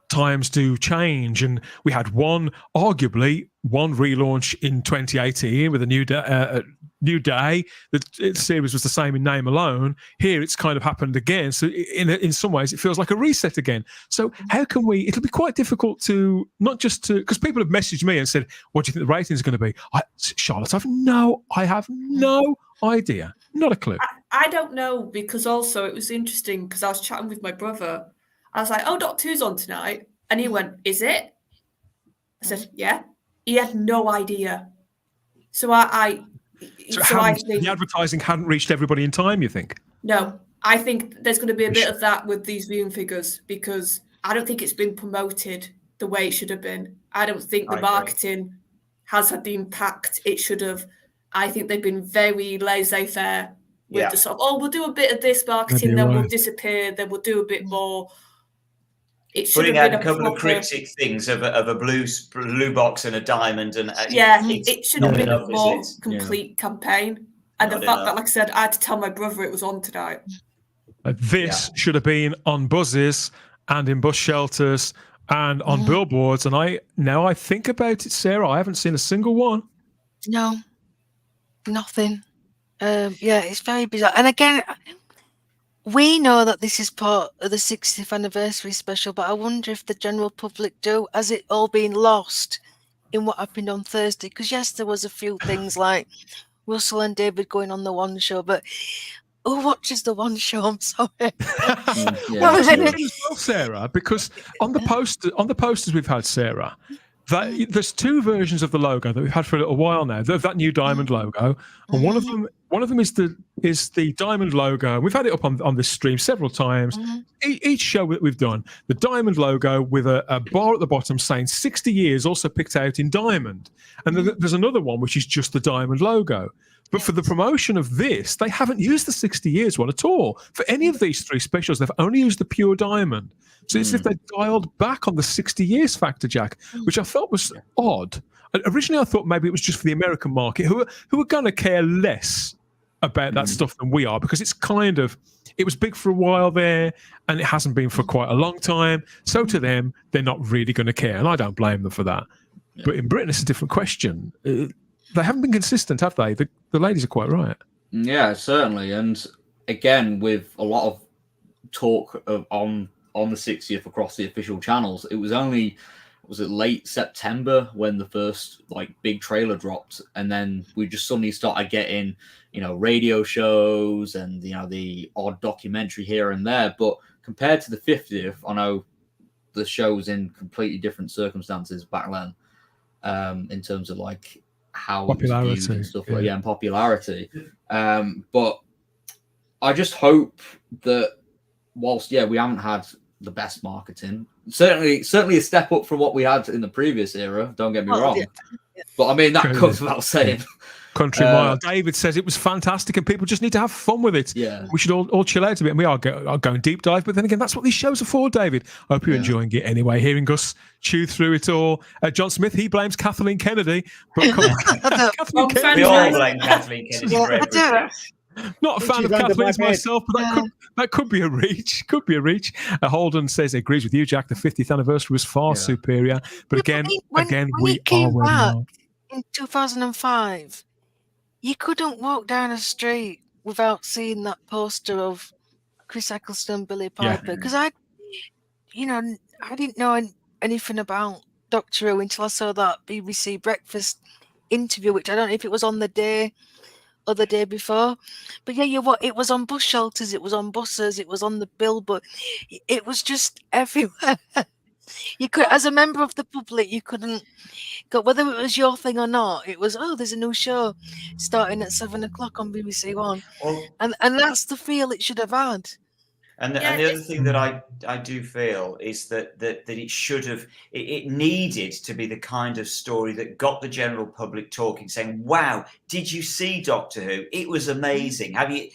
times do change, and we had arguably one relaunch in 2018 with a new day. The series was the same in name alone. Here it's kind of happened again, so in some ways it feels like a reset again. So how can we, it'll be quite difficult to, not just to, because people have messaged me and said, what do you think the rating is going to be? Charlotte, I have no idea, not a clue. I don't know, because also it was interesting because I was chatting with my brother. I was like, oh, Doctor Who's on tonight. And he went, is it? I said, yeah. He had no idea. So I think the advertising hadn't reached everybody in time, you think? No. I think there's going to be a bit of that with these viewing figures, because I don't think it's been promoted the way it should have been. I don't think the marketing has had the impact it should have. I think they've been very laissez-faire with the sort of, we'll do a bit of this marketing, then we'll disappear, then we'll do a bit more. Putting out a couple of cryptic things of a blue box and a diamond, and it should have been a more complete campaign. And the fact that, like I said, I had to tell my brother it was on tonight. This should have been on buses and in bus shelters and on billboards. And I think about it, Sarah, I haven't seen a single one. No, nothing. It's very bizarre. And again, we know that this is part of the 60th anniversary special, but I wonder if the general public do. Has it all been lost in what happened on Thursday? Because yes, there was a few things like Russell and David going on the one show, but who watches the one show? I'm sorry. Sarah, because on the posters we've had, Sarah, there's two versions of the logo that we've had for a little while now. That new diamond logo, and one of them is the diamond logo. We've had it up on this stream several times. Each show that we've done, the diamond logo with a bar at the bottom saying 60 years, also picked out in diamond. And there's another one which is just the diamond logo. But for the promotion of this, they haven't used the 60 years one at all. For any of these three specials, they've only used the pure diamond. So it's as if they dialed back on the 60 years factor, Jack, which I felt was odd. Originally, I thought maybe it was just for the American market, who are going to care less about that stuff than we are, because it was big for a while there, and it hasn't been for quite a long time. So to them, they're not really going to care, and I don't blame them for that. Yeah. But in Britain, it's a different question. They haven't been consistent, have they? The ladies are quite right. Yeah, certainly. And again, with a lot of talk on the 60th across the official channels, it was only, was it late September when the first big trailer dropped, and then we just suddenly started getting, radio shows and the odd documentary here and there. But compared to the 50th, I know the show was in completely different circumstances back then, in terms of how popularity it was viewed and stuff and popularity. But I just hope that whilst we haven't had the best marketing, certainly a step up from what we had in the previous era, don't get me wrong. But I mean, that goes without saying. Country Mile. David says it was fantastic and people just need to have fun with it. Yeah. We should all chill out a bit, and we are going deep dive, but then again, that's what these shows are for, David. I hope you're enjoying it anyway, hearing us chew through it all. John Smith, he blames Kathleen Kennedy, but we all blame Kathleen Kennedy for everything. Not a fan of She's under my Kathleen's bed. myself, but that could be a reach. Could be a reach. Holden says he agrees with you, Jack. The 50th anniversary was far superior. But again, when we it came are where we back are. in 2005, you couldn't walk down a street without seeing that poster of Chris Eccleston, Billy Piper, because I didn't know anything about Doctor Who until I saw that BBC Breakfast interview, which I don't know if it was on the day or the day before, but it was on bus shelters, it was on buses, it was on the billboard, it was just everywhere. You could, as a member of the public, you couldn't go, whether it was your thing or not. It was, there's a new show starting at 7:00 on BBC One, and that's the feel it should have had. And the other thing that I do feel is that it should have, it needed to be the kind of story that got the general public talking, saying, wow, did you see Doctor Who? It was amazing. Have you?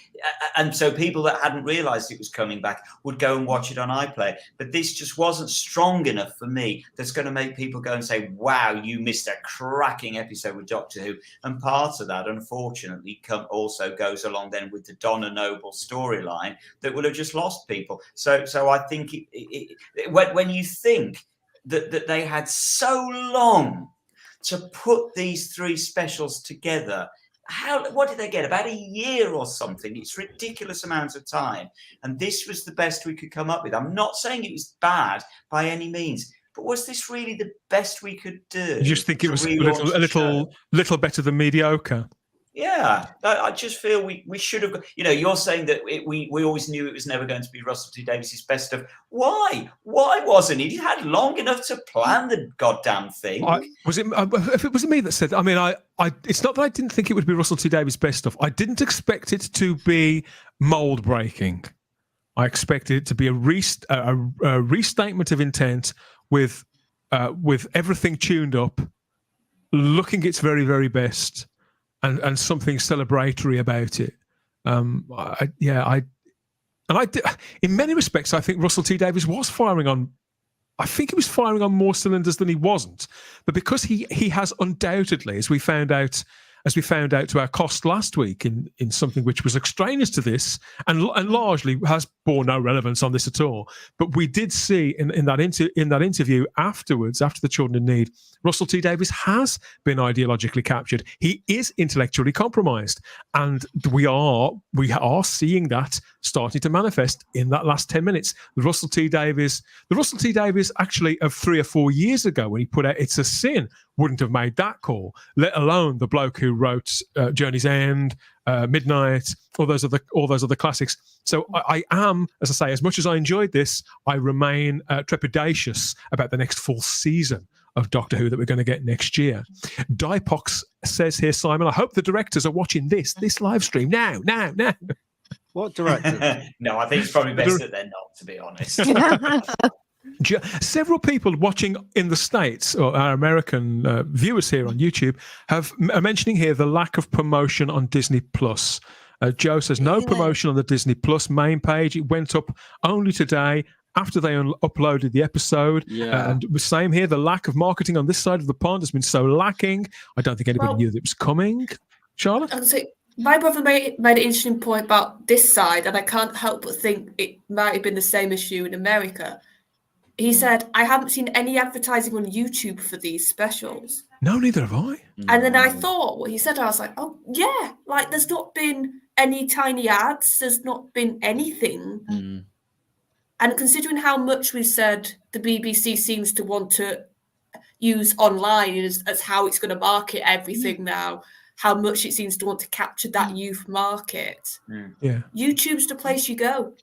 And so people that hadn't realised it was coming back would go and watch it on iPlayer. But this just wasn't strong enough for me. That's going to make people go and say, wow, you missed a cracking episode with Doctor Who. And part of that, unfortunately, also goes along then with the Donna Noble storyline that would have just lost people. So I think when you think that they had so long to put these three specials together, what did they get? About a year or something. It's ridiculous amounts of time, and this was the best we could come up with. I'm not saying it was bad by any means, but was this really the best we could do? You just think it was a little better than mediocre? Yeah, I just feel we should have. You're saying that we always knew it was never going to be Russell T Davies' best stuff. Why? Why wasn't it? He had long enough to plan the goddamn thing. If it was me that said, I mean, it's not that I didn't think it would be Russell T Davies' best stuff. I didn't expect it to be mold breaking. I expected it to be a restatement of intent with everything tuned up, looking its very, very best. And something celebratory about it. In many respects, I think Russell T Davies was firing on. I think he was firing on more cylinders than he wasn't. But because he has undoubtedly, as we found out to our cost last week in something which was extraneous to this and largely has borne no relevance on this at all. But we did see in that interview afterwards, after the Children in Need, Russell T Davies has been ideologically captured. He is intellectually compromised, and we are seeing that starting to manifest in that last 10 minutes. The Russell T Davies actually of 3 or 4 years ago, when he put out It's a Sin, wouldn't have made that call, let alone the bloke who wrote Journey's End, Midnight, all those other classics. So I am, as I say, as much as I enjoyed this, I remain trepidatious about the next full season of Doctor Who that we're going to get next year. Dipox says here, Simon, I hope the directors are watching this live stream now. What directors? No, I think it's probably best that they're not, to be honest. Several people watching in the States, or our American viewers here on YouTube, are mentioning here the lack of promotion on Disney Plus. Joe says no promotion on the Disney Plus main page. It went up only today after they uploaded the episode. And the same here, the lack of marketing on this side of the pond has been so lacking. I don't think anybody knew that it was coming. Charlotte? My brother made an interesting point about this side, and I can't help but think it might have been the same issue in America. He said, I haven't seen any advertising on YouTube for these specials. No, neither have I. And then I thought what he said, I was like, oh, yeah, like there's not been any tiny ads. There's not been anything. Mm. And considering how much we've said the BBC seems to want to use online as how it's going to market everything now, how much it seems to want to capture that youth market. Yeah. YouTube's the place you go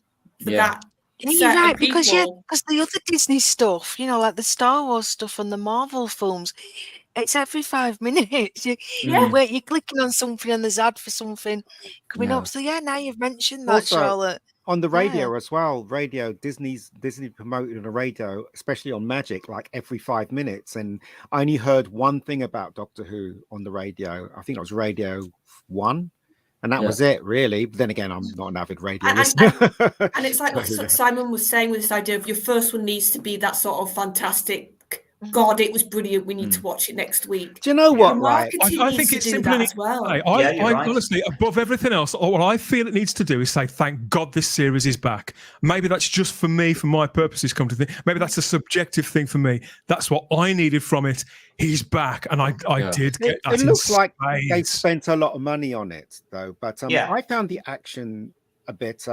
for that. You're right, because the other Disney stuff, like the Star Wars stuff and the Marvel films, it's every 5 minutes. You're clicking on something and there's ad for something coming up. So now you've mentioned that, also, Charlotte. On the radio as well, Disney promoted on the radio, especially on Magic, like every 5 minutes. And I only heard one thing about Doctor Who on the radio. I think it was Radio 1. And that was it, really. But then again, I'm not an avid radio listener. And it's like what Simon was saying with this idea of your first one needs to be that sort of fantastic God, it was brilliant. We need to watch it next week. Do you know what, The right? marketing I needs think to it do simply that needs as well. I right. honestly, above everything else, what I feel it needs to do is say, thank God this series is back. Maybe that's just for me, for my purposes, come to think. Maybe that's a subjective thing for me. That's what I needed from it. He's back, and I did get that. It looks like they spades. spent a lot of money on it, though. But I found the action a bit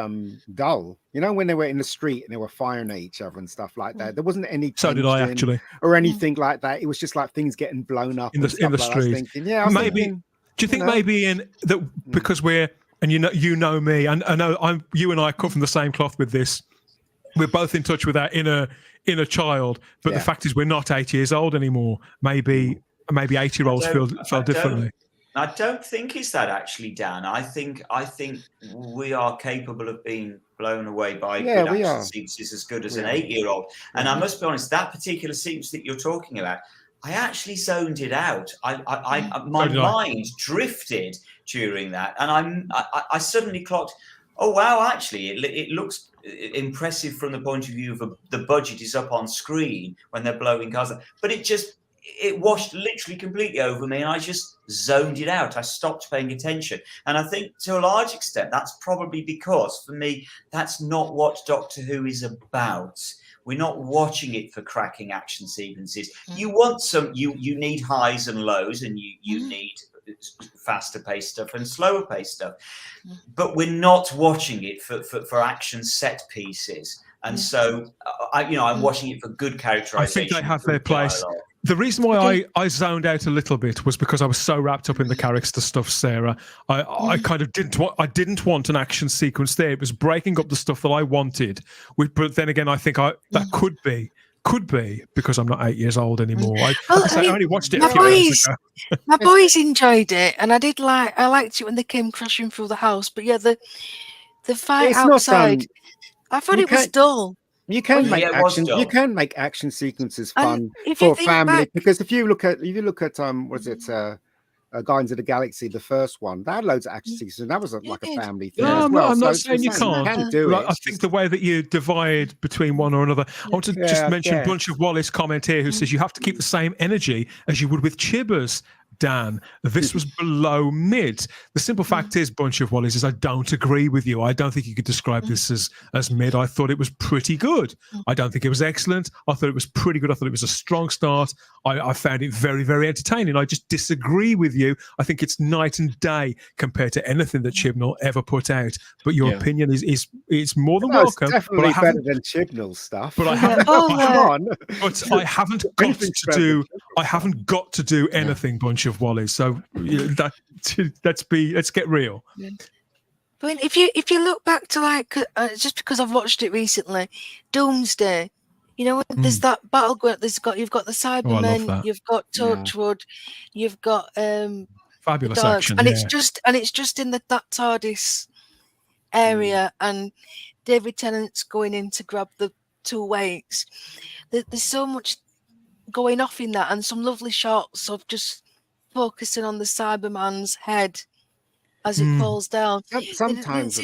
dull. You know, when they were in the street and they were firing at each other and stuff like that. There wasn't any So did I, tension actually. or anything like that. It was just like things getting blown up in the like street. I was thinking, I was maybe. thinking, Do you think maybe in that because we're and you know me, and I know you and I cut from the same cloth with this. We're both in touch with our inner child, but the fact is we're not 8 years old anymore. Maybe 8-year-olds feel differently. I don't think it's that actually, Dan. I think we are capable of being blown away by good action sequences as good as an 8-year-old. And I must be honest, that particular sequence that you're talking about, I actually zoned it out. My mind drifted during that, and I suddenly clocked. Oh wow! Actually, it looks impressive from the point of view of the budget is up on screen when they're blowing cars, but it washed literally completely over me, and I just zoned it out. I stopped paying attention. And I think to a large extent, that's probably because for me, that's not what Doctor Who is about. We're not watching it for cracking action sequences. You want you need highs and lows, and you need faster paced stuff and slower paced stuff. But we're not watching it for action set pieces. And so, I'm watching it for good characterization. I think they have their place. Dialogue. The reason why I zoned out a little bit was because I was so wrapped up in the character stuff, Sarah. I kind of didn't want an action sequence there. It was breaking up the stuff that I wanted. But then again, I think that could be because I'm not 8 years old anymore. I only watched it a few hours ago. My boys enjoyed it, and I liked it when they came crashing through the house. But yeah, the fight outside, I thought it was dull. You can make action. You can make action sequences fun for family because if you look at was it Guardians of the Galaxy, the first one, that had loads of action sequences, and that was like a family thing. No, as well. I'm not saying you can't. You can do it. I think the way that you divide between one or another. I want to just mention Bunch of Wallace comment here who says you have to keep the same energy as you would with Chibbers. Dan, this was below mid. The simple fact is, Bunch of Wallace, is I don't agree with you. I don't think you could describe this as mid. I thought it was pretty good. I don't think it was excellent. I thought it was pretty good. I thought it was a strong start. I found it very, very entertaining. I just disagree with you. I think it's night and day compared to anything that Chibnall ever put out. But your opinion is more than welcome. It's definitely better than Chibnall's stuff. But I haven't. But I haven't got to do. I haven't got to do anything, Bunch of Wallace. So let's get real. Yeah. I mean, if you look back to just because I've watched it recently, Doomsday. You know, there's that battle going. You've got the Cybermen, you've got Torchwood, you've got fabulous dogs, action, and it's just in that TARDIS area, and David Tennant's going in to grab the two wakes. There's so much going off in that, and some lovely shots of just focusing on the Cyberman's head as it falls down. Sometimes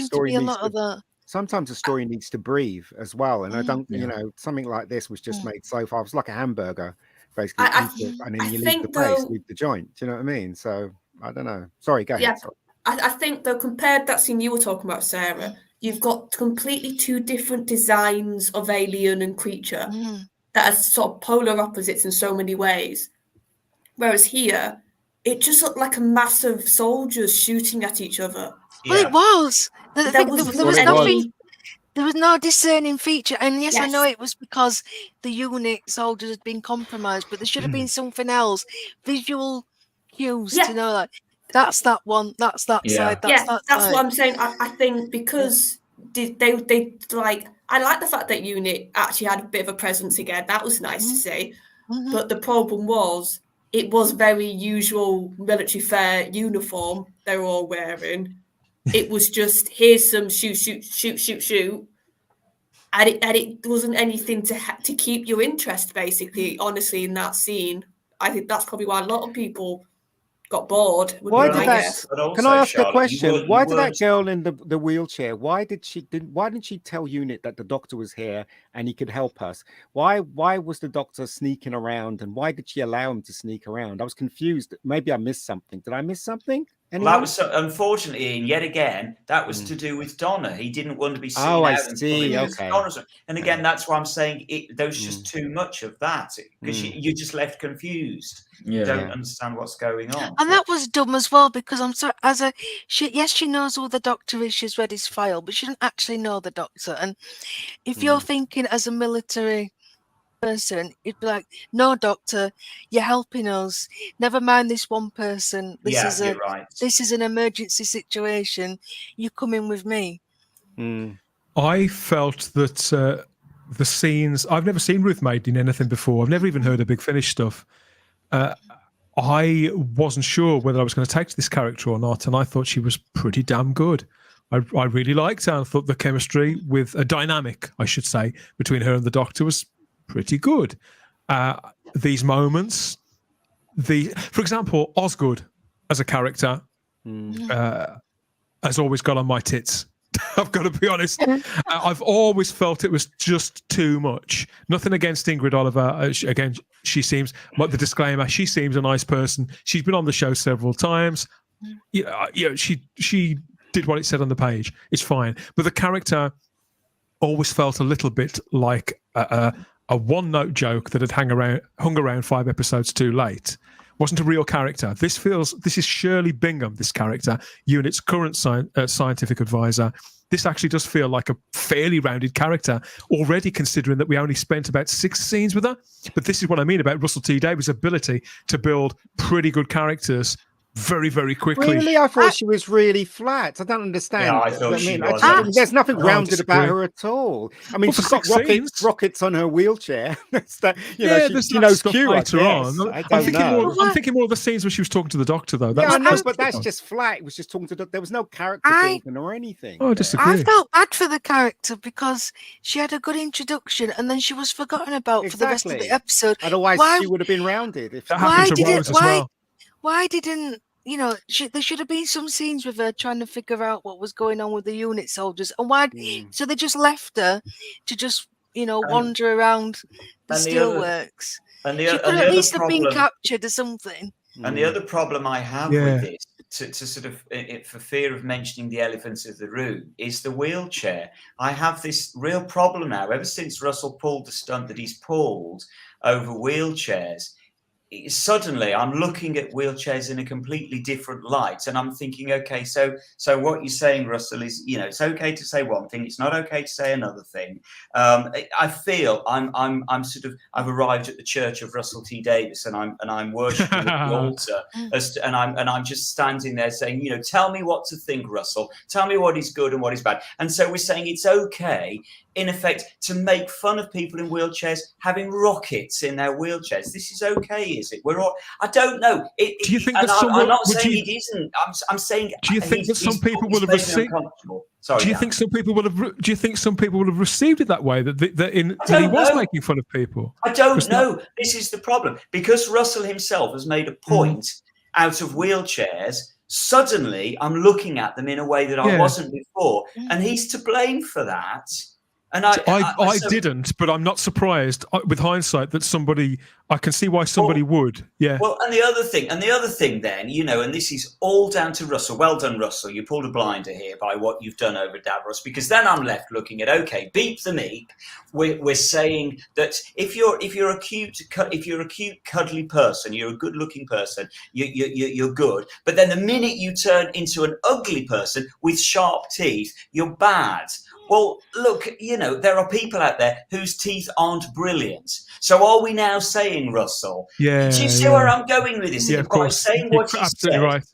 the story needs to breathe as well, and I don't, something like this was just made so far. It's like a hamburger, basically, and then you leave the place, leave the joint. Do you know what I mean? So I don't know. Sorry, go ahead. Yeah, I think though, compared that scene you were talking about, Sarah, you've got completely two different designs of alien and creature that are sort of polar opposites in so many ways. Whereas here, it just looked like a mass of soldiers shooting at each other. Well, it was. There was nothing. There was no discerning feature, and yes, I know it was because the unit soldiers had been compromised, but there should have been something else, visual cues to know that that's that one, that's that side, that's that that's side. what I'm saying. I think because they like, I like the fact that unit actually had a bit of a presence again. That was nice to see, but the problem was it was very usual military fare uniform they were all wearing. It was just, here's some shoot, and it wasn't anything to keep your interest, basically, honestly, in that scene. I think that's probably why a lot of people got bored. Why did I that? guess. But also, Can I ask a Charlotte, question? Why did that weren't- girl in the wheelchair? Why didn't she tell Unit that the doctor was here and he could help us? Why was the doctor sneaking around, and why did she allow him to sneak around? I was confused. Maybe I missed something. Did I miss something? Well, that was unfortunately, Ian, yet again, that was to do with Donna. He didn't want to be seen out. I and see. pulling Okay. Donna's. And again, that's why I'm saying there was just too much of that because you just left confused. You don't understand what's going on. And that was dumb as well, because I'm sorry, she knows who the doctor is, she's read his file, but she didn't actually know the doctor. And if you're thinking as a military person, you'd be like, no, doctor, you're helping us. Never mind this one person. This is an emergency situation. You come in with me. I felt that the scenes, I've never seen Ruth Maiden in anything before. I've never even heard of Big Finish stuff. I wasn't sure whether I was going to take to this character or not, and I thought she was pretty damn good. I really liked her. I thought the chemistry with a dynamic, I should say, between her and the Doctor was pretty good. These moments, for example, Osgood as a character has always got on my tits. I've got to be honest. I've always felt it was just too much. Nothing against Ingrid Oliver. Again, she seems, like the disclaimer, she seems a nice person. She's been on the show several times. You know, she did what it said on the page. It's fine. But the character always felt a little bit like a one-note joke that had hung around 5 episodes too late. Wasn't a real character. This is Shirley Bingham, this character, Unit's current scientific advisor. This actually does feel like a fairly rounded character already, considering that we only spent about 6 scenes with her. But this is what I mean about Russell T Davies' ability to build pretty good characters very, very quickly. Really? I thought she was really flat. I don't understand. Yeah, I thought she was. There's nothing rounded about her at all. I mean, she's got rockets on her wheelchair. She knows Q later on. I'm thinking more of the scenes where she was talking to the Doctor, though. I know, but that's just flat. It was just talking to the. There was no character building or anything. Oh, I disagree. I felt bad for the character because she had a good introduction and then she was forgotten about for the rest of the episode. Otherwise, she would have been rounded. Why didn't there should have been some scenes with her trying to figure out what was going on with the unit soldiers, and so they just left her to just wander around the steelworks. She could at least have been captured or something. And the other problem I have with this, to sort of, for fear of mentioning the elephants of the room, is the wheelchair. I have this real problem now. Ever since Russell pulled the stunt that he's pulled over wheelchairs, suddenly I'm looking at wheelchairs in a completely different light, and I'm thinking, okay, so what you're saying, Russell, is it's okay to say one thing, it's not okay to say another thing. I feel I've arrived at the Church of Russell T Davies, and I'm worshipping at the altar, and I'm just standing there saying, tell me what to think, Russell. Tell me what is good and what is bad. And so we're saying it's okay, in effect, to make fun of people in wheelchairs having rockets in their wheelchairs. This is okay, is it? I don't know. Do you think that I'm not saying it isn't. I'm saying. Do you think that some people will have received? Sorry, do you think some people will have? Do you think some people will have received it that way? That he was making fun of people. I don't know. This is the problem, because Russell himself has made a point out of wheelchairs. Suddenly, I'm looking at them in a way that I wasn't before, and he's to blame for that. And I didn't, but I'm not surprised with hindsight that I can see why somebody would. Yeah. Well, and the other thing then, and this is all down to Russell. Well done, Russell. You pulled a blinder here by what you've done over Davros, because then I'm left looking at, okay, beep the meep. We're saying that if you're a cute, cuddly person, you're a good-looking person, you're good. But then the minute you turn into an ugly person with sharp teeth, you're bad. Well, look, there are people out there whose teeth aren't brilliant. So are we now saying, Russell? Yeah. Do you see where I'm going with this? Yeah, of course. Saying what you said, right.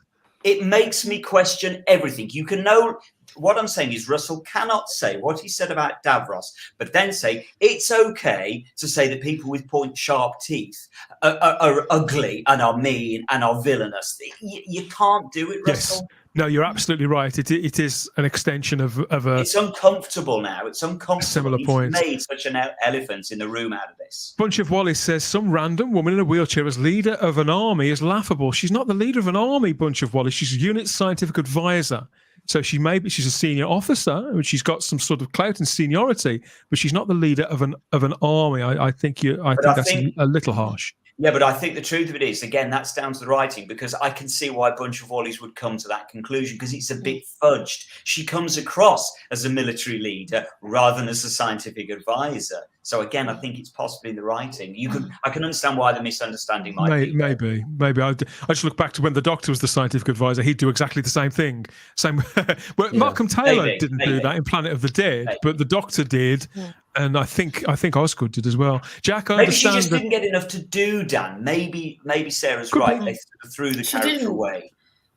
It makes me question everything. You can know. What I'm saying is Russell cannot say what he said about Davros, but then say it's okay to say that people with point-sharp teeth are ugly and are mean and are villainous. You can't do it, Russell. No, you're absolutely right. It is an extension of a. It's uncomfortable now. It's uncomfortable. Similar He's point. made such an elephant in the room out of this. Bunch of Wallace says some random woman in a wheelchair as leader of an army is laughable. She's not the leader of an army, Bunch of Wallace. She's a unit scientific advisor. So she's a senior officer, and she's got some sort of clout and seniority, but she's not the leader of an army. I think that's a little harsh. Yeah, but I think the truth of it is, again, that's down to the writing, because I can see why a bunch of Wallies would come to that conclusion, because it's a bit fudged. She comes across as a military leader rather than as a scientific advisor. So again, I think it's possibly the writing. I can understand why the misunderstanding might be. Maybe. I just look back to when the Doctor was the scientific advisor. He'd do exactly the same thing. Well, yeah. Malcolm Taylor didn't do that in Planet of the Dead, but the Doctor did. Yeah. And I think Osgood did as well. Jack, I understand. Maybe she just didn't get enough to do, Dan. Maybe Sarah's right. They threw the character away,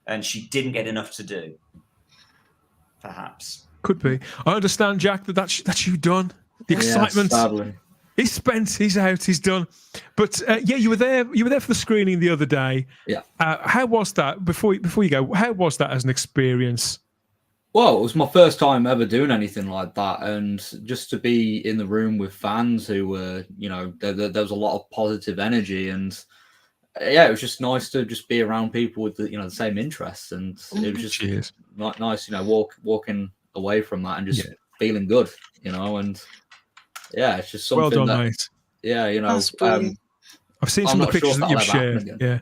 and she didn't get enough to do. Perhaps. Could be. I understand, Jack, that's you done. The excitement. Sadly. He's spent. He's out. He's done. But you were there. You were there for the screening the other day. Yeah. How was that? Before you go, how was that as an experience? Well, it was my first time ever doing anything like that, and just to be in the room with fans who were, there was a lot of positive energy, and it was just nice to just be around people with the same interests, and it was just nice, walking away from that and just feeling good, and it's just something. Well done, mate. Yeah, I've seen some of the pictures that you've shared. Yeah.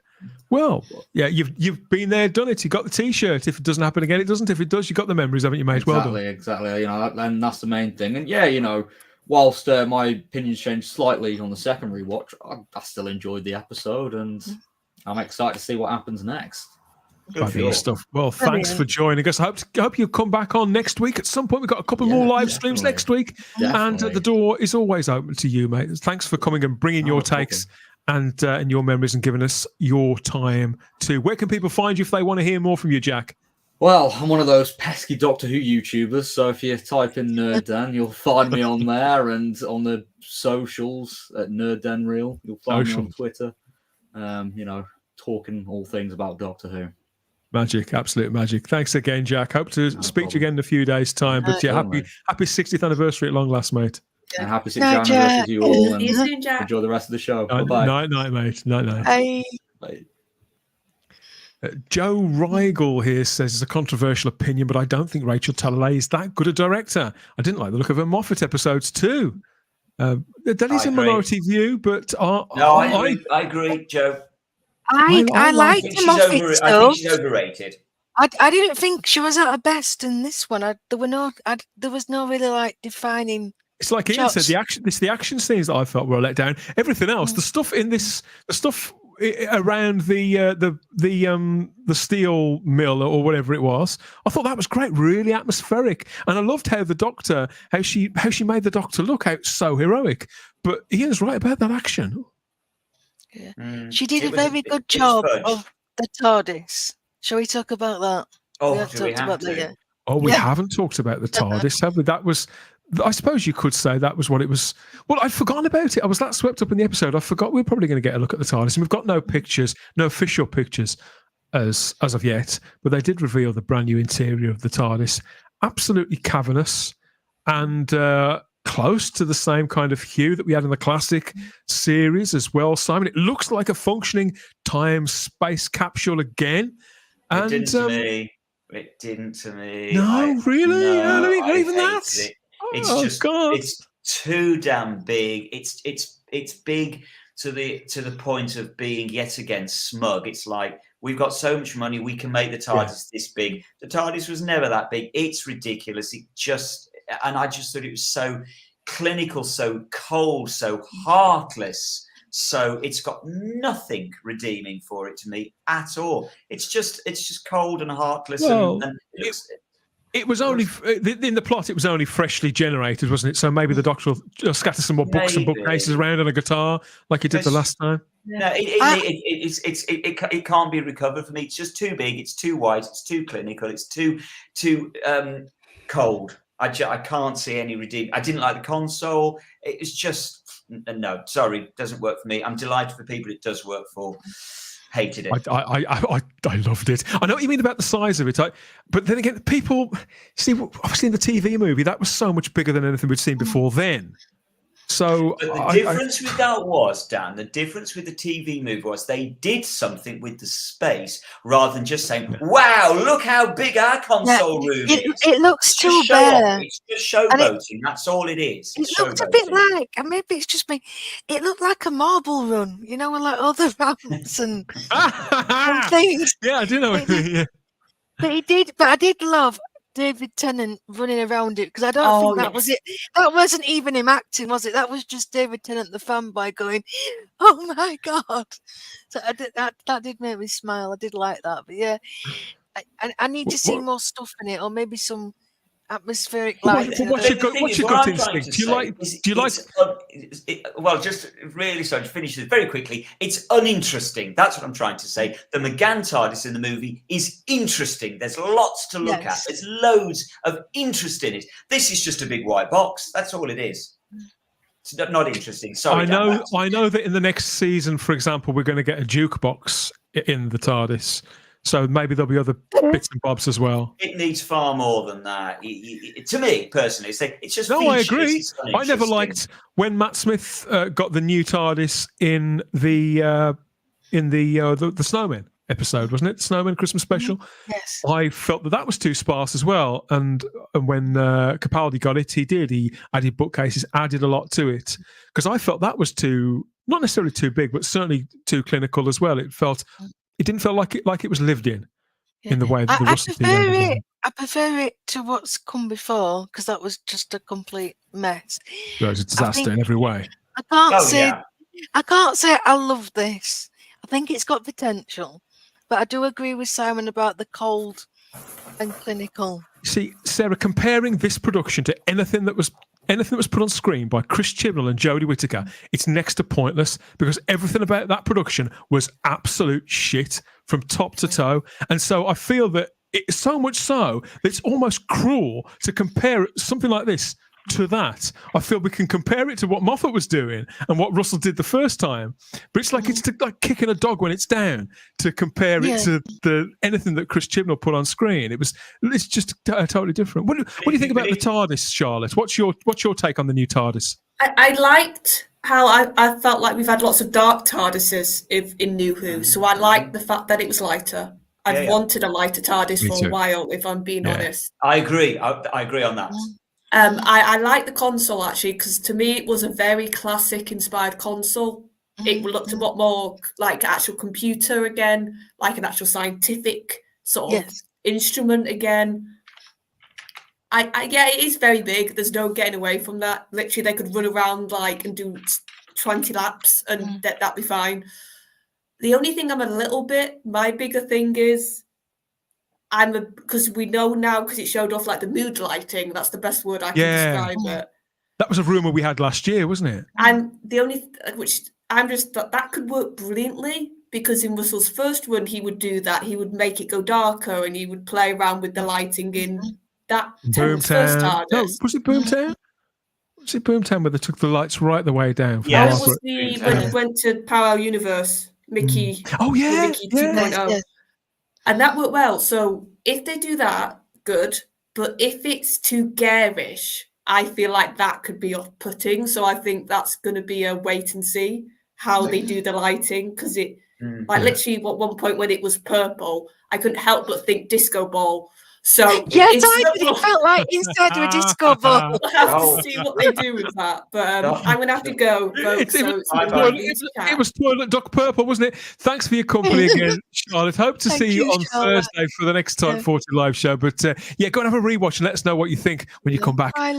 Well, yeah, you've been there, done it. You got the T-shirt. If it doesn't happen again, it doesn't. If it does, you got the memories, haven't you, mate? Well done. Exactly. And that's the main thing. And whilst my opinions changed slightly on the second rewatch, I still enjoyed the episode, and I'm excited to see what happens next. Fabulous stuff. Well, thanks for joining us. I hope you'll come back on next week at some point. We've got a couple more live streams next week, and the door is always open to you, mate. Thanks for coming and bringing your takes and your memories and giving us your time too. Where can people find you if they want to hear more from you, Jack? Well, I'm one of those pesky Doctor Who YouTubers, so if you type in Nerd Dan, you'll find me on there, and on the socials at Nerd Dan Real. You'll find me on Twitter, talking all things about Doctor Who. Magic, absolute magic. Thanks again, Jack. Hope to speak to you again in a few days' time. But happy 60th anniversary at long last, mate. And happy 60th anniversary to you all. And see you soon, Jack. Enjoy the rest of the show. Bye-bye. Night, mate. Night. Bye. Joe Rigel here says it's a controversial opinion, but I don't think Rachel Talalay is that good a director. I didn't like the look of her Moffat episodes too. That is a minority view, but I agree, Joe. I liked the Moffat stuff. I think she's overrated. I didn't think she was at her best in this one. There was no really defining. It's like Ian said, the action scenes that I felt were let down. Everything else, the stuff around the steel mill or whatever it was, I thought that was great, really atmospheric, and I loved how the Doctor, how she made the Doctor look out so heroic. But Ian's right about that action. Yeah. She did a very good job of the TARDIS. Shall we talk about that? We haven't talked about the TARDIS, have we? That was, I suppose you could say that was what it was. Well, I'd forgotten about it. I was that swept up in the episode. I forgot we were probably going to get a look at the TARDIS, and we've got no pictures, no official pictures as of yet, but they did reveal the brand new interior of the TARDIS. Absolutely cavernous and close to the same kind of hue that we had in the classic series as well, Simon. It looks like a functioning time-space capsule again. It didn't to me. It didn't to me. No, really? No, not even that? It's too damn big. It's big to the point of being yet again smug. It's like, we've got so much money, we can make the TARDIS this big. The TARDIS was never that big. It's ridiculous. And I just thought it was so clinical, so cold, so heartless. So it's got nothing redeeming for it to me at all. It's just cold and heartless. Well, and it was only in the plot. It was only freshly generated, wasn't it? So maybe the Doctor will scatter some more books and bookcases around on a guitar like he did the last time. No, it can't be recovered for me. It's just too big. It's too white. It's too clinical. It's too cold. I can't see any redeem. I didn't like the console. It's just no. Sorry, doesn't work for me. I'm delighted for people it does work for. Hated it. I loved it. I know what you mean about the size of it. But then again, people see, obviously in the TV movie, that was so much bigger than anything we'd seen before then. So but the difference with that was, Dan, the difference with the TV movie was they did something with the space rather than just saying, wow, look how big our console room is. It looks too bare. It's just showboating. That's all it is. It looked a bit like, and maybe it's just me, it looked like a marble run, with like other ramps and things. Yeah, I do know. But I did love David Tennant running around it, because I don't think that was it. That wasn't even him acting, was it? That was just David Tennant, the fanboy, going, "Oh my god!" So that did make me smile. I did like that, but yeah, I need to see more stuff in it, or maybe some atmospheric light. What's your gut instinct? Do you like? Well, just really sorry to finish this very quickly. It's uninteresting. That's what I'm trying to say. The McGann TARDIS in the movie is interesting. There's lots to look at. There's loads of interest in it. This is just a big white box. That's all it is. It's not interesting. Sorry. I know that in the next season, for example, we're going to get a jukebox in the TARDIS. So maybe there'll be other bits and bobs as well. It needs far more than that. To me, personally, it's just. No, I agree. I never liked when Matt Smith got the new TARDIS in the Snowman episode, wasn't it? Snowman Christmas special. Yes. I felt that was too sparse as well. And when Capaldi got it, he added bookcases, added a lot to it, because I felt that was not necessarily too big, but certainly too clinical as well. It didn't feel like it was lived in the way that the Russell I prefer it to what's come before, because that was just a complete mess. It was a disaster in every way. I can't say I love this. I think it's got potential, but I do agree with Simon about the cold and clinical. See, Sarah, comparing this production to anything that was put on screen by Chris Chibnall and Jodie Whittaker, it's next to pointless, because everything about that production was absolute shit from top to toe. And so I feel that it's so much so that it's almost cruel to compare something like this to that. I feel we can compare it to what Moffat was doing and what Russell did the first time, but it's like like kicking a dog when it's down to compare it to anything that Chris Chibnall put on screen. It's just totally different. What do you think about the TARDIS, Charlotte? What's your take on the new TARDIS? I liked how I felt like we've had lots of dark TARDISes in New Who, so I liked the fact that it was lighter. I've wanted a lighter TARDIS for a while, if I'm being honest. I agree. I agree on that. I like the console, actually, because to me it was a very classic inspired console. It looked a lot more like actual computer again, like an actual scientific sort of instrument again. It is very big. There's no getting away from that. Literally, they could run around and do 20 laps and that'd be fine. The only thing my bigger thing is, because we know now, because it showed off the mood lighting. That's the best word I can describe it. That was a rumor we had last year, wasn't it? And the only which I'm just that could work brilliantly, because in Russell's first run he would do that. He would make it go darker and he would play around with the lighting in that first TARDIS. No, was it Boomtown? Was it Boomtown where they took the lights right the way down? Yeah, it was when he went to Parallel Universe, Mickey. Oh yeah, Mickey 2.0. Yes. And that worked well. So if they do that, good. But if it's too garish, I feel like that could be off-putting. So I think that's going to be a wait and see how they do the lighting. Because literally at one point when it was purple, I couldn't help but think disco ball. So it felt like inside of a disco ball. We'll have to see what they do with that. But I'm going to have to go. It was toilet duck purple, wasn't it? Thanks for your company again, Charlotte. Hope to see you on Thursday for the next Type 40 live show. But go and have a rewatch and let us know what you think when you come back. Great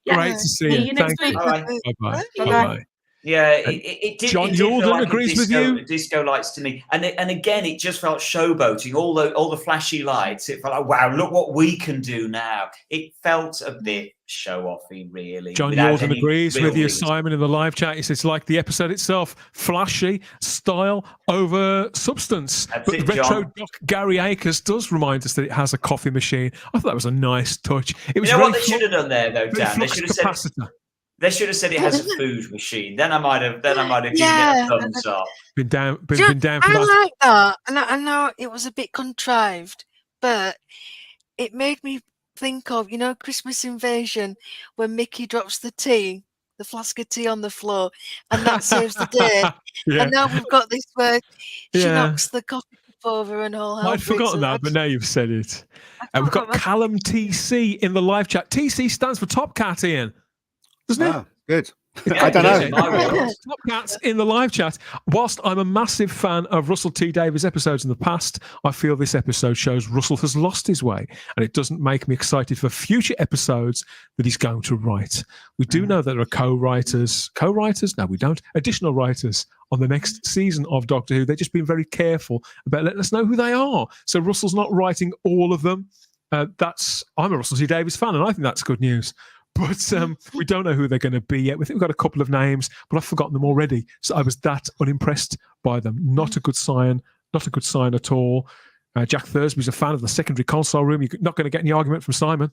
to see you. See you next week. Bye-bye. Bye-bye. Yeah, it did. John Yulden agrees with you. Disco lights to me, and again, it just felt showboating. All the flashy lights. It felt like, wow, look what we can do now. It felt a bit show-offy, really. John Yulden agrees with you, Simon, in the live chat. He says, like the episode itself, flashy style over substance. That's but it, retro John. doc Gary Akers does remind us that it has a coffee machine. I thought that was a nice touch. It was what they should have done there, though, Dan? They should have said. They should have said it has a food machine. Then I might have given it a thumbs up. Been down for I that. like that, and I know it was a bit contrived, but it made me think of, you know, Christmas Invasion, when Mickey drops the flask of tea on the floor, and that saves the day. Yeah. And now we've got this where she Yeah. knocks the coffee cup over and all hell I'd forgotten breaks that, but now you've said it. We've got forgot Callum TC in the live chat. TC stands for Top Cat, Ian. Doesn't it? Oh, good. Yeah, I don't it is know. in my world. Top Cats in the live chat. Whilst I'm a massive fan of Russell T Davies episodes in the past, I feel this episode shows Russell has lost his way, and it doesn't make me excited for future episodes that he's going to write. We do know that there are co-writers? No, we don't. Additional writers on the next season of Doctor Who. They've just been very careful about letting us know who they are. So Russell's not writing all of them. I'm a Russell T Davies fan, and I think that's good news. But we don't know who they're going to be yet. We think we've got a couple of names, but I've forgotten them already. So I was that unimpressed by them. Not a good sign. Not a good sign at all. Jack Thursby's a fan of the secondary console room. You're not going to get any argument from Simon.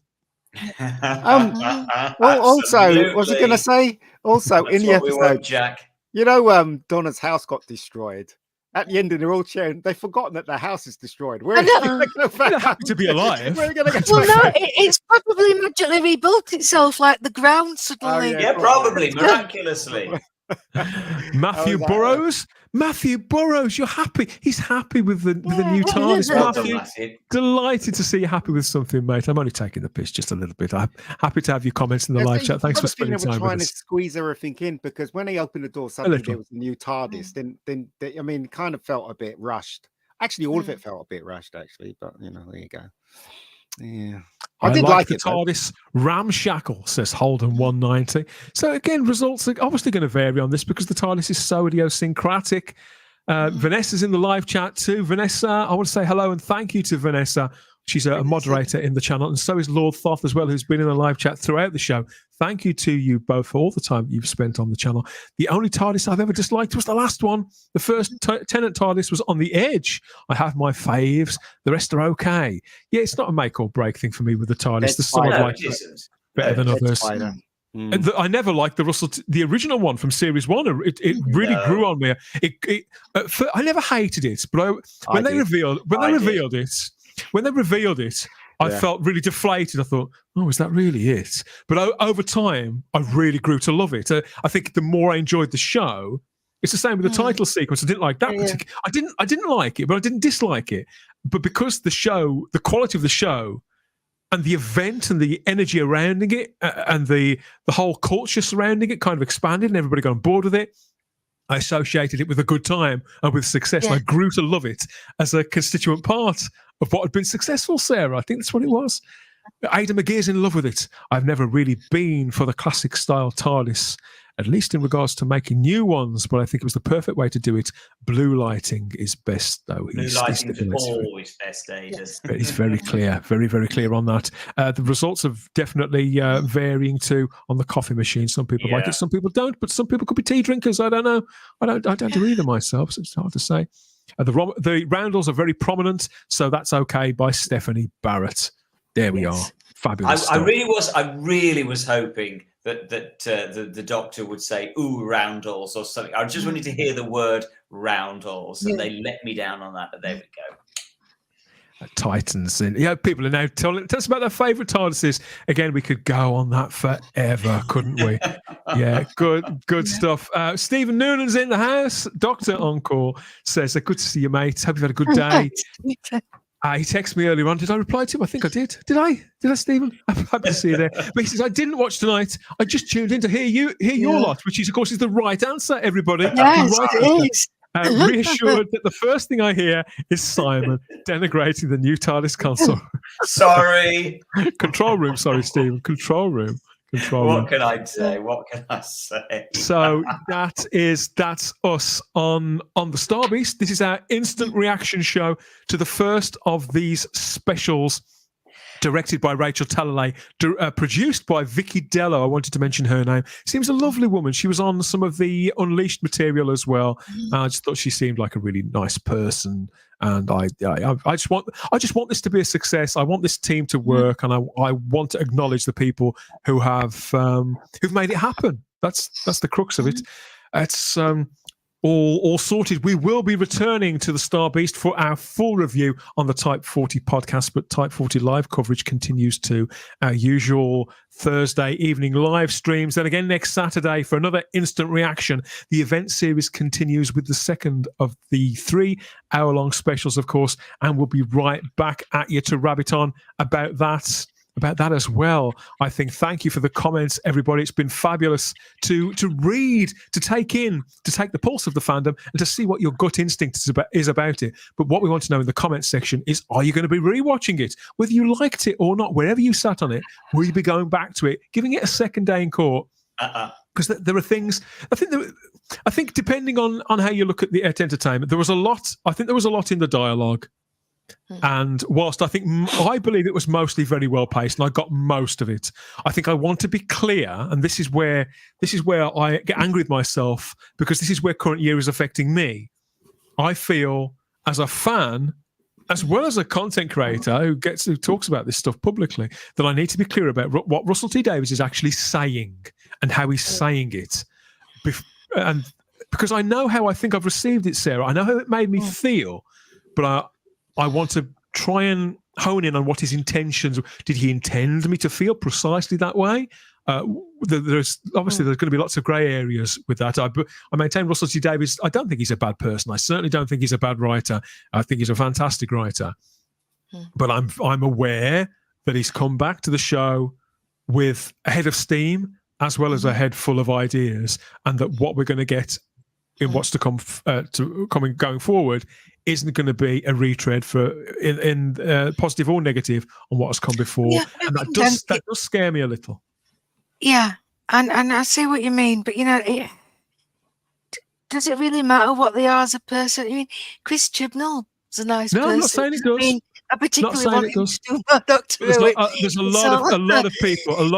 Well, also, was I going to say? Also, in the episode, Jack. You know, Donna's house got destroyed. At the end of the all chair, they've forgotten that their house is destroyed. Where are they going to go They're happy to be alive. Where are they going to go? Well, no, it's probably magically rebuilt itself, like the ground suddenly. Yeah, probably miraculously. Matthew Burrows. Matthew Burrows, you're happy. He's happy with the new TARDIS. Well Matthew, done, delighted to see you happy with something, mate. I'm only taking the piss just a little bit. I'm happy to have your comments in the live chat. Thanks for spending time with trying us. to squeeze everything in, because when they opened the door, suddenly there was a new TARDIS. Then I mean, kind of felt a bit rushed. Actually, all of it felt a bit rushed, actually. But you know, there you go. Yeah, I did like the it. TARDIS ramshackle, says Holden 190. So again, results are obviously going to vary on this because the TARDIS is so idiosyncratic. Vanessa's in the live chat too. Vanessa, I want to say hello and thank you to Vanessa. She's a moderator in the channel, and so is Lord Thoth as well, who's been in the live chat throughout the show. Thank you to you both for all the time you've spent on the channel. The only TARDIS I've ever disliked was the last one. The first Tenant TARDIS was on the edge. I have my faves. The rest are okay. Yeah, it's not a make or break thing for me with the TARDIS. There's some I like better than others. I never liked the original one from Series 1. It really grew on me. I never hated it, but when they revealed it, I felt really deflated. I thought, oh, is that really it? But over time, I really grew to love it. I think the more I enjoyed the show, it's the same with the title sequence. I didn't like that particular. I didn't like it, but I didn't dislike it. But because the quality of the show, and the event and the energy surrounding it, and the whole culture surrounding it, kind of expanded, and everybody got on board with it. I associated it with a good time and with success. And I grew to love it as a constituent part of what had been successful, Sarah. I think that's what it was. Ada McGee's in love with it. I've never really been for the classic style TARDIS, at least in regards to making new ones, but I think it was the perfect way to do it. Blue lighting is best, though. Blue lighting is always best, Ada. He's very clear, very, very clear on that. The results are definitely varying too on the coffee machine. Some people like it, some people don't, but some people could be tea drinkers. I don't know. I don't do either myself, so it's hard to say. The roundels are very prominent, so that's okay by Stephanie Barrett. There we are. Fabulous. I really was hoping that the doctor would say, ooh, roundels or something. I just wanted to hear the word roundels, and they let me down on that, but there we go. Titans. And people are now telling us about their favourite TARDISes. Again, we could go on that forever, couldn't we? Yeah, good stuff. Stephen Noonan's in the house. Dr. Encore says, good to see you, mate. Hope you've had a good day. He texted me earlier on. Did I reply to him? I think I did. Did I, Stephen? I'm happy to see you there. But he says, I didn't watch tonight. I just tuned in to hear your lot, which is, of course, is the right answer, everybody. Yes, it is. Reassured that the first thing I hear is Simon denigrating the new TARDIS console. Sorry. Control room. Sorry, Stephen. Control room. What can I say? So that's us on the Star Beast. This is our instant reaction show to the first of these specials, directed by Rachel Talalay, produced by Vicky Dello. I wanted to mention her name. Seems a lovely woman. She was on some of the Unleashed material as well. I just thought she seemed like a really nice person. And I just want this to be a success. I want this team to work, and I want to acknowledge the people who have who've made it happen. That's the crux of it. It's all sorted. We will be returning to the Star Beast for our full review on the Type 40 podcast, but Type 40 live coverage continues to our usual Thursday evening live streams. Then again next Saturday for another instant reaction. The event series continues with the second of the 3 hour-long specials, of course, and we'll be right back at you to rabbit on about that as well. I think thank you for the comments, everybody. It's been fabulous to read, to take the pulse of the fandom, and to see what your gut instinct is about it. But what we want to know in the comments section is, are you going to be rewatching it? Whether you liked it or not, wherever you sat on it, will you be going back to it, giving it a second day in court? Because there are things, I think depending on how you look at the entertainment, there was a lot in the dialogue. And whilst I believe it was mostly very well paced, and I got most of it, I think I want to be clear, and this is where I get angry with myself, because this is where current year is affecting me. I feel as a fan, as well as a content creator who talks about this stuff publicly, that I need to be clear about what Russell T Davies is actually saying and how he's saying it, and because I know how I think I've received it, Sarah. I know how it made me feel, but I want to try and hone in on what his intentions. Did he intend me to feel precisely that way? There's going to be lots of grey areas with that. I maintain Russell T Davies. I don't think he's a bad person. I certainly don't think he's a bad writer. I think he's a fantastic writer. But I'm aware that he's come back to the show with a head of steam as well as a head full of ideas, and that what we're going to get in what's to come going forward isn't going to be a retread in positive or negative on what has come before. Yeah, and that does scare me a little. Yeah, and I see what you mean, but does it really matter what they are as a person? I mean, Chris Chibnall's a nice person. No, I'm not saying it does. I particularly want him to do Doctor Who. There's a lot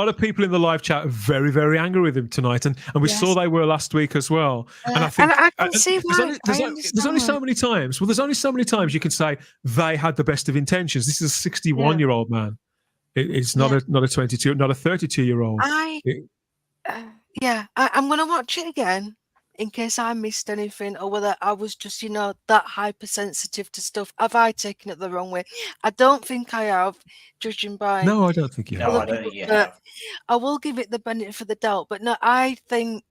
of people in the live chat are very, very angry with him tonight, and we saw they were last week as well. And I think I can see why. There's only so many times. Well, there's only so many times you can say they had the best of intentions. This is a 61-year-old man. It's not a 22, not a 32-year-old. I'm going to watch it again in case I missed anything, or whether I was just, that hypersensitive to stuff. Have I taken it the wrong way? I don't think I have, judging by... No, I don't think you have. No, I don't think you have. I will give it the benefit of the doubt, but no, I don't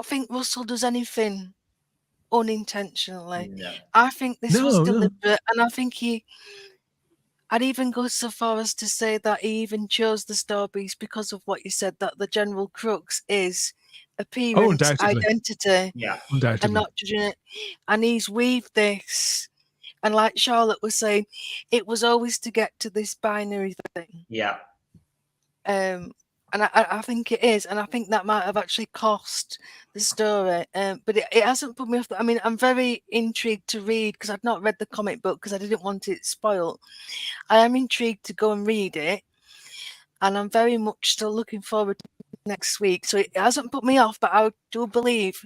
think Russell does anything unintentionally. No. I think this was deliberate, and I think I'd even go so far as to say that he even chose the Star Beast because of what you said, that the general crux is appearance, identity, and not judging it. And he's weaved this, and like Charlotte was saying, it was always to get to this binary thing. Yeah. And I think it is, and I think that might have actually cost the story. But it hasn't put me off. I mean, I'm very intrigued to read, because I've not read the comic book because I didn't want it spoiled. I am intrigued to go and read it, and I'm very much still looking forward to next week. So it hasn't put me off, but I do believe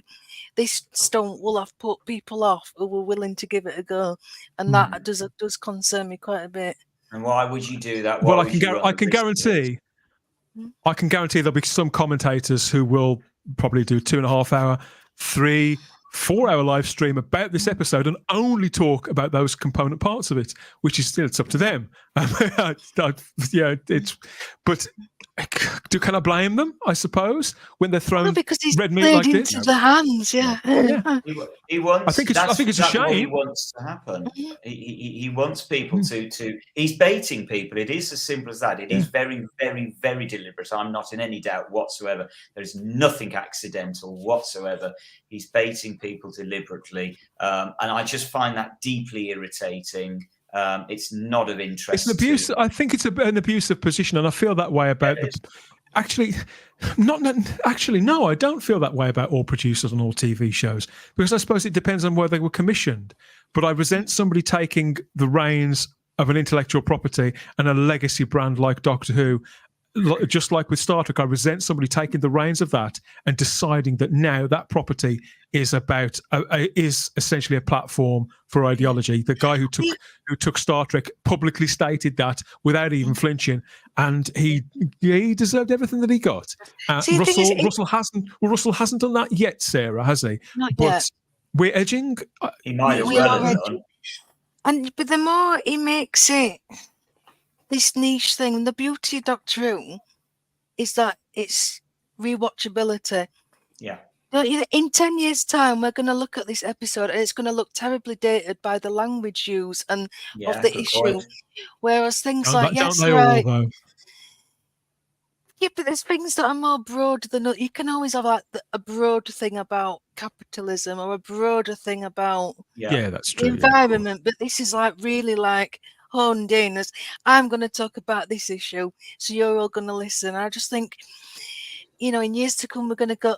this stunt will have put people off who were willing to give it a go, and that does concern me quite a bit. And why would you do that? Well, I can guarantee there'll be some commentators who will probably do 2.5 hour, 3, 4 hour live stream about this episode and only talk about those component parts of it, which is still, it's up to them. But can I blame them? I suppose when they're thrown because he's red meat like this into the hands. He wants. I think it's a shame. What he wants to happen. He wants people to. He's baiting people. It is as simple as that. It is very, very, very deliberate. I'm not in any doubt whatsoever. There is nothing accidental whatsoever. He's baiting people deliberately, and I just find that deeply irritating. It's not of interest. It's an abuse. I think it's an abusive position, and I feel that way about no, I don't feel that way about all producers on all TV shows, because I suppose it depends on where they were commissioned. But I resent somebody taking the reins of an intellectual property and a legacy brand like Doctor Who just like with Star Trek, I resent somebody taking the reins of that and deciding that now that property is about is essentially a platform for ideology. The guy who took Star Trek publicly stated that without even flinching, and he deserved everything that he got. Russell hasn't done that yet, Sarah, has he? Not but yet. We're edging. He might as well have done. But the more he makes it this niche thing, the beauty of Doctor Who is that it's rewatchability. Yeah. In 10 years' time, we're going to look at this episode and it's going to look terribly dated by the language used and of the issue. Point. Whereas things don't yes, they right. all, though? Yeah, but there's things that are more broad than you can always have like a broad thing about capitalism or a broader thing about that's the true. environment. But this is like really like honed in as I'm going to talk about this issue, so you're all going to listen. I just think, in years to come, we're going to go,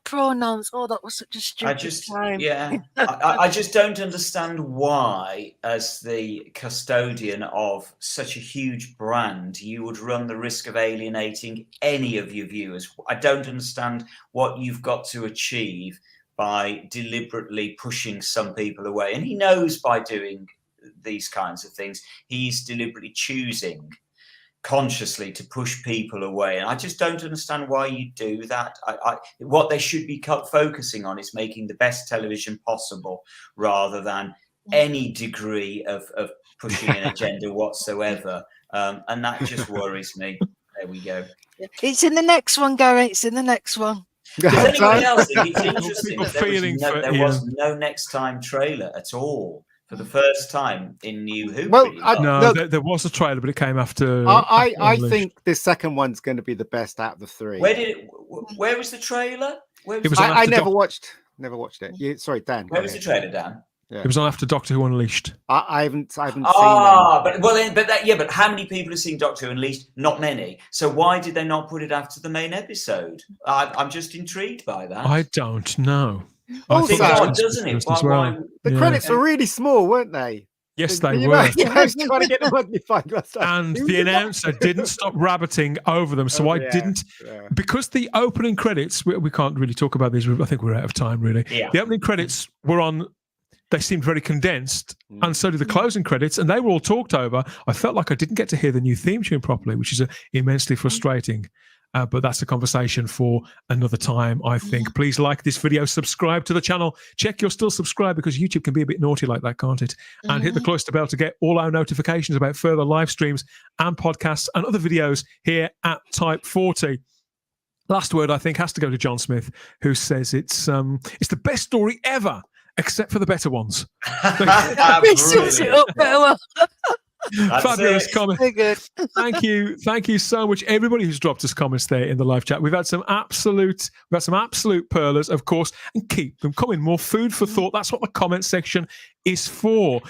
pronouns. Oh, that was such a stupid time. Yeah. I just don't understand why, as the custodian of such a huge brand, you would run the risk of alienating any of your viewers. I don't understand what you've got to achieve by deliberately pushing some people away. And he knows by doing these kinds of things, he's deliberately choosing consciously to push people away, and I just don't understand why you do that. What they should be focusing on is making the best television possible, rather than any degree of pushing an agenda whatsoever. And that just worries me. There we go. It's in the next one, Gary. It's in the next one. Does anyone else think it's interesting that there was no next time trailer at all? For the first time in New Who. Well, there was a trailer, but it came after. I think this second one's going to be the best out of the three. Where was the trailer? I never watched it. Sorry, Dan. Where was the trailer, Dan? Yeah. It was on after Doctor Who Unleashed. I haven't seen it. But how many people have seen Doctor Who Unleashed? Not many. So why did they not put it after the main episode? I'm just intrigued by that. I don't know. Also, doesn't it? The credits were really small, weren't they? Yes, they were. I was trying to get them magnified last time. And the announcer didn't stop rabbiting over them, so because the opening credits, we can't really talk about these. I think we're out of time, really. Yeah. The opening credits were on. They seemed very condensed, and so did the closing credits, and they were all talked over. I felt like I didn't get to hear the new theme tune properly, which is immensely frustrating. But that's a conversation for another time, I think. Please like this video, subscribe to the channel, check you're still subscribed, because YouTube can be a bit naughty like that, can't it? And hit the cloister bell to get all our notifications about further live streams and podcasts and other videos here at Type 40. Last word, I think, has to go to John Smith, who says it's the best story ever, except for the better ones. Fabulous comment. Thank you so much, everybody who's dropped us comments there in the live chat. We've had some absolute pearlers, of course, and keep them coming. More food for thought. That's what the comment section is for.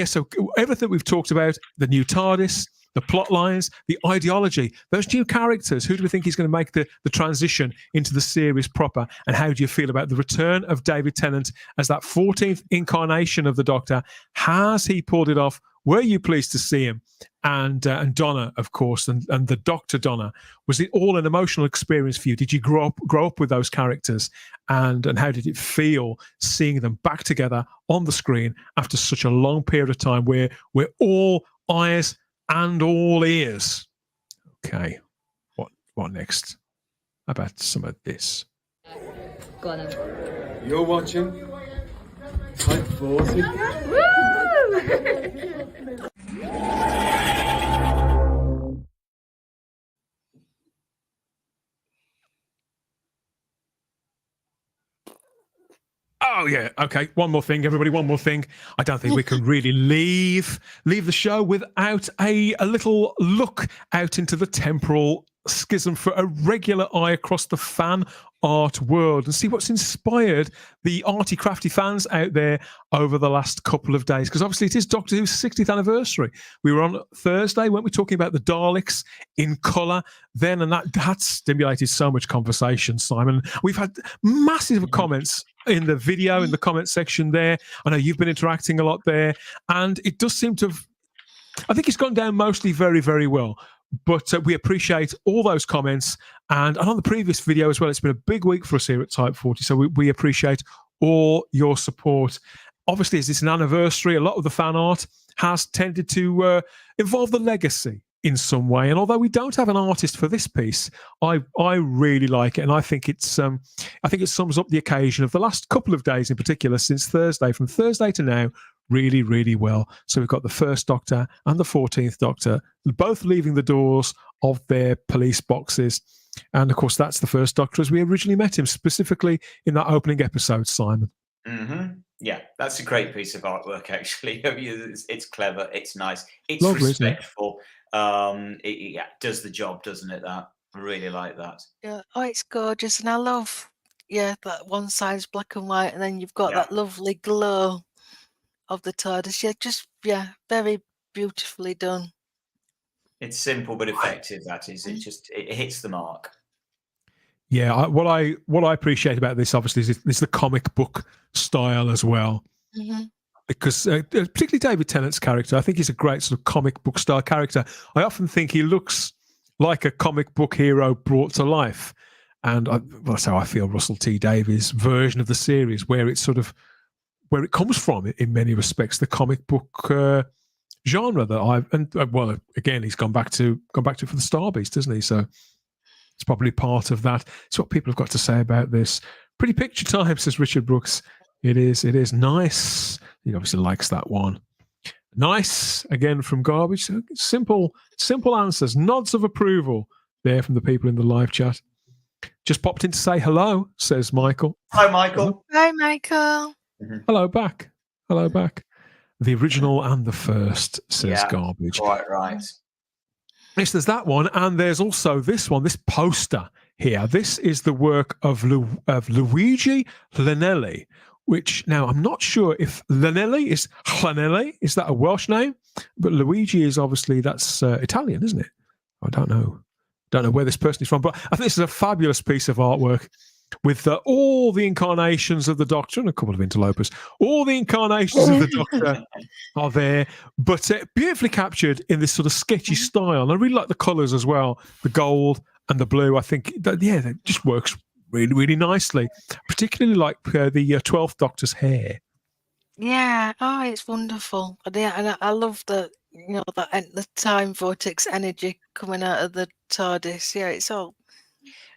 So everything we've talked about, the new TARDIS, the plot lines, the ideology, those new characters. Who do we think is going to make the transition into the series proper? And how do you feel about the return of David Tennant as that 14th incarnation of the Doctor? Has he pulled it off? Were you pleased to see him? And Donna, of course, and the Dr. Donna. Was it all an emotional experience for you? Did you grow up with those characters? And how did it feel seeing them back together on the screen after such a long period of time where we're all eyes and all ears? Okay, what next? How about some of this? Go on then. You're watching Type 40. Oh yeah, okay. One more thing, everybody. One more thing. I don't think we can really leave the show without a little look out into the temporal schism for a regular eye across the fan art world and see what's inspired the arty crafty fans out there over the last couple of days, because obviously it is Doctor Who's 60th anniversary. We were on Thursday, weren't we, talking about the Daleks in colour then, and that stimulated so much conversation, Simon. We've had massive comments in the video, in the comment section there. I know you've been interacting a lot there, and it does seem to have, I think it's gone down mostly very, very well. But we appreciate all those comments. And on the previous video as well, it's been a big week for us here at Type 40. So we appreciate all your support. Obviously, as it's an anniversary, a lot of the fan art has tended to involve the legacy in some way. And although we don't have an artist for this piece, I really like it, and I think it sums up the occasion of the last couple of days, in particular since Thursday, from Thursday to now, really, really well. So we've got the First Doctor and the 14th Doctor both leaving the doors of their police boxes. And of course, that's the First Doctor as we originally met him, specifically in that opening episode, Simon. Mm-hmm. Yeah, that's a great piece of artwork, actually. It's clever, it's nice, it's Lovely, respectful. It does the job, doesn't it? That I really like that. Yeah, oh, it's gorgeous, and I love that one side's black and white, and then you've got that lovely glow of the TARDIS. Very beautifully done. It's simple but effective. That is, it hits the mark. Yeah, what I appreciate about this, obviously, is the comic book style as well. Mm-hmm. Because particularly David Tennant's character, I think he's a great sort of comic book style character. I often think he looks like a comic book hero brought to life. And that's how I feel Russell T Davies' version of the series, where it comes from in many respects, the comic book genre that again, he's gone back to for the Star Beast, hasn't he? So it's probably part of that. It's what people have got to say about this. Pretty picture time, says Richard Brooks. It is nice. He obviously likes that one. Nice, again, from Garbage. So simple answers, nods of approval there from the people in the live chat. Just popped in to say hello, says Michael. Hi, Michael. Hi, Michael. Mm-hmm. Hello back. The original and the first, says Garbage. Quite right. Yes, there's that one, and there's also this one, this poster here. This is the work of Luigi Lanelli, which now I'm not sure if Lanelli is that a Welsh name? But Luigi is obviously, that's Italian, isn't it? I don't know where this person is from, but I think this is a fabulous piece of artwork with all the incarnations of the Doctor and a couple of interlopers. All the incarnations of the Doctor are there, but beautifully captured in this sort of sketchy style. And I really like the colours as well, the gold and the blue. I think that just works really, really nicely, particularly like the 12th Doctor's hair. Yeah, oh, it's wonderful. And I love the the time vortex energy coming out of the TARDIS. Yeah, it's all.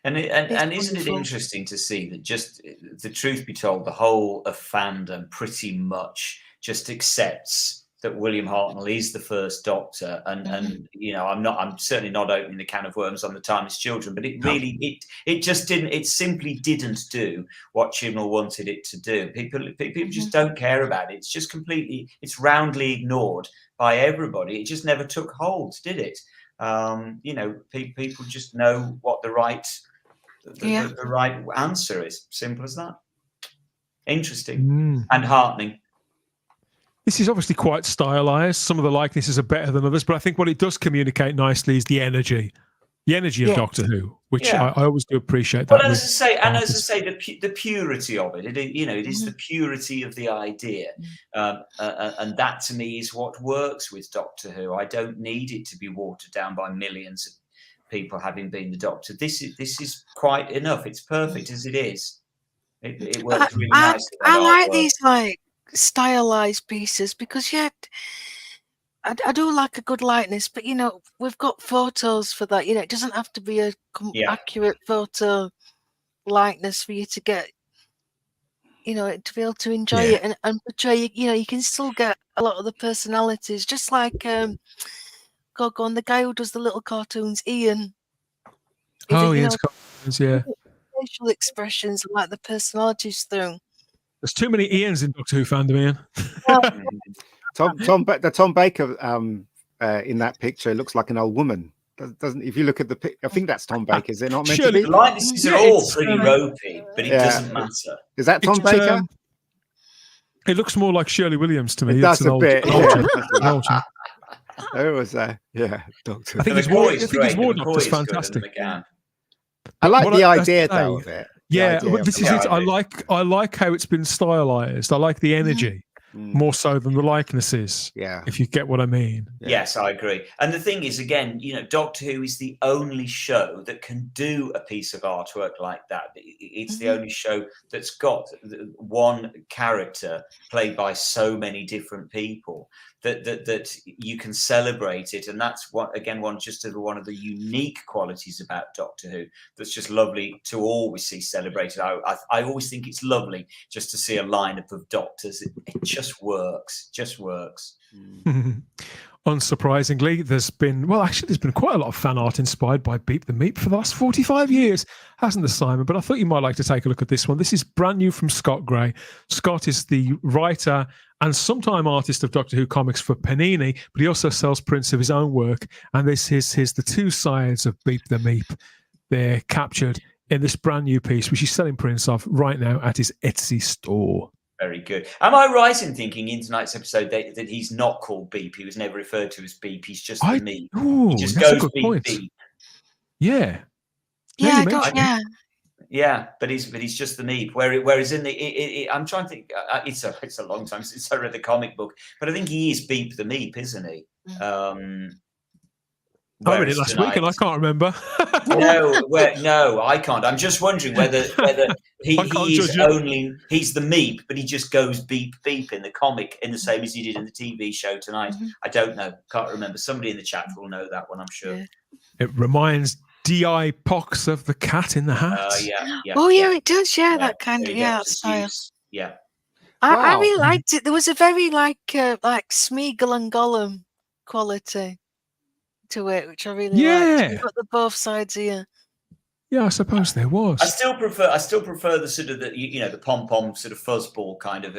And isn't it interesting to see that, just the truth be told, the whole of fandom pretty much just accepts that William Hartnell is the First Doctor, and I'm certainly not opening the can of worms on the Timeless Children, but it simply didn't do what Chibnall wanted it to do. People just don't care about it. It's just it's roundly ignored by everybody. It just never took hold, did it? People just know what the right answer is. Simple as that. Interesting and heartening. This is obviously quite stylized. Some of the likenesses are better than others, but I think what it does communicate nicely is the energy of Doctor Who, which I always do appreciate. That. Well, as I say, the purity of it. It is the purity of the idea, and that to me is what works with Doctor Who. I don't need it to be watered down by millions of people having been the Doctor. This is quite enough. It's perfect as it is. It works really nicely. I like these stylized pieces because I do like a good likeness, but we've got photos for that. It doesn't have to be a accurate photo likeness for you to get to be able to enjoy it and portray. You can still get a lot of the personalities, just like the guy who does the little cartoons, Ian. Cartoons, facial expressions like the personalities through. There's too many Ians in Doctor Who fandom, Ian. The Tom Baker in that picture looks like an old woman. Doesn't? If you look at the picture, I think that's Tom Baker. Is it not meant to be? The likenesses are all pretty ropey, but it doesn't matter. Is that Tom Baker? It looks more like Shirley Williams to me. It does a bit. There was Doctor. I think his War Doctor's fantastic. I like the idea though of it. Yeah, this is it. I like how it's been stylized. I like the energy. more so than the likenesses. Yeah. If you get what I mean. Yes, I agree. And the thing is, again, Doctor Who is the only show that can do a piece of artwork like that. It's the only show that's got one character played by so many different people that you can celebrate it. And that's one of the unique qualities about Doctor Who that's just lovely to always see celebrated. I always think it's lovely just to see a lineup of doctors. It just works. Unsurprisingly, there's been quite a lot of fan art inspired by Beep the Meep for the last 45 years, hasn't there, Simon? But I thought you might like to take a look at this one. This is brand new from Scott Gray. Scott is the writer and sometime artist of Doctor Who comics for Panini, but he also sells prints of his own work. And this is the two sides of Beep the Meep. They're captured in this brand new piece, which he's selling prints of right now at his Etsy store. Very good. Am I right in thinking in tonight's episode that he's not called Beep? He was never referred to as Beep. He's just the Meep. He just goes Beep, Beep. Yeah. Yeah, but he's just the Meep. Whereas in I'm trying to think. It's a long time since I read the comic book, but I think he is Beep the Meep, isn't he? I read it last week and I can't remember. No, I can't. I'm just wondering whether he's the Meep, but he just goes beep beep in the comic in the same as he did in the TV show tonight. I don't know. Can't remember. Somebody in the chat will know that one, I'm sure. Yeah. It reminds D.I. Pox of the Cat in the Hat. It does. Yeah, that kind of that style. Yeah. I really liked it. There was a very like Smeagol and Gollum quality to it, which I really liked. You've got the both sides here. Yeah, I suppose there was. I still prefer the sort of the pom pom sort of fuzzball kind of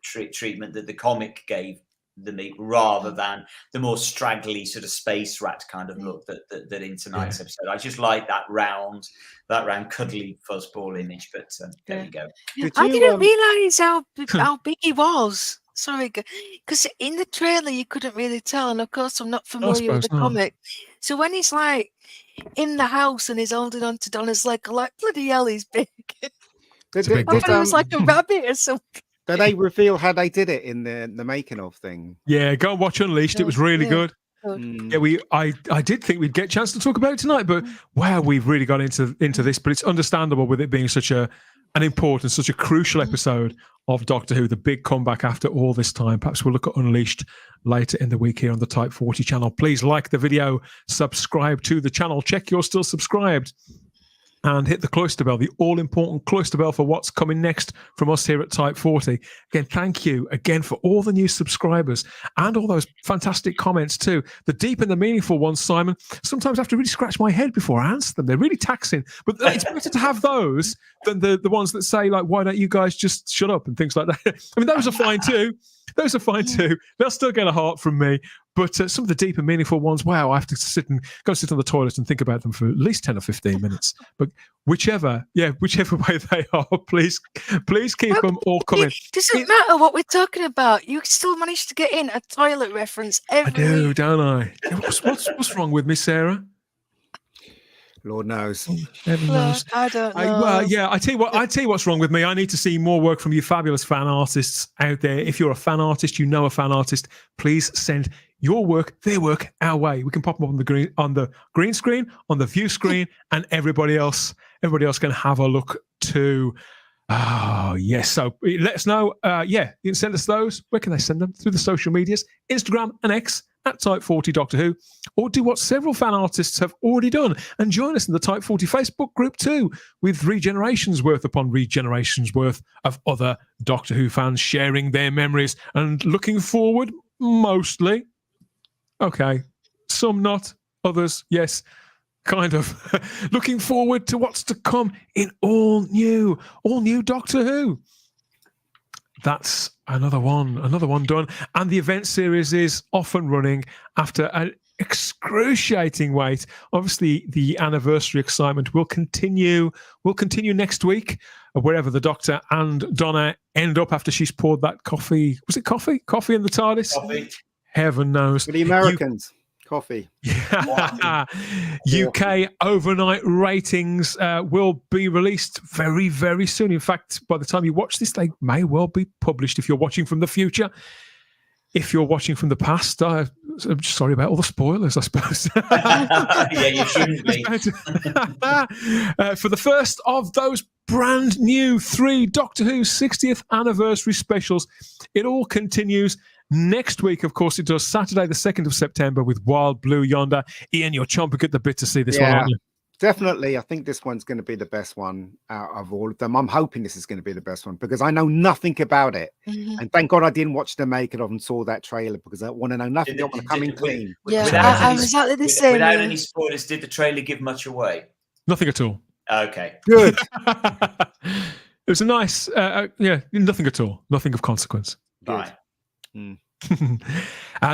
treatment that the comic gave the Meep, rather than the more straggly sort of space rat kind of look that in tonight's episode. I just like that round cuddly fuzzball image. But there you go. I didn't realise how big he was. Sorry, because in the trailer you couldn't really tell, and of course I'm not familiar with the comic. So when he's like in the house and he's holding on to Donna's leg, I'm like, bloody hell, he's big. I thought it was like a rabbit or something. Did they reveal how they did it in the making of thing? Yeah, go and watch Unleashed. It was really good. Yeah, I did think we'd get a chance to talk about it tonight, but wow, we've really got into this. But it's understandable with it being such an important, such a crucial episode of Doctor Who, the big comeback after all this time. Perhaps we'll look at Unleashed later in the week here on the Type 40 channel. Please like the video, subscribe to the channel, check you're still subscribed, and hit the cloister bell, the all-important cloister bell for what's coming next from us here at Type 40. Again, thank you again for all the new subscribers and all those fantastic comments too. The deep and the meaningful ones, Simon. Sometimes I have to really scratch my head before I answer them. They're really taxing. But it's better to have those than the ones that say, like, why don't you guys just shut up and things like that. I mean, those are fine too. They'll still get a heart from me. But some of the deep and meaningful ones, wow, I have to go sit on the toilet and think about them for at least 10 or 15 minutes. But whichever way they are, please keep them all coming. It doesn't matter what we're talking about. You still manage to get in a toilet reference every week. Don't I? What's wrong with me, Sarah? Lord knows. Heaven knows. I don't know. I tell you what's wrong with me. I need to see more work from you fabulous fan artists out there. If you're a fan artist, you know a fan artist, please send your work, their work, our way. We can pop them up on the green screen, on the view screen, and everybody else can have a look too. Oh, yes. So let us know. You can send us those. Where can they send them? Through the social medias, Instagram and X at Type 40 Doctor Who, or do what several fan artists have already done and join us in the Type 40 Facebook group too, with regenerations worth upon regenerations worth of other Doctor Who fans sharing their memories and looking forward, mostly. Okay, some not, others, yes. Kind of looking forward to what's to come in all new Doctor Who. That's another one done. And the event series is off and running after an excruciating wait. Obviously, the anniversary excitement will continue next week, wherever the Doctor and Donna end up after she's poured that coffee. Was it coffee? Coffee in the TARDIS? Coffee. Heaven knows. For the Americans. Coffee. UK overnight ratings will be released very, very soon. In fact, by the time you watch this, they may well be published if you're watching from the future. If you're watching from the past, I'm sorry about all the spoilers, I suppose. Yeah, you shouldn't be. For the first of those brand new 3 Doctor Who 60th anniversary specials, it all continues next week. Of course, it does. Saturday, the 2nd of September with Wild Blue Yonder. Ian, you're chomping at the bit to see this one, aren't you? Definitely. I think this one's going to be the best one out of all of them. I'm hoping this is going to be the best one because I know nothing about it. And thank God I didn't watch the making of and saw that trailer because I want to know nothing. I want to come in clean. I'm exactly the same. Without any spoilers, did the trailer give much away? Nothing at all. Okay. Good. It was a nice, nothing at all. Nothing of consequence. Bye.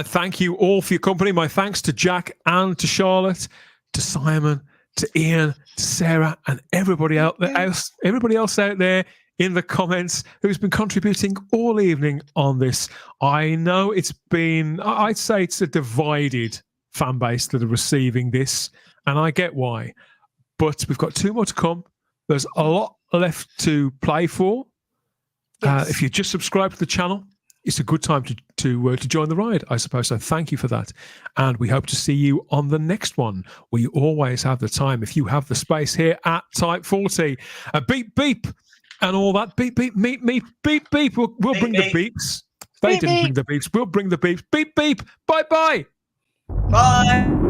Thank you all for your company. My thanks to Jack and to Charlotte, to Simon, to Ian, to Sarah, and everybody else out there in the comments who's been contributing all evening on this. I know it's been, I'd say it's a divided fan base that are receiving this, and I get why. But we've got 2 more to come. There's a lot left to play for. Yes. If you just subscribe to the channel, it's a good time to join the ride, I suppose. So thank you for that. And we hope to see you on the next one. We always have the time if you have the space here at Type 40. Beep, beep, and all that. Beep, beep, meep, meep, beep, beep. We'll bring the beeps. They didn't bring the beeps. We'll bring the beeps. Beep, beep. Bye-bye. Bye.